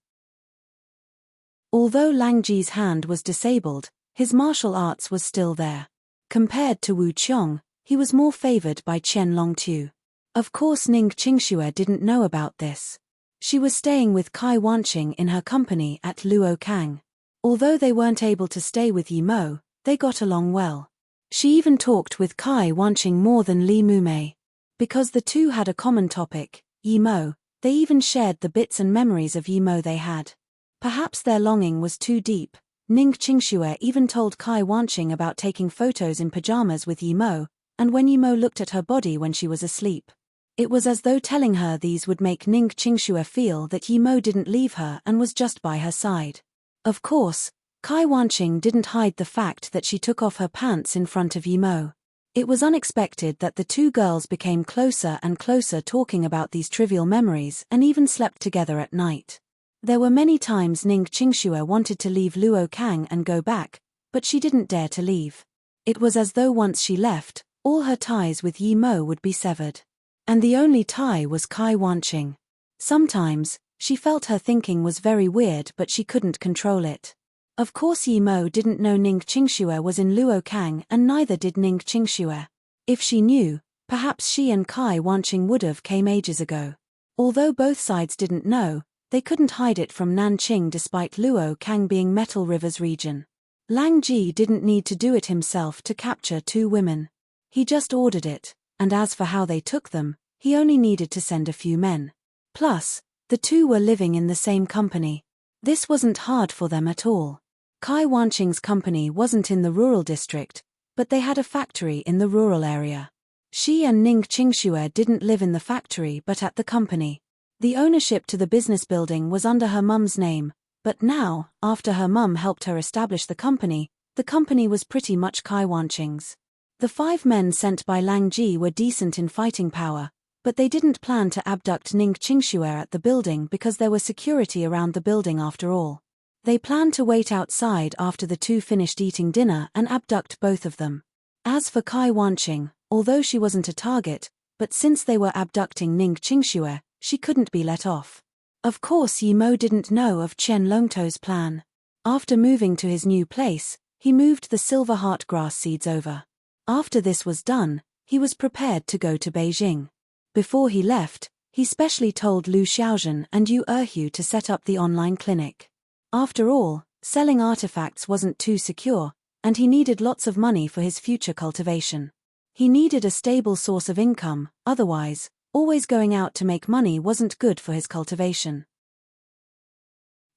Although Lang Ji's hand was disabled, his martial arts was still there. Compared to Wu Qiong, he was more favored by Qian Longtu. Of course Ning Qingxue didn't know about this. She was staying with Kai Wanqing in her company at Luokang. Although they weren't able to stay with Yi Mo, they got along well. She even talked with Kai Wanqing more than Li Mumei. Because the two had a common topic, Yi Mo, they even shared the bits and memories of Yi Mo they had. Perhaps their longing was too deep. Ning Qingxue even told Kai Wanqing about taking photos in pajamas with Yi Mo, and when Yi Mo looked at her body when she was asleep. It was as though telling her these would make Ning Qingxue feel that Yi Mo didn't leave her and was just by her side. Of course, Kai Wanqing didn't hide the fact that she took off her pants in front of Yi Mo. It was unexpected that the two girls became closer and closer, talking about these trivial memories and even slept together at night. There were many times Ning Qingxue wanted to leave Luokang and go back, but she didn't dare to leave. It was as though once she left, all her ties with Yi Mo would be severed. And the only tie was Kai Wanqing. Sometimes, she felt her thinking was very weird, but she couldn't control it. Of course Yi Mo didn't know Ning Qingxue was in Luokang, and neither did Ning Qingxue. If she knew, perhaps she and Kai Wanqing would have came ages ago. Although both sides didn't know, they couldn't hide it from Nanqing despite Luokang being Metal River's region. Lang Ji didn't need to do it himself to capture two women. He just ordered it, and as for how they took them, he only needed to send a few men. Plus, the two were living in the same company. This wasn't hard for them at all. Kai Wanqing's company wasn't in the rural district, but they had a factory in the rural area. She and Ning Qingxue didn't live in the factory but at the company. The ownership to the business building was under her mum's name, but now, after her mum helped her establish the company was pretty much Kai Wanqing's. The 5 men sent by Lang Ji were decent in fighting power, but they didn't plan to abduct Ning Qingxue at the building because there was security around the building after all. They planned to wait outside after the two finished eating dinner and abduct both of them. As for Kai Wanqing, although she wasn't a target, but since they were abducting Ning Qingxue, she couldn't be let off. Of course Yi Mo didn't know of Qian Longtu's plan. After moving to his new place, he moved the silver heart grass seeds over. After this was done, He was prepared to go to Beijing. Before he left, he specially told Lu Xiaozhen and Yu Erhu to set up the online clinic. After all, selling artifacts wasn't too secure, and he needed lots of money for his future cultivation. He needed a stable source of income, otherwise, always going out to make money wasn't good for his cultivation.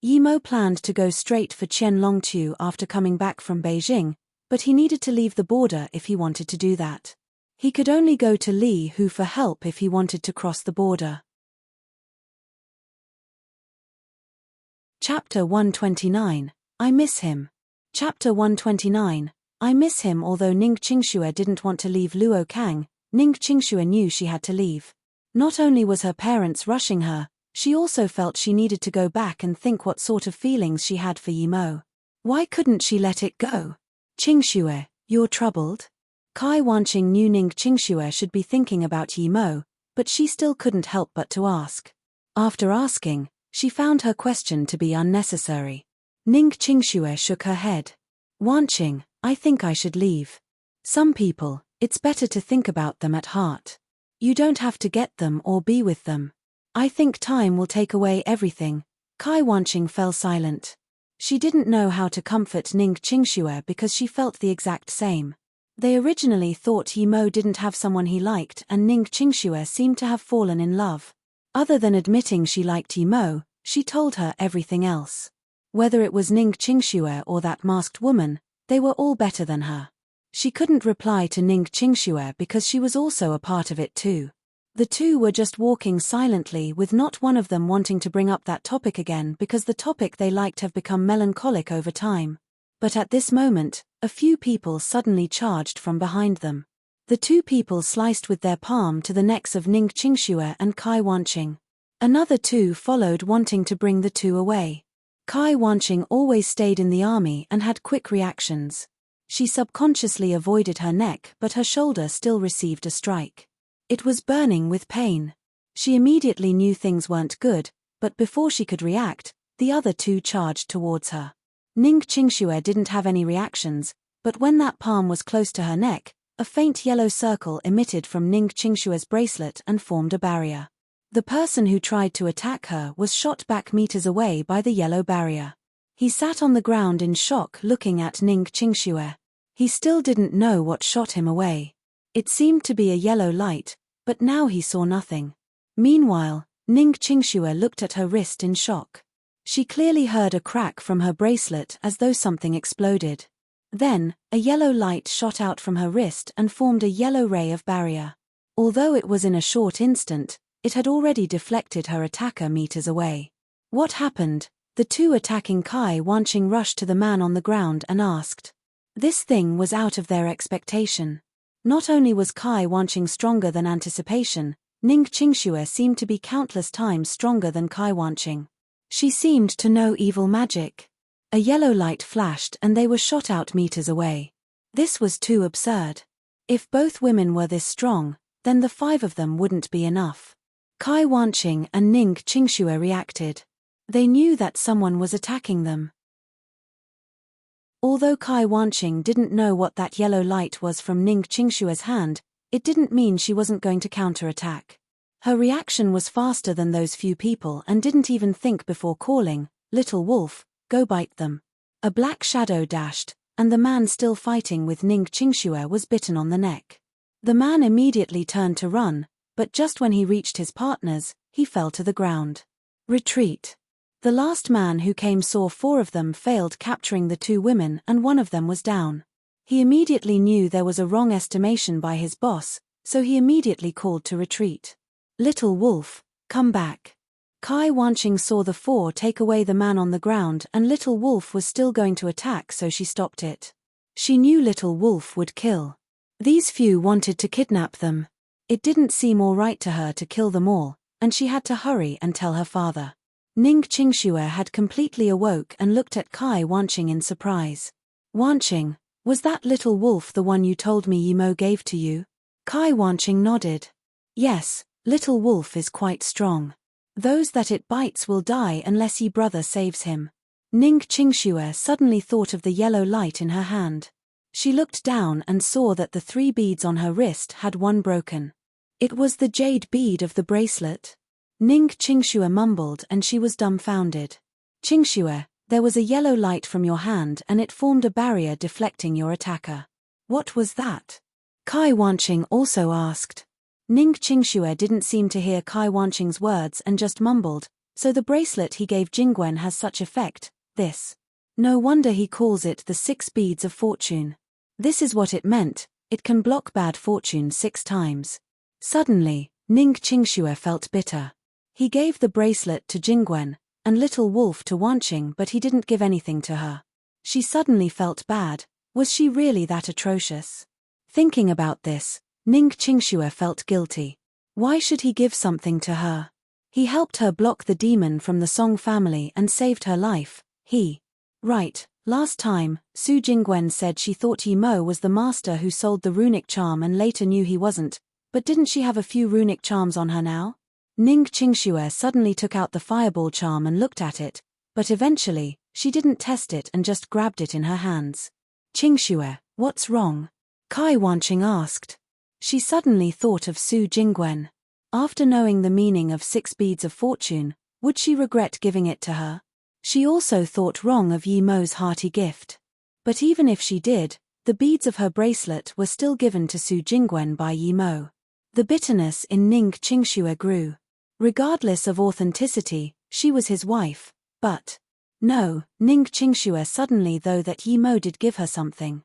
Yimo planned to go straight for Qianlongtu after coming back from Beijing, but he needed to leave the border if he wanted to do that. He could only go to Li Hu for help if he wanted to cross the border. Chapter 129, I Miss Him. Chapter 129, I miss him. Although Ning Qingxue didn't want to leave Luo Kang, Ning Qingxue knew she had to leave. Not only was her parents rushing her, she also felt she needed to go back and think what sort of feelings she had for Yimo. Why couldn't she let it go? Qingxue, you're troubled? Kai Wanqing knew Ning Qingxue should be thinking about Yimo, but she still couldn't help but to ask. After asking, she found her question to be unnecessary. Ning Qingxue shook her head. Wanqing, I think I should leave. Some people, it's better to think about them at heart. You don't have to get them or be with them. I think time will take away everything. Kai Wanqing fell silent. She didn't know how to comfort Ning Qingxue because she felt the exact same. They originally thought Yimo didn't have someone he liked, and Ning Qingxue seemed to have fallen in love. Other than admitting she liked Yimo, she told her everything else. Whether it was Ning Qingxue or that masked woman, they were all better than her. She couldn't reply to Ning Qingxue because she was also a part of it too. The two were just walking silently, with not one of them wanting to bring up that topic again because the topic they liked have become melancholic over time. But at this moment, a few people suddenly charged from behind them. The two people sliced with their palm to the necks of Ning Qingxue and Kai Wanqing. Another two followed, wanting to bring the two away. Kai Wanqing always stayed in the army and had quick reactions. She subconsciously avoided her neck, but her shoulder still received a strike. It was burning with pain. She immediately knew things weren't good, but before she could react, the other two charged towards her. Ning Qingxue didn't have any reactions, but when that palm was close to her neck, a faint yellow circle emitted from Ning Qingxue's bracelet and formed a barrier. The person who tried to attack her was shot back meters away by the yellow barrier. He sat on the ground in shock, looking at Ning Qingxue. He still didn't know what shot him away. It seemed to be a yellow light, but now he saw nothing. Meanwhile, Ning Qingxue looked at her wrist in shock. She clearly heard a crack from her bracelet as though something exploded. Then, a yellow light shot out from her wrist and formed a yellow ray of barrier. Although it was in a short instant, it had already deflected her attacker meters away. What happened? The two attacking Kai Wanqing rushed to the man on the ground and asked. This thing was out of their expectation. Not only was Kai Wanqing stronger than anticipation, Ning Qingxue seemed to be countless times stronger than Kai Wanqing. She seemed to know evil magic. A yellow light flashed and they were shot out meters away. This was too absurd. If both women were this strong, then the 5 of them wouldn't be enough. Kai Wanqing and Ning Qingxue reacted. They knew that someone was attacking them. Although Kai Wanqing didn't know what that yellow light was from Ning Qingxue's hand, it didn't mean she wasn't going to counterattack. Her reaction was faster than those few people and didn't even think before calling, "Little wolf, go bite them." A black shadow dashed, and the man still fighting with Ning Qingxue was bitten on the neck. The man immediately turned to run, but just when he reached his partners, he fell to the ground. Retreat. The last man who came saw 4 of them failed capturing the 2 women and one of them was down. He immediately knew there was a wrong estimation by his boss, so he immediately called to retreat. "Little wolf, come back." Kai Wanqing saw the 4 take away the man on the ground and Little Wolf was still going to attack, so she stopped it. She knew Little Wolf would kill. These few wanted to kidnap them. It didn't seem all right to her to kill them all, and she had to hurry and tell her father. Ning Qingxue had completely awoke and looked at Kai Wanqing in surprise. "Wanqing, was that Little Wolf the one you told me Yimo gave to you?" Kai Wanqing nodded. "Yes, Little Wolf is quite strong. Those that it bites will die unless ye brother saves him." Ning Qingxue suddenly thought of the yellow light in her hand. She looked down and saw that the 3 beads on her wrist had one broken. It was the jade bead of the bracelet. Ning Qingxue mumbled and she was dumbfounded. Qingxue, there was a yellow light from your hand and it formed a barrier deflecting your attacker. What was that? Kai Wanqing also asked. Ning Qingxue didn't seem to hear Kai Wanqing's words and just mumbled, so the bracelet he gave Jingwen has such effect, this. No wonder he calls it the 6 beads of fortune. This is what it meant, it can block bad fortune 6 times. Suddenly, Ning Qingxue felt bitter. He gave the bracelet to Jingwen, and Little Wolf to Wanqing, but he didn't give anything to her. She suddenly felt bad. Was she really that atrocious? Thinking about this, Ning Qingxue felt guilty. Why should he give something to her? He helped her block the demon from the Song family and saved her life. Right, last time, Su Jingwen said she thought Yi Mo was the master who sold the runic charm and later knew he wasn't, but didn't she have a few runic charms on her now? Ning Qingxue suddenly took out the fireball charm and looked at it, but eventually, she didn't test it and just grabbed it in her hands. Qingxue, what's wrong? Kai Wanqing asked. She suddenly thought of Su Jingwen. After knowing the meaning of 6 beads of fortune, would she regret giving it to her? She also thought wrong of Yi Mo's hearty gift. But even if she did, the beads of her bracelet were still given to Su Jingwen by Yi Mo. The bitterness in Ning Qingxue grew. Regardless of authenticity, she was his wife, but... No, Ning Qingxue suddenly though that Yi Mo did give her something.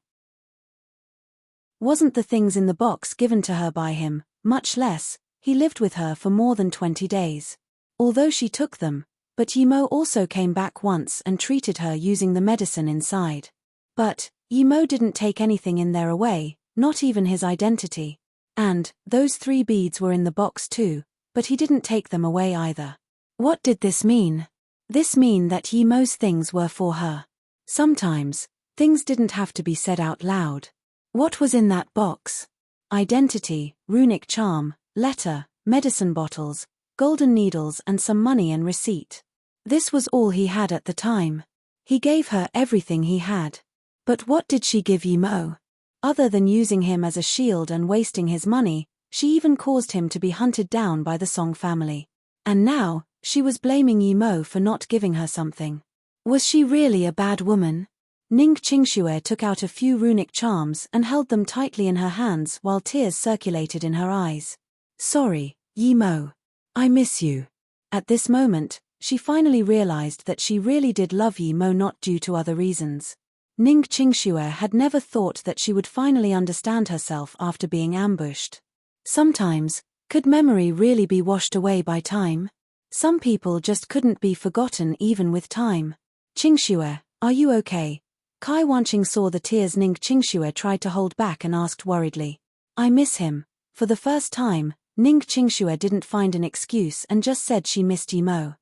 Wasn't the things in the box given to her by him, much less, he lived with her for more than 20 days. Although she took them, but Yi Mo also came back once and treated her using the medicine inside. But, Yi Mo didn't take anything in there away, not even his identity. And, those 3 beads were in the box too, but he didn't take them away either. What did this mean? This mean that Yi Mo's things were for her. Sometimes, things didn't have to be said out loud. What was in that box? Identity, runic charm, letter, medicine bottles, golden needles and some money and receipt. This was all he had at the time. He gave her everything he had. But what did she give Yi Mo? Other than using him as a shield and wasting his money, she even caused him to be hunted down by the Song family. And now, she was blaming Yi Mo for not giving her something. Was she really a bad woman? Ning Qingxue took out a few runic charms and held them tightly in her hands while tears circulated in her eyes. Sorry, Yi Mo. I miss you. At this moment, she finally realized that she really did love Yi Mo, not due to other reasons. Ning Qingxue had never thought that she would finally understand herself after being ambushed. Sometimes, could memory really be washed away by time? Some people just couldn't be forgotten even with time. Qingxue, are you okay? Kai Wanqing saw the tears Ning Qingxue tried to hold back and asked worriedly. I miss him. For the first time, Ning Qingxue didn't find an excuse and just said she missed Yi Mo.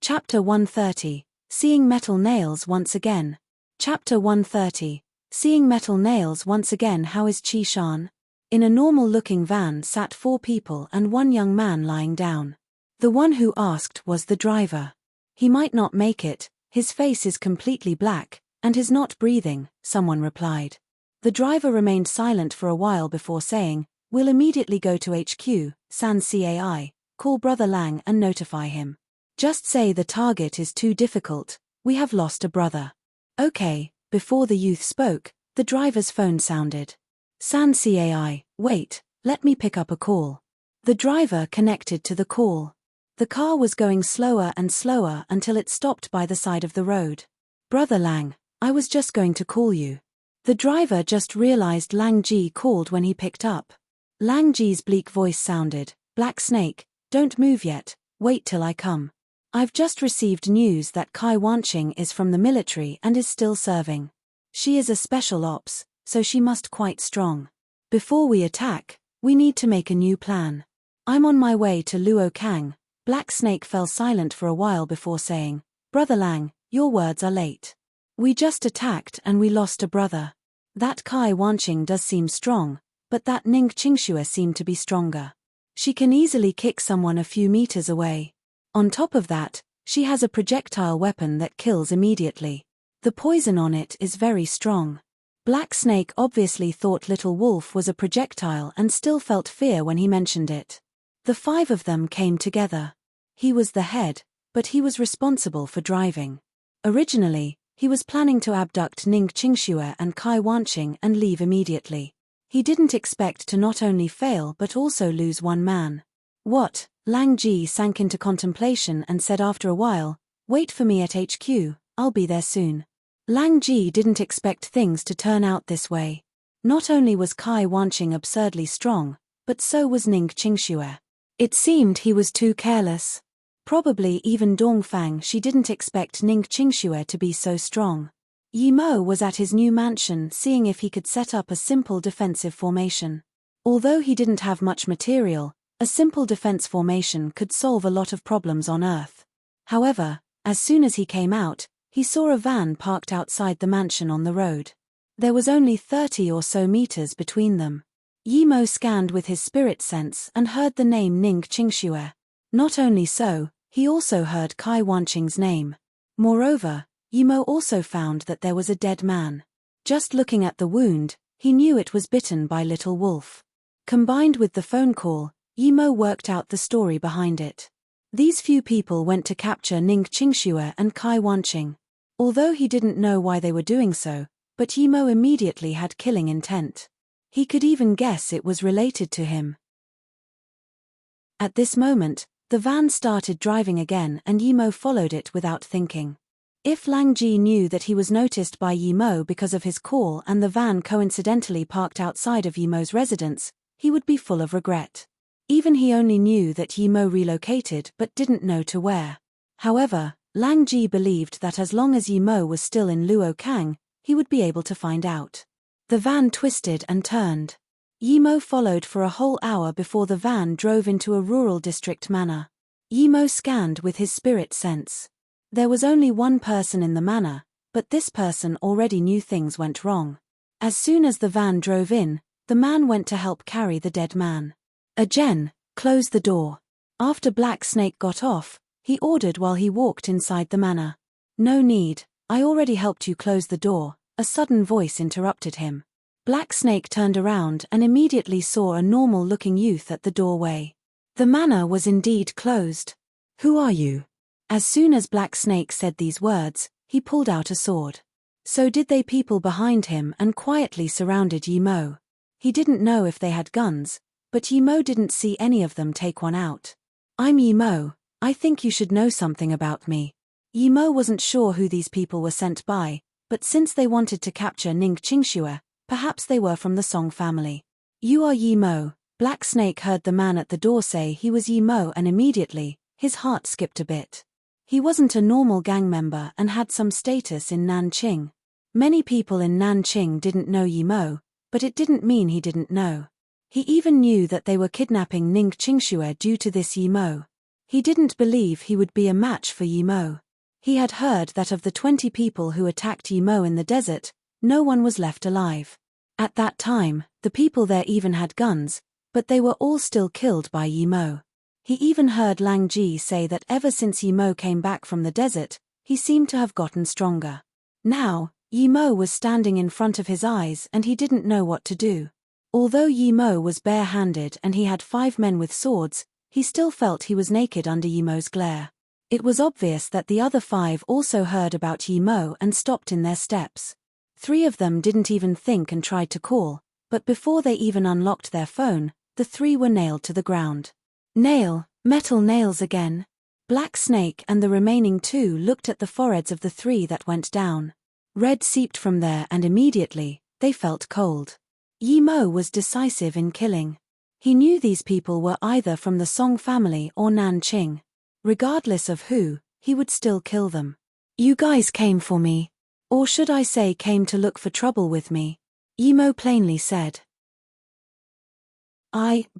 Chapter 130, Seeing Metal Nails Once Again. Chapter 130, Seeing Metal Nails Once Again. How is Qi Shan? In a normal-looking van sat 4 people and 1 young man lying down. The one who asked was the driver. He might not make it, his face is completely black, and he's not breathing, someone replied. The driver remained silent for a while before saying, we'll immediately go to HQ, San Cai, call Brother Lang and notify him. Just say the target is too difficult, we have lost a brother. Okay, before the youth spoke, the driver's phone sounded. San Cai, wait, let me pick up a call. The driver connected to the call. The car was going slower and slower until it stopped by the side of the road. Brother Lang, I was just going to call you. The driver just realized Lang Ji called when he picked up. Lang Ji's bleak voice sounded, Black Snake, don't move yet, wait till I come. I've just received news that Kai Wanqing is from the military and is still serving. She is a special ops, so she must quite strong. Before we attack, we need to make a new plan. I'm on my way to Luo Kang. Black Snake fell silent for a while before saying, Brother Lang, your words are late. We just attacked and we lost a brother. That Kai Wanqing does seem strong, but that Ning Qingxue seemed to be stronger. She can easily kick someone a few meters away. On top of that, she has a projectile weapon that kills immediately. The poison on it is very strong. Black Snake obviously thought Little Wolf was a projectile and still felt fear when he mentioned it. The 5 of them came together. He was the head, but he was responsible for driving. Originally, he was planning to abduct Ning Qingxue and Kai Wanqing and leave immediately. He didn't expect to not only fail but also lose one man. What? Lang Ji sank into contemplation and said after a while, "Wait for me at HQ, I'll be there soon." Lang Ji didn't expect things to turn out this way. Not only was Kai Wanqing absurdly strong, but so was Ning Qingxue. It seemed he was too careless. Probably even Dongfang she didn't expect Ning Qingxue to be so strong. Yi Mo was at his new mansion seeing if he could set up a simple defensive formation. Although he didn't have much material, a simple defense formation could solve a lot of problems on Earth. However, as soon as he came out, he saw a van parked outside the mansion on the road. There was only 30 or so meters between them. Yi Mo scanned with his spirit sense and heard the name Ning Qingxue. Not only so, he also heard Kai Wanqing's name. Moreover, Yi Mo also found that there was a dead man. Just looking at the wound, he knew it was bitten by Little Wolf. Combined with the phone call, Yi Mo worked out the story behind it. These few people went to capture Ning Qingxue and Kai Wanqing. Although he didn't know why they were doing so, but Yi Mo immediately had killing intent. He could even guess it was related to him. At this moment, the van started driving again and Yi Mo followed it without thinking. If Lang Ji knew that he was noticed by Yi Mo because of his call and the van coincidentally parked outside of Yi Mo's residence, he would be full of regret. Even he only knew that Yi Mo relocated but didn't know to where. However, Lang Ji believed that as long as Yi Mo was still in Luo Kang, he would be able to find out. The van twisted and turned. Yi Mo followed for a whole hour before the van drove into a rural district manor. Yi Mo scanned with his spirit sense. There was only one person in the manor, but this person already knew things went wrong. As soon as the van drove in, the man went to help carry the dead man. "Ajen, close the door." After Black Snake got off, he ordered while he walked inside the manor. "No need, I already helped you close the door," a sudden voice interrupted him. Black Snake turned around and immediately saw a normal-looking youth at the doorway. The manor was indeed closed. "Who are you?" As soon as Black Snake said these words, he pulled out a sword. So did they people behind him and quietly surrounded Yi Mo. He didn't know if they had guns, but Yi Mo didn't see any of them take one out. "I'm Yi Mo. I think you should know something about me." Yi Mo wasn't sure who these people were sent by, but since they wanted to capture Ning Qingxue, perhaps they were from the Song family. "You are Yi Mo." Black Snake heard the man at the door say he was Yi Mo and immediately, his heart skipped a bit. He wasn't a normal gang member and had some status in Nanqing. Many people in Nanqing didn't know Yi Mo, but it didn't mean he didn't know. He even knew that they were kidnapping Ning Qingxue due to this Yi Mo. He didn't believe he would be a match for Yi Mo. He had heard that of the 20 people who attacked Yi Mo in the desert, no one was left alive. At that time, the people there even had guns, but they were all still killed by Yi Mo. He even heard Lang Ji say that ever since Yi Mo came back from the desert, he seemed to have gotten stronger. Now, Yi Mo was standing in front of his eyes and he didn't know what to do. Although Yi Mo was bare-handed and he had 5 men with swords, he still felt he was naked under Yi Mo's glare. It was obvious that the other 5 also heard about Yi Mo and stopped in their steps. 3 of them didn't even think and tried to call, but before they even unlocked their phone, the 3 were nailed to the ground. Metal nails again. Black Snake and the remaining 2 looked at the foreheads of the 3 that went down. Red seeped from there and immediately, they felt cold. Yi Mo was decisive in killing. He knew these people were either from the Song family or Nanqing. Regardless of who, he would still kill them. "You guys came for me. Or should I say came to look for trouble with me," Yi Mo plainly said.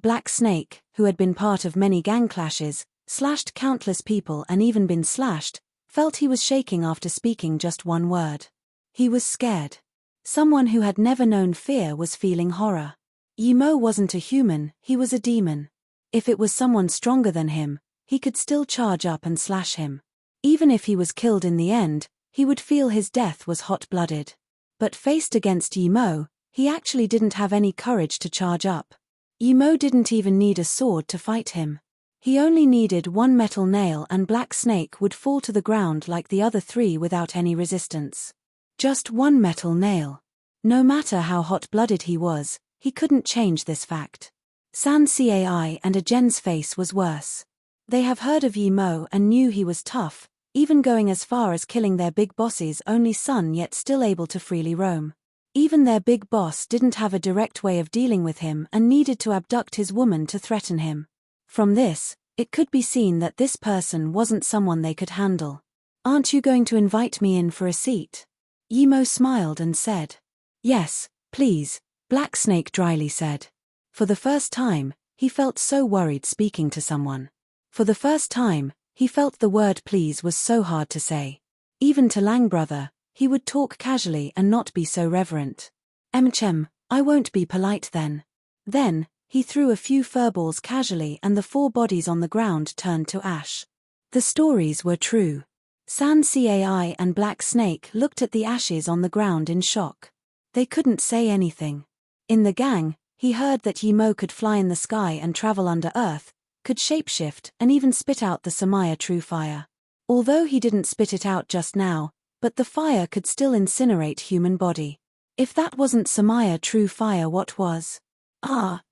Black Snake, who had been part of many gang clashes, slashed countless people and even been slashed, felt he was shaking after speaking just one word. He was scared. Someone who had never known fear was feeling horror. Yi Mo wasn't a human, he was a demon. If it was someone stronger than him, he could still charge up and slash him. Even if he was killed in the end, he would feel his death was hot-blooded. But faced against Yimo, he actually didn't have any courage to charge up. Yimo didn't even need a sword to fight him. He only needed one metal nail and Black Snake would fall to the ground like the other three without any resistance. Just one metal nail. No matter how hot-blooded he was, he couldn't change this fact. San Cai and Ajen's face was worse. They have heard of Yimo and knew he was tough, even going as far as killing their big boss's only son yet still able to freely roam. Even their big boss didn't have a direct way of dealing with him and needed to abduct his woman to threaten him. From this, it could be seen that this person wasn't someone they could handle. "Aren't you going to invite me in for a seat?" Yimo smiled and said. "Yes, please," Black Snake dryly said. For the first time, he felt so worried speaking to someone. For the first time, he felt the word please was so hard to say. Even to Lang brother, he would talk casually and not be so reverent. I won't be polite then." Then, he threw a few furballs casually and the four bodies on the ground turned to ash. The stories were true. San Cai and Black Snake looked at the ashes on the ground in shock. They couldn't say anything. In the gang, he heard that Yimo could fly in the sky and travel under earth, could shapeshift and even spit out the Samaya true fire. Although he didn't spit it out just now, but the fire could still incinerate human body. If that wasn't Samaya true fire, what was?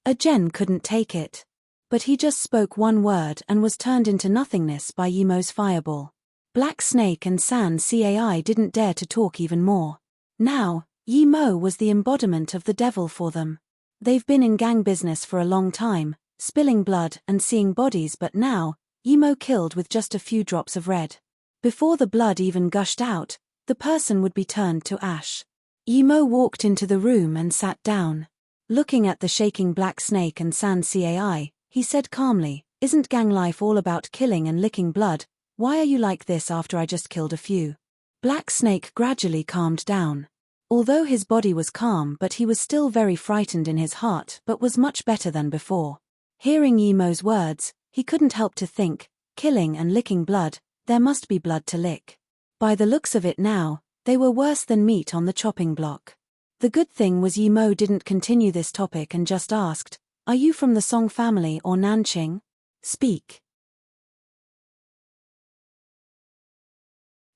Ajen couldn't take it. But he just spoke one word and was turned into nothingness by Yimo's fireball. Black Snake and San Cai didn't dare to talk even more. Now, Yimo was the embodiment of the devil for them. They've been in gang business for a long time, spilling blood and seeing bodies, but now, Yimo killed with just a few drops of red. Before the blood even gushed out, the person would be turned to ash. Yimo walked into the room and sat down. Looking at the shaking Black Snake and San Cai, he said calmly, "Isn't gang life all about killing and licking blood? Why are you like this after I just killed a few?" Black Snake gradually calmed down. Although his body was calm, but he was still very frightened in his heart, but was much better than before. Hearing Yimo's words, he couldn't help to think, killing and licking blood, there must be blood to lick. By the looks of it now, they were worse than meat on the chopping block. The good thing was Yimo didn't continue this topic and just asked, "Are you from the Song family or Nanqing? Speak."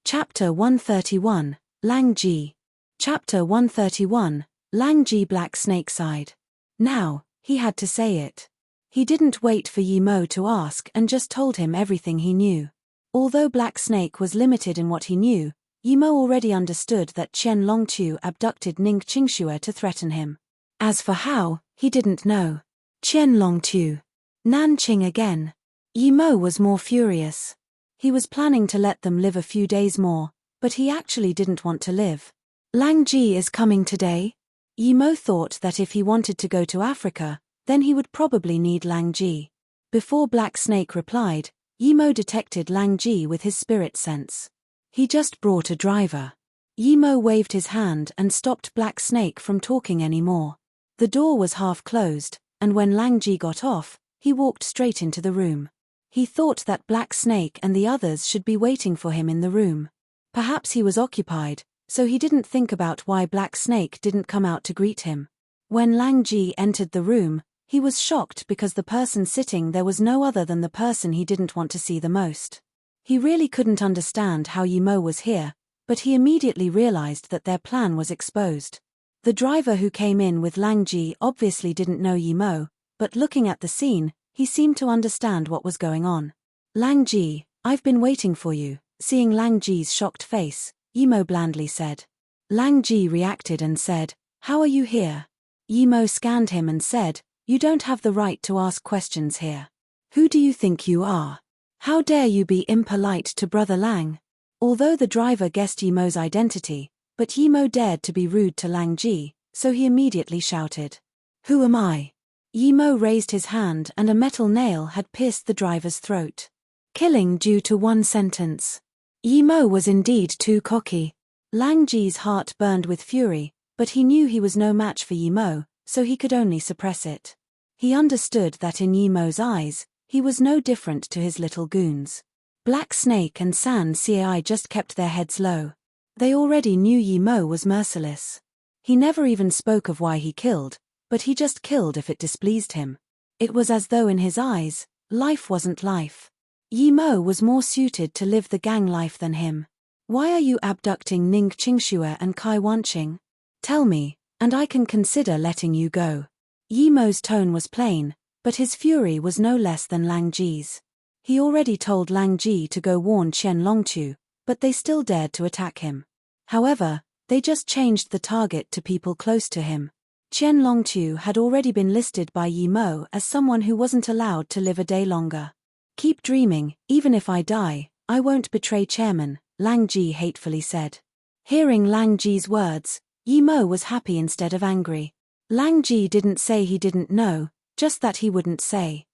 Chapter 131, Lang Ji. Chapter 131, Lang Ji. Black Snake sighed. Now, he had to say it. He didn't wait for Yimo to ask and just told him everything he knew. Although Black Snake was limited in what he knew, Yimo already understood that Qian Longtu abducted Ning Qingxue to threaten him. As for how, he didn't know. Qian Longtu. Nanqing again. Yimo was more furious. He was planning to let them live a few days more, but he actually didn't want to live. Lang Ji is coming today? Yimo thought that if he wanted to go to Africa, then he would probably need Lang Ji. Before Black Snake replied, Yimo detected Lang Ji with his spirit sense. He just brought a driver. Yimo waved his hand and stopped Black Snake from talking anymore. The door was half closed, and when Lang Ji got off, he walked straight into the room. He thought that Black Snake and the others should be waiting for him in the room. Perhaps he was occupied, so he didn't think about why Black Snake didn't come out to greet him. When Lang Ji entered the room, he was shocked because the person sitting there was no other than the person he didn't want to see the most. He really couldn't understand how Yimo was here, but he immediately realized that their plan was exposed. The driver who came in with Lang Ji obviously didn't know Yimo, but looking at the scene, he seemed to understand what was going on. "Lang Ji, I've been waiting for you." Seeing Lang Ji's shocked face, Yimo blandly said. Lang Ji reacted and said, "How are you here?" Yimo scanned him and said, "You don't have the right to ask questions here. Who do you think you are? How dare you be impolite to Brother Lang?" Although the driver guessed Yimo's identity, but Yimo dared to be rude to Lang Ji, so he immediately shouted, "Who am I?" Yimo raised his hand and a metal nail had pierced the driver's throat. Killing due to one sentence. Yimo was indeed too cocky. Lang Ji's heart burned with fury, but he knew he was no match for Yimo, so he could only suppress it. He understood that in Yimo's eyes, he was no different to his little goons. Black Snake and San Cai just kept their heads low. They already knew Yi Mo was merciless. He never even spoke of why he killed, but he just killed if it displeased him. It was as though in his eyes, life wasn't life. Yi Mo was more suited to live the gang life than him. Why are you abducting Ning Qingxue and Kai Wanqing? Tell me, and I can consider letting you go. Yi Mo's tone was plain, but his fury was no less than Lang Ji's. He already told Lang Ji to go warn Qian Longtu, but they still dared to attack him. However, they just changed the target to people close to him. Qian Longtu had already been listed by Yi Mo as someone who wasn't allowed to live a day longer. Keep dreaming, even if I die, I won't betray Chairman, Lang Ji hatefully said. Hearing Lang Ji's words, Yi Mo was happy instead of angry. Lang Ji didn't say he didn't know, just that he wouldn't say.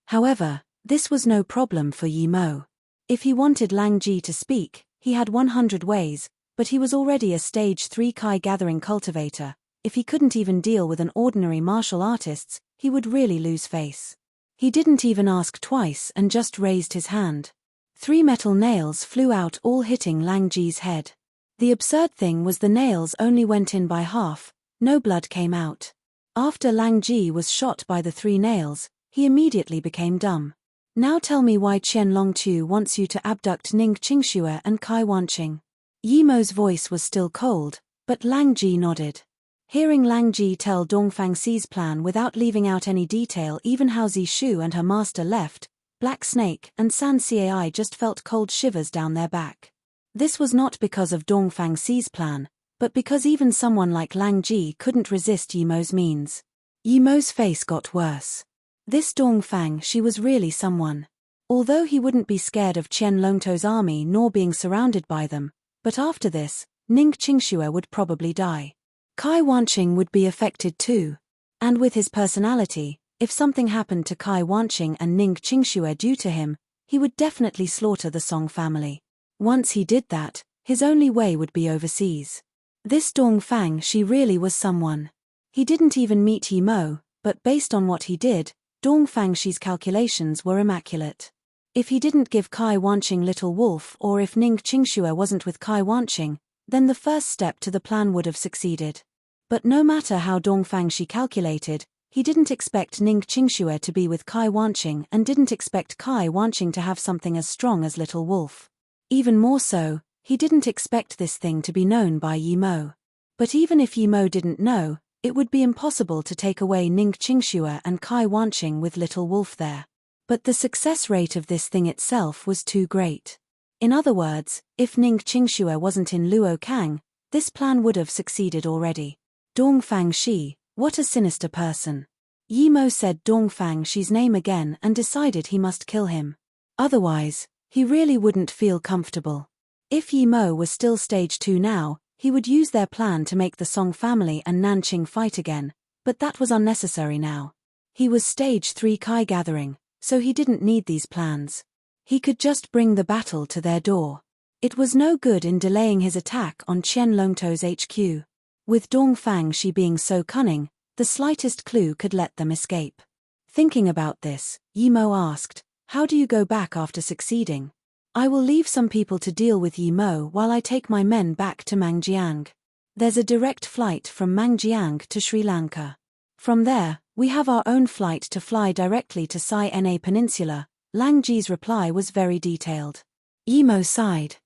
However, this was no problem for Yi Mo. If he wanted Lang Ji to speak, he had 100 ways, but he was already a stage 3 Kai gathering cultivator. If he couldn't even deal with an ordinary martial artist, he would really lose face. He didn't even ask twice and just raised his hand. 3 metal nails flew out, all hitting Lang Ji's head. The absurd thing was the nails only went in by half, no blood came out. After Lang Ji was shot by the 3 nails, he immediately became dumb. Now tell me why Qian Longtu wants you to abduct Ning Qingxue and Kai Wanqing. Yi Mo's voice was still cold, but Lang Ji nodded. Hearing Lang Ji tell Dongfang Xi's plan without leaving out any detail, even how Zishu and her master left, Black Snake and San Cai just felt cold shivers down their back. This was not because of Dongfang Xi's plan, but because even someone like Lang Ji couldn't resist Yi Mo's means. Yi Mo's face got worse. This Dongfang, she was really someone. Although he wouldn't be scared of Qian Longtu's army nor being surrounded by them, but after this, Ning Qingxue would probably die. Kai Wanqing would be affected too. And with his personality, if something happened to Kai Wanqing and Ning Qingxue due to him, he would definitely slaughter the Song family. Once he did that, his only way would be overseas. This Dongfang, she really was someone. He didn't even meet Yi Mo, but based on what he did, Dongfang Shi's calculations were immaculate. If he didn't give Kai Wanqing Little Wolf, or if Ning Qingxue wasn't with Kai Wanqing, then the first step to the plan would have succeeded. But no matter how Dongfang Shi calculated, he didn't expect Ning Qingxue to be with Kai Wanqing and didn't expect Kai Wanqing to have something as strong as Little Wolf. Even more so, he didn't expect this thing to be known by Yi Mo. But even if Yi Mo didn't know, it would be impossible to take away Ning Qingxue and Kai Wanqing with Little Wolf there. But the success rate of this thing itself was too great. In other words, if Ning Qingxue wasn't in Luo Kang, this plan would have succeeded already. Dongfang Shi, what a sinister person. Yi Mo said Dongfang Shi's name again and decided he must kill him. Otherwise, he really wouldn't feel comfortable. If Yi Mo was still stage 2 now, he would use their plan to make the Song family and Nanqing fight again, but that was unnecessary now. He was stage 3 Kai gathering, so he didn't need these plans. He could just bring the battle to their door. It was no good in delaying his attack on Qian Longtu's HQ. With Dongfang Shi being so cunning, the slightest clue could let them escape. Thinking about this, Yi Mo asked, "How do you go back after succeeding?" "I will leave some people to deal with Yi Mo while I take my men back to Mangjiang. There's a direct flight from Mangjiang to Sri Lanka. From there, we have our own flight to fly directly to Sai Na Peninsula." Lang Ji's reply was very detailed. Yi Mo sighed.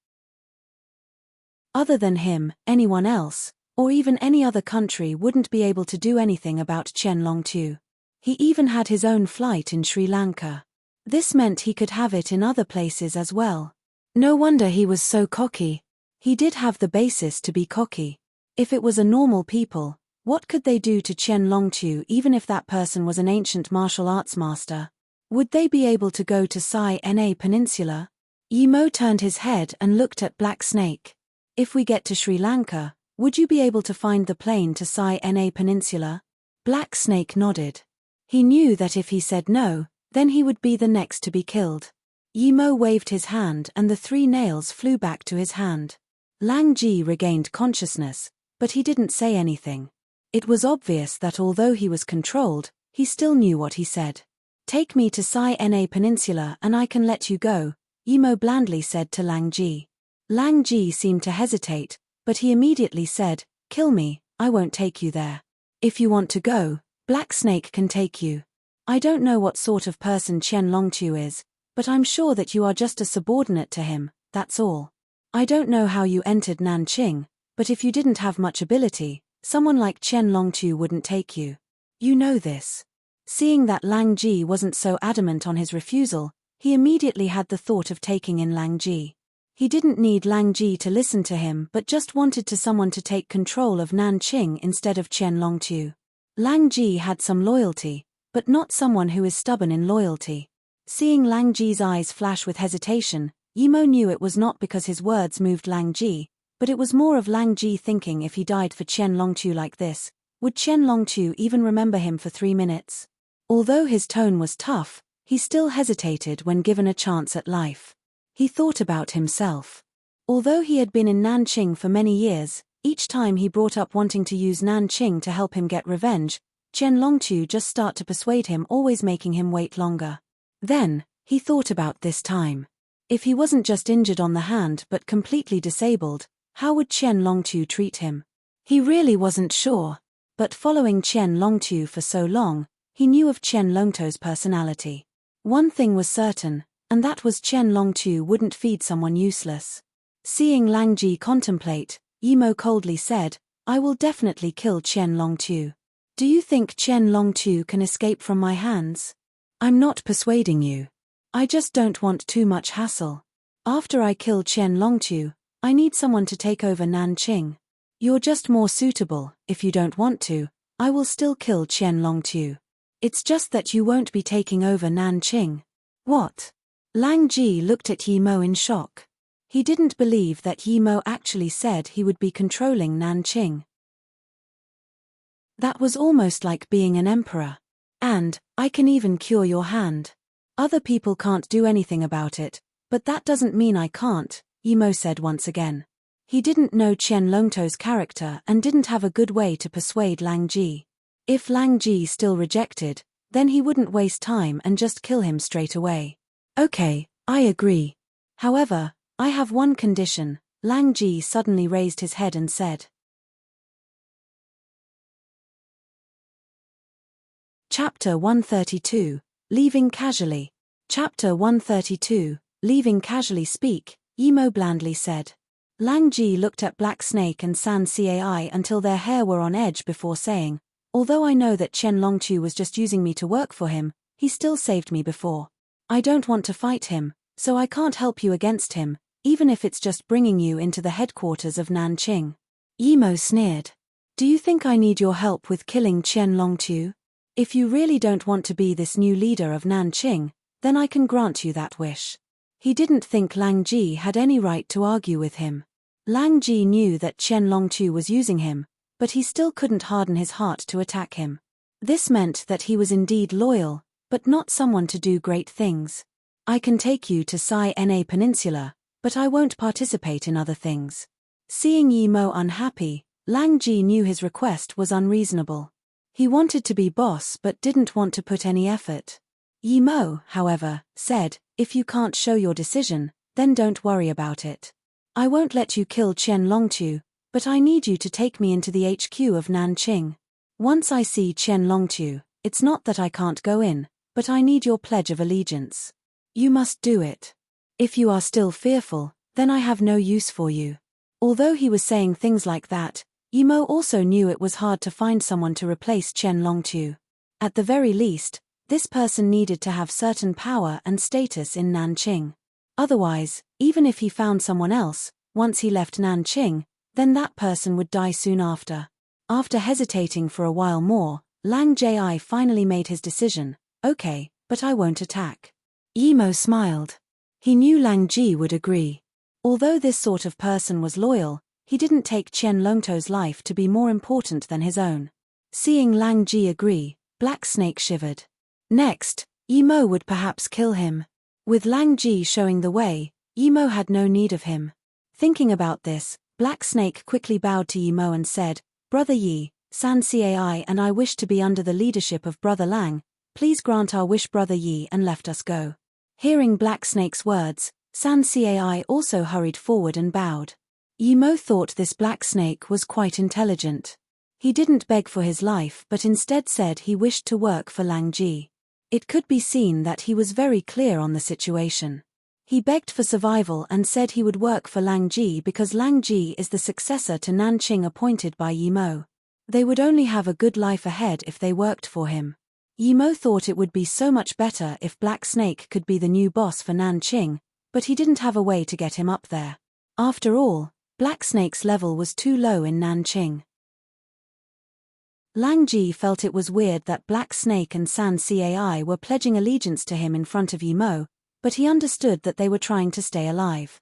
Other than him, anyone else, or even any other country wouldn't be able to do anything about Qian Longtu. He even had his own flight in Sri Lanka. This meant he could have it in other places as well. No wonder he was so cocky. He did have the basis to be cocky. If it was a normal people, what could they do to Qian Longtu even if that person was an ancient martial arts master? Would they be able to go to Sai Na Peninsula? Yi Mo turned his head and looked at Black Snake. "If we get to Sri Lanka, would you be able to find the plane to Sai Na Peninsula?" Black Snake nodded. He knew that if he said no, then he would be the next to be killed. Yi Mo waved his hand and the 3 nails flew back to his hand. Lang Ji regained consciousness, but he didn't say anything. It was obvious that although he was controlled, he still knew what he said. "Take me to Sai Na Peninsula and I can let you go," Yi Mo blandly said to Lang Ji. Lang Ji seemed to hesitate, but he immediately said, "Kill me, I won't take you there. If you want to go, Black Snake can take you. I don't know what sort of person Qian Longtu is, but I'm sure that you are just a subordinate to him, that's all. I don't know how you entered Nanqing, but if you didn't have much ability, someone like Qian Longtu wouldn't take you. You know this." Seeing that Lang Ji wasn't so adamant on his refusal, he immediately had the thought of taking in Lang Ji. He didn't need Lang Ji to listen to him but just wanted someone to take control of Nanqing instead of Qian Longtu. Lang Ji had some loyalty, but not someone who is stubborn in loyalty. Seeing Lang Ji's eyes flash with hesitation, Yimo knew it was not because his words moved Lang Ji, but it was more of Lang Ji thinking if he died for Qian Longtu like this, would Qian Longtu even remember him for 3 minutes? Although his tone was tough, he still hesitated when given a chance at life. He thought about himself. Although he had been in Nanqing for many years, each time he brought up wanting to use Nanqing to help him get revenge, Qian Longtu just start to persuade him, always making him wait longer. Then, he thought about this time. If he wasn't just injured on the hand but completely disabled, how would Qian Longtu treat him? He really wasn't sure. But following Qian Longtu for so long, he knew of Qian Longtu's personality. One thing was certain, and that was Qian Longtu wouldn't feed someone useless. Seeing Lang Ji contemplate, Yimo coldly said, "I will definitely kill Qian Longtu. Do you think Qian Longtu can escape from my hands? I'm not persuading you. I just don't want too much hassle. After I kill Qian Longtu, I need someone to take over Nanqing. You're just more suitable. If you don't want to, I will still kill Qian Longtu. It's just that you won't be taking over Nanqing." What? Lang Ji looked at Yimo in shock. He didn't believe that Yimo actually said he would be controlling Nanqing. That was almost like being an emperor. "And, I can even cure your hand. Other people can't do anything about it, but that doesn't mean I can't," Yimo said once again. He didn't know Qian Longtu's character and didn't have a good way to persuade Lang Ji. If Lang Ji still rejected, then he wouldn't waste time and just kill him straight away. "Okay, I agree. However, I have one condition," Lang Ji suddenly raised his head and said. Chapter 132, Leaving Casually. Chapter 132, Leaving Casually. "Speak," Yimo blandly said. Lang Ji looked at Black Snake and San Cai until their hair were on edge before saying, "Although I know that Qian Longtu was just using me to work for him, he still saved me before. I don't want to fight him, so I can't help you against him, even if it's just bringing you into the headquarters of Nanqing." Yimo sneered. "Do you think I need your help with killing Qian Longtu? If you really don't want to be this new leader of Nanqing, then I can grant you that wish." He didn't think Lang Ji had any right to argue with him. Lang Ji knew that Qian Longtu was using him, but he still couldn't harden his heart to attack him. This meant that he was indeed loyal, but not someone to do great things. "I can take you to Sai-Na Peninsula, but I won't participate in other things." Seeing Yimo unhappy, Lang Ji knew his request was unreasonable. He wanted to be boss but didn't want to put any effort. Yimo, however, said, "If you can't show your decision, then don't worry about it. I won't let you kill Qian Longtu, but I need you to take me into the HQ of Nanqing. Once I see Qian Longtu, it's not that I can't go in, but I need your pledge of allegiance. You must do it. If you are still fearful, then I have no use for you." Although he was saying things like that, Yimo also knew it was hard to find someone to replace Qian Longtu. At the very least, this person needed to have certain power and status in Nanqing. Otherwise, even if he found someone else, once he left Nanqing, then that person would die soon after. After hesitating for a while more, Lang Ji finally made his decision. "Okay, but I won't attack." Yimo smiled. He knew Lang Ji would agree. Although this sort of person was loyal, he didn't take Qian Longtu's life to be more important than his own. Seeing Lang Ji agree, Black Snake shivered. Next, Yimo would perhaps kill him. With Lang Ji showing the way, Yimo had no need of him. Thinking about this, Black Snake quickly bowed to Yimo and said, "Brother Yi, San Cai and I wish to be under the leadership of Brother Lang. Please grant our wish, Brother Yi," and left us go. Hearing Black Snake's words, San Cai also hurried forward and bowed. Yi Mo thought this black snake was quite intelligent. He didn't beg for his life but instead said he wished to work for Lang Ji. It could be seen that he was very clear on the situation. He begged for survival and said he would work for Lang Ji because Lang Ji is the successor to Nanqing appointed by Yi Mo. They would only have a good life ahead if they worked for him. Yi Mo thought it would be so much better if Black Snake could be the new boss for Nanqing, but he didn't have a way to get him up there. After all, Black Snake's level was too low in Nanqing. Lang Ji felt it was weird that Black Snake and San Cai were pledging allegiance to him in front of Yi Mo, but he understood that they were trying to stay alive.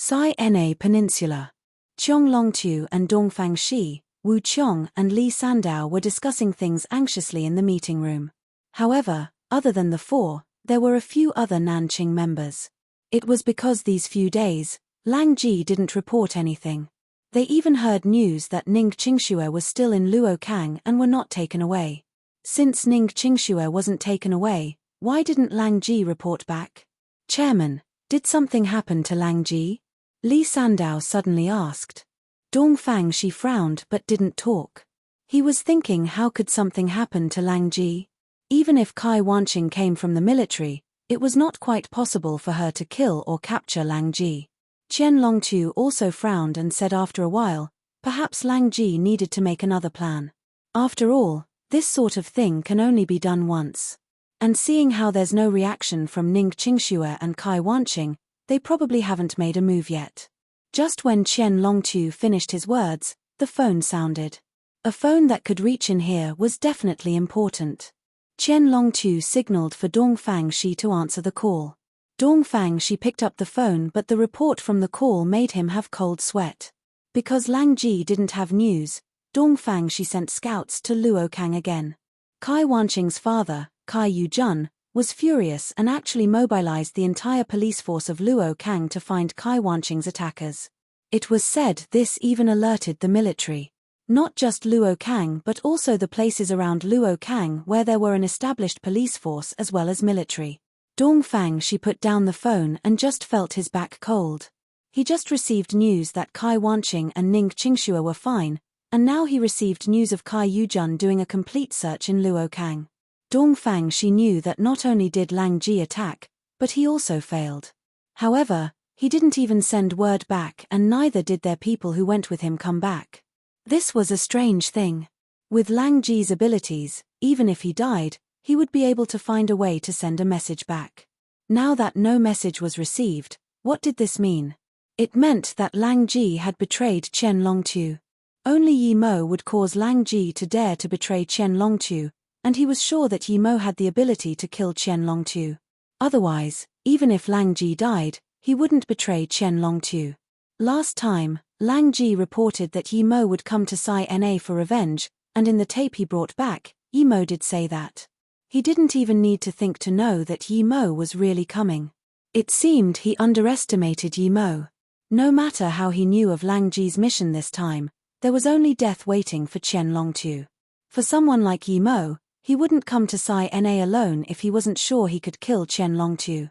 Na Peninsula. Qiong Longtu and Dongfang Shi, Wu Qiong and Li Sandao were discussing things anxiously in the meeting room. However, other than the four, there were a few other Nanqing members. It was because these few days, Lang Ji didn't report anything. They even heard news that Ning Qingxue was still in Luokang and were not taken away. Since Ning Qingxue wasn't taken away, why didn't Lang Ji report back? Chairman, did something happen to Lang Ji? Li Sandao suddenly asked. Dongfang Shi frowned but didn't talk. He was thinking how could something happen to Lang Ji? Even if Kai Wanqing came from the military, it was not quite possible for her to kill or capture Lang Ji. Qian Longtu also frowned and said after a while, perhaps Lang Ji needed to make another plan. After all, this sort of thing can only be done once. And seeing how there's no reaction from Ning Qingxue and Kai Wanqing, they probably haven't made a move yet. Just when Qian Longtu finished his words, the phone sounded. A phone that could reach in here was definitely important. Qian Longtu signaled for Dongfang Shi to answer the call. Dongfang Shi picked up the phone but the report from the call made him have cold sweat. Because Lang Ji didn't have news, Dongfang Shi sent scouts to Luokang again. Kai Wanqing's father, Kai Yujun, was furious and actually mobilized the entire police force of Luokang to find Kai Wanqing's attackers. It was said this even alerted the military. Not just Luokang but also the places around Luokang where there were an established police force as well as military. Dongfang Shi put down the phone and just felt his back cold. He just received news that Kai Wanqing and Ning Qingxue were fine, and now he received news of Kai Yujun doing a complete search in Luokang. Dongfang Shi knew that not only did Lang Ji attack, but he also failed. However, he didn't even send word back and neither did their people who went with him come back. This was a strange thing. With Lang Ji's abilities, even if he died, he would be able to find a way to send a message back. Now that no message was received, what did this mean? It meant that Lang Ji had betrayed Qian Longtu. Only Yi Mo would cause Lang Ji to dare to betray Qian Longtu, and he was sure that Yi Mo had the ability to kill Qian Longtu. Otherwise, even if Lang Ji died, he wouldn't betray Qian Longtu. Last time, Lang Ji reported that Yi Mo would come to Sai Na for revenge, and in the tape he brought back, Yi Mo did say that. He didn't even need to think to know that Yi Mo was really coming. It seemed he underestimated Yi Mo. No matter how he knew of Lang Ji's mission this time, there was only death waiting for Qian Longtu. For someone like Yi Mo, he wouldn't come to Sai Na alone if he wasn't sure he could kill Qian Longtu.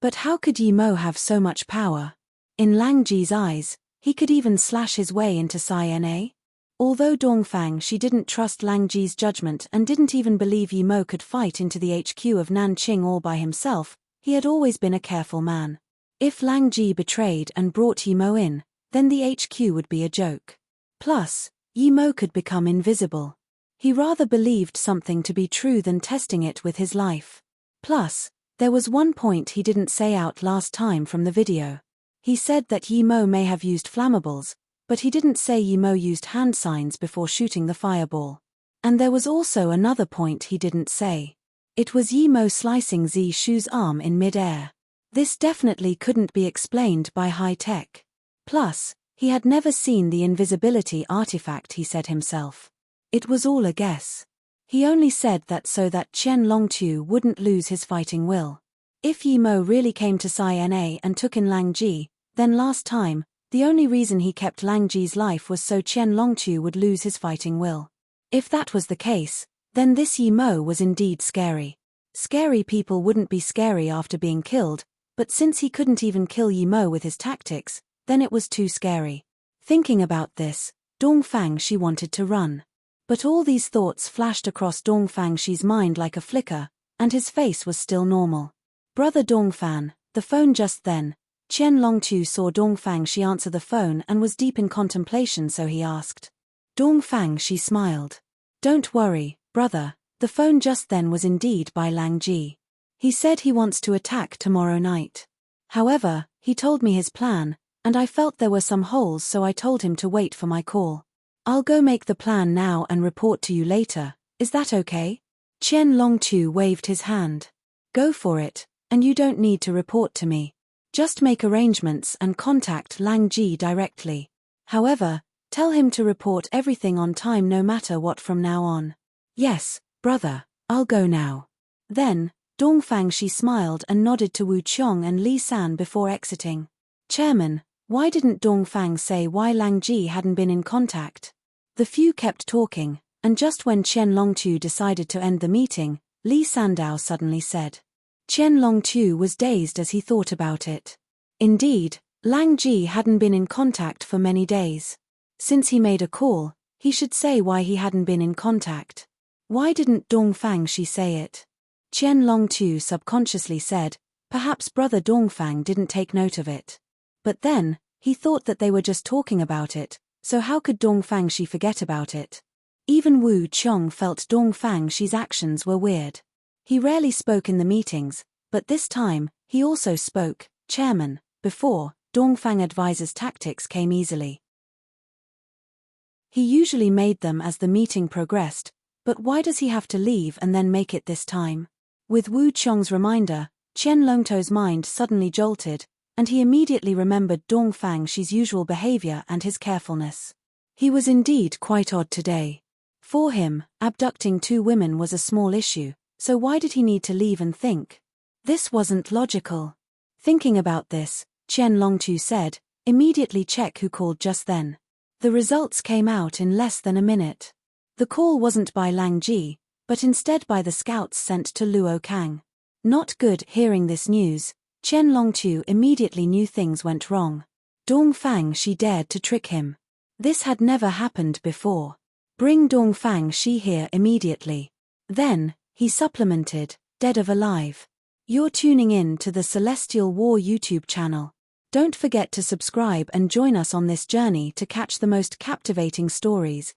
But how could Yi Mo have so much power? In Lang Ji's eyes, he could even slash his way into Sai Na. Although Dongfang Shi didn't trust Lang Ji's judgment and didn't even believe Yi Mo could fight into the HQ of Nanqing all by himself, he had always been a careful man. If Lang Ji betrayed and brought Yi Mo in, then the HQ would be a joke. Plus, Yi Mo could become invisible. He rather believed something to be true than testing it with his life. Plus, there was one point he didn't say out last time from the video. He said that Yi Mo may have used flammables, but he didn't say Yi Mo used hand signs before shooting the fireball. And there was also another point he didn't say. It was Yi Mo slicing Zi Shu's arm in mid-air. This definitely couldn't be explained by high tech. Plus, he had never seen the invisibility artifact, he said himself. It was all a guess. He only said that so that Qian Longtu wouldn't lose his fighting will. If Yi Mo really came to Sai Na and took in Lang Ji, then last time, the only reason he kept Lang Ji's life was so Qian Longtu would lose his fighting will. If that was the case, then this Yi Mo was indeed scary. Scary people wouldn't be scary after being killed, But since he couldn't even kill Yi Mo with his tactics, then it was too scary. Thinking about this, Dongfang Shi wanted to run. But all these thoughts flashed across Dongfang Shi's mind like a flicker, and his face was still normal. Brother Dongfan, the phone just then. Qian Longtu saw Dongfang Shi answer the phone and was deep in contemplation, so he asked. Dongfang Shi smiled. Don't worry, brother, the phone just then was indeed by Lang Ji. He said he wants to attack tomorrow night. However, he told me his plan, and I felt there were some holes, so I told him to wait for my call. I'll go make the plan now and report to you later, is that okay? Qian Longtu waved his hand. Go for it, and you don't need to report to me. Just make arrangements and contact Lang Ji directly. However, tell him to report everything on time no matter what from now on. Yes, brother, I'll go now. Then, Dongfang Shi smiled and nodded to Wu Qiong and Li San before exiting. Chairman, why didn't Dongfang say why Lang Ji hadn't been in contact? The few kept talking, and just when Qian Longtu decided to end the meeting, Li Sandao suddenly said. Qian Longtu was dazed as he thought about it. Indeed, Lang Ji hadn't been in contact for many days. Since he made a call, he should say why he hadn't been in contact. Why didn't Dongfang Shi say it? Qian Longtu subconsciously said, perhaps brother Dongfang didn't take note of it. But then, he thought that they were just talking about it, so how could Dongfang Shi forget about it? Even Wu Qiong felt Dongfang Shi's actions were weird. He rarely spoke in the meetings, but this time, he also spoke. Chairman, before, Dongfang advisor's tactics came easily. He usually made them as the meeting progressed, but why does he have to leave and then make it this time? With Wu Qiong's reminder, Qian Longtu's mind suddenly jolted, and he immediately remembered Dongfang Shi's usual behavior and his carefulness. He was indeed quite odd today. For him, abducting 2 women was a small issue, so why did he need to leave and think? This wasn't logical. Thinking about this, Qian Longtu said, immediately check who called just then. The results came out in less than a minute. The call wasn't by Lang Ji, but instead by the scouts sent to Luo Kang. Not good. Hearing this news, Qian Longtu immediately knew things went wrong. Dongfang Shi dared to trick him. This had never happened before. Bring Dongfang Shi here immediately. Then, he supplemented, dead or alive. You're tuning in to the Celestial War YouTube channel. Don't forget to subscribe and join us on this journey to catch the most captivating stories.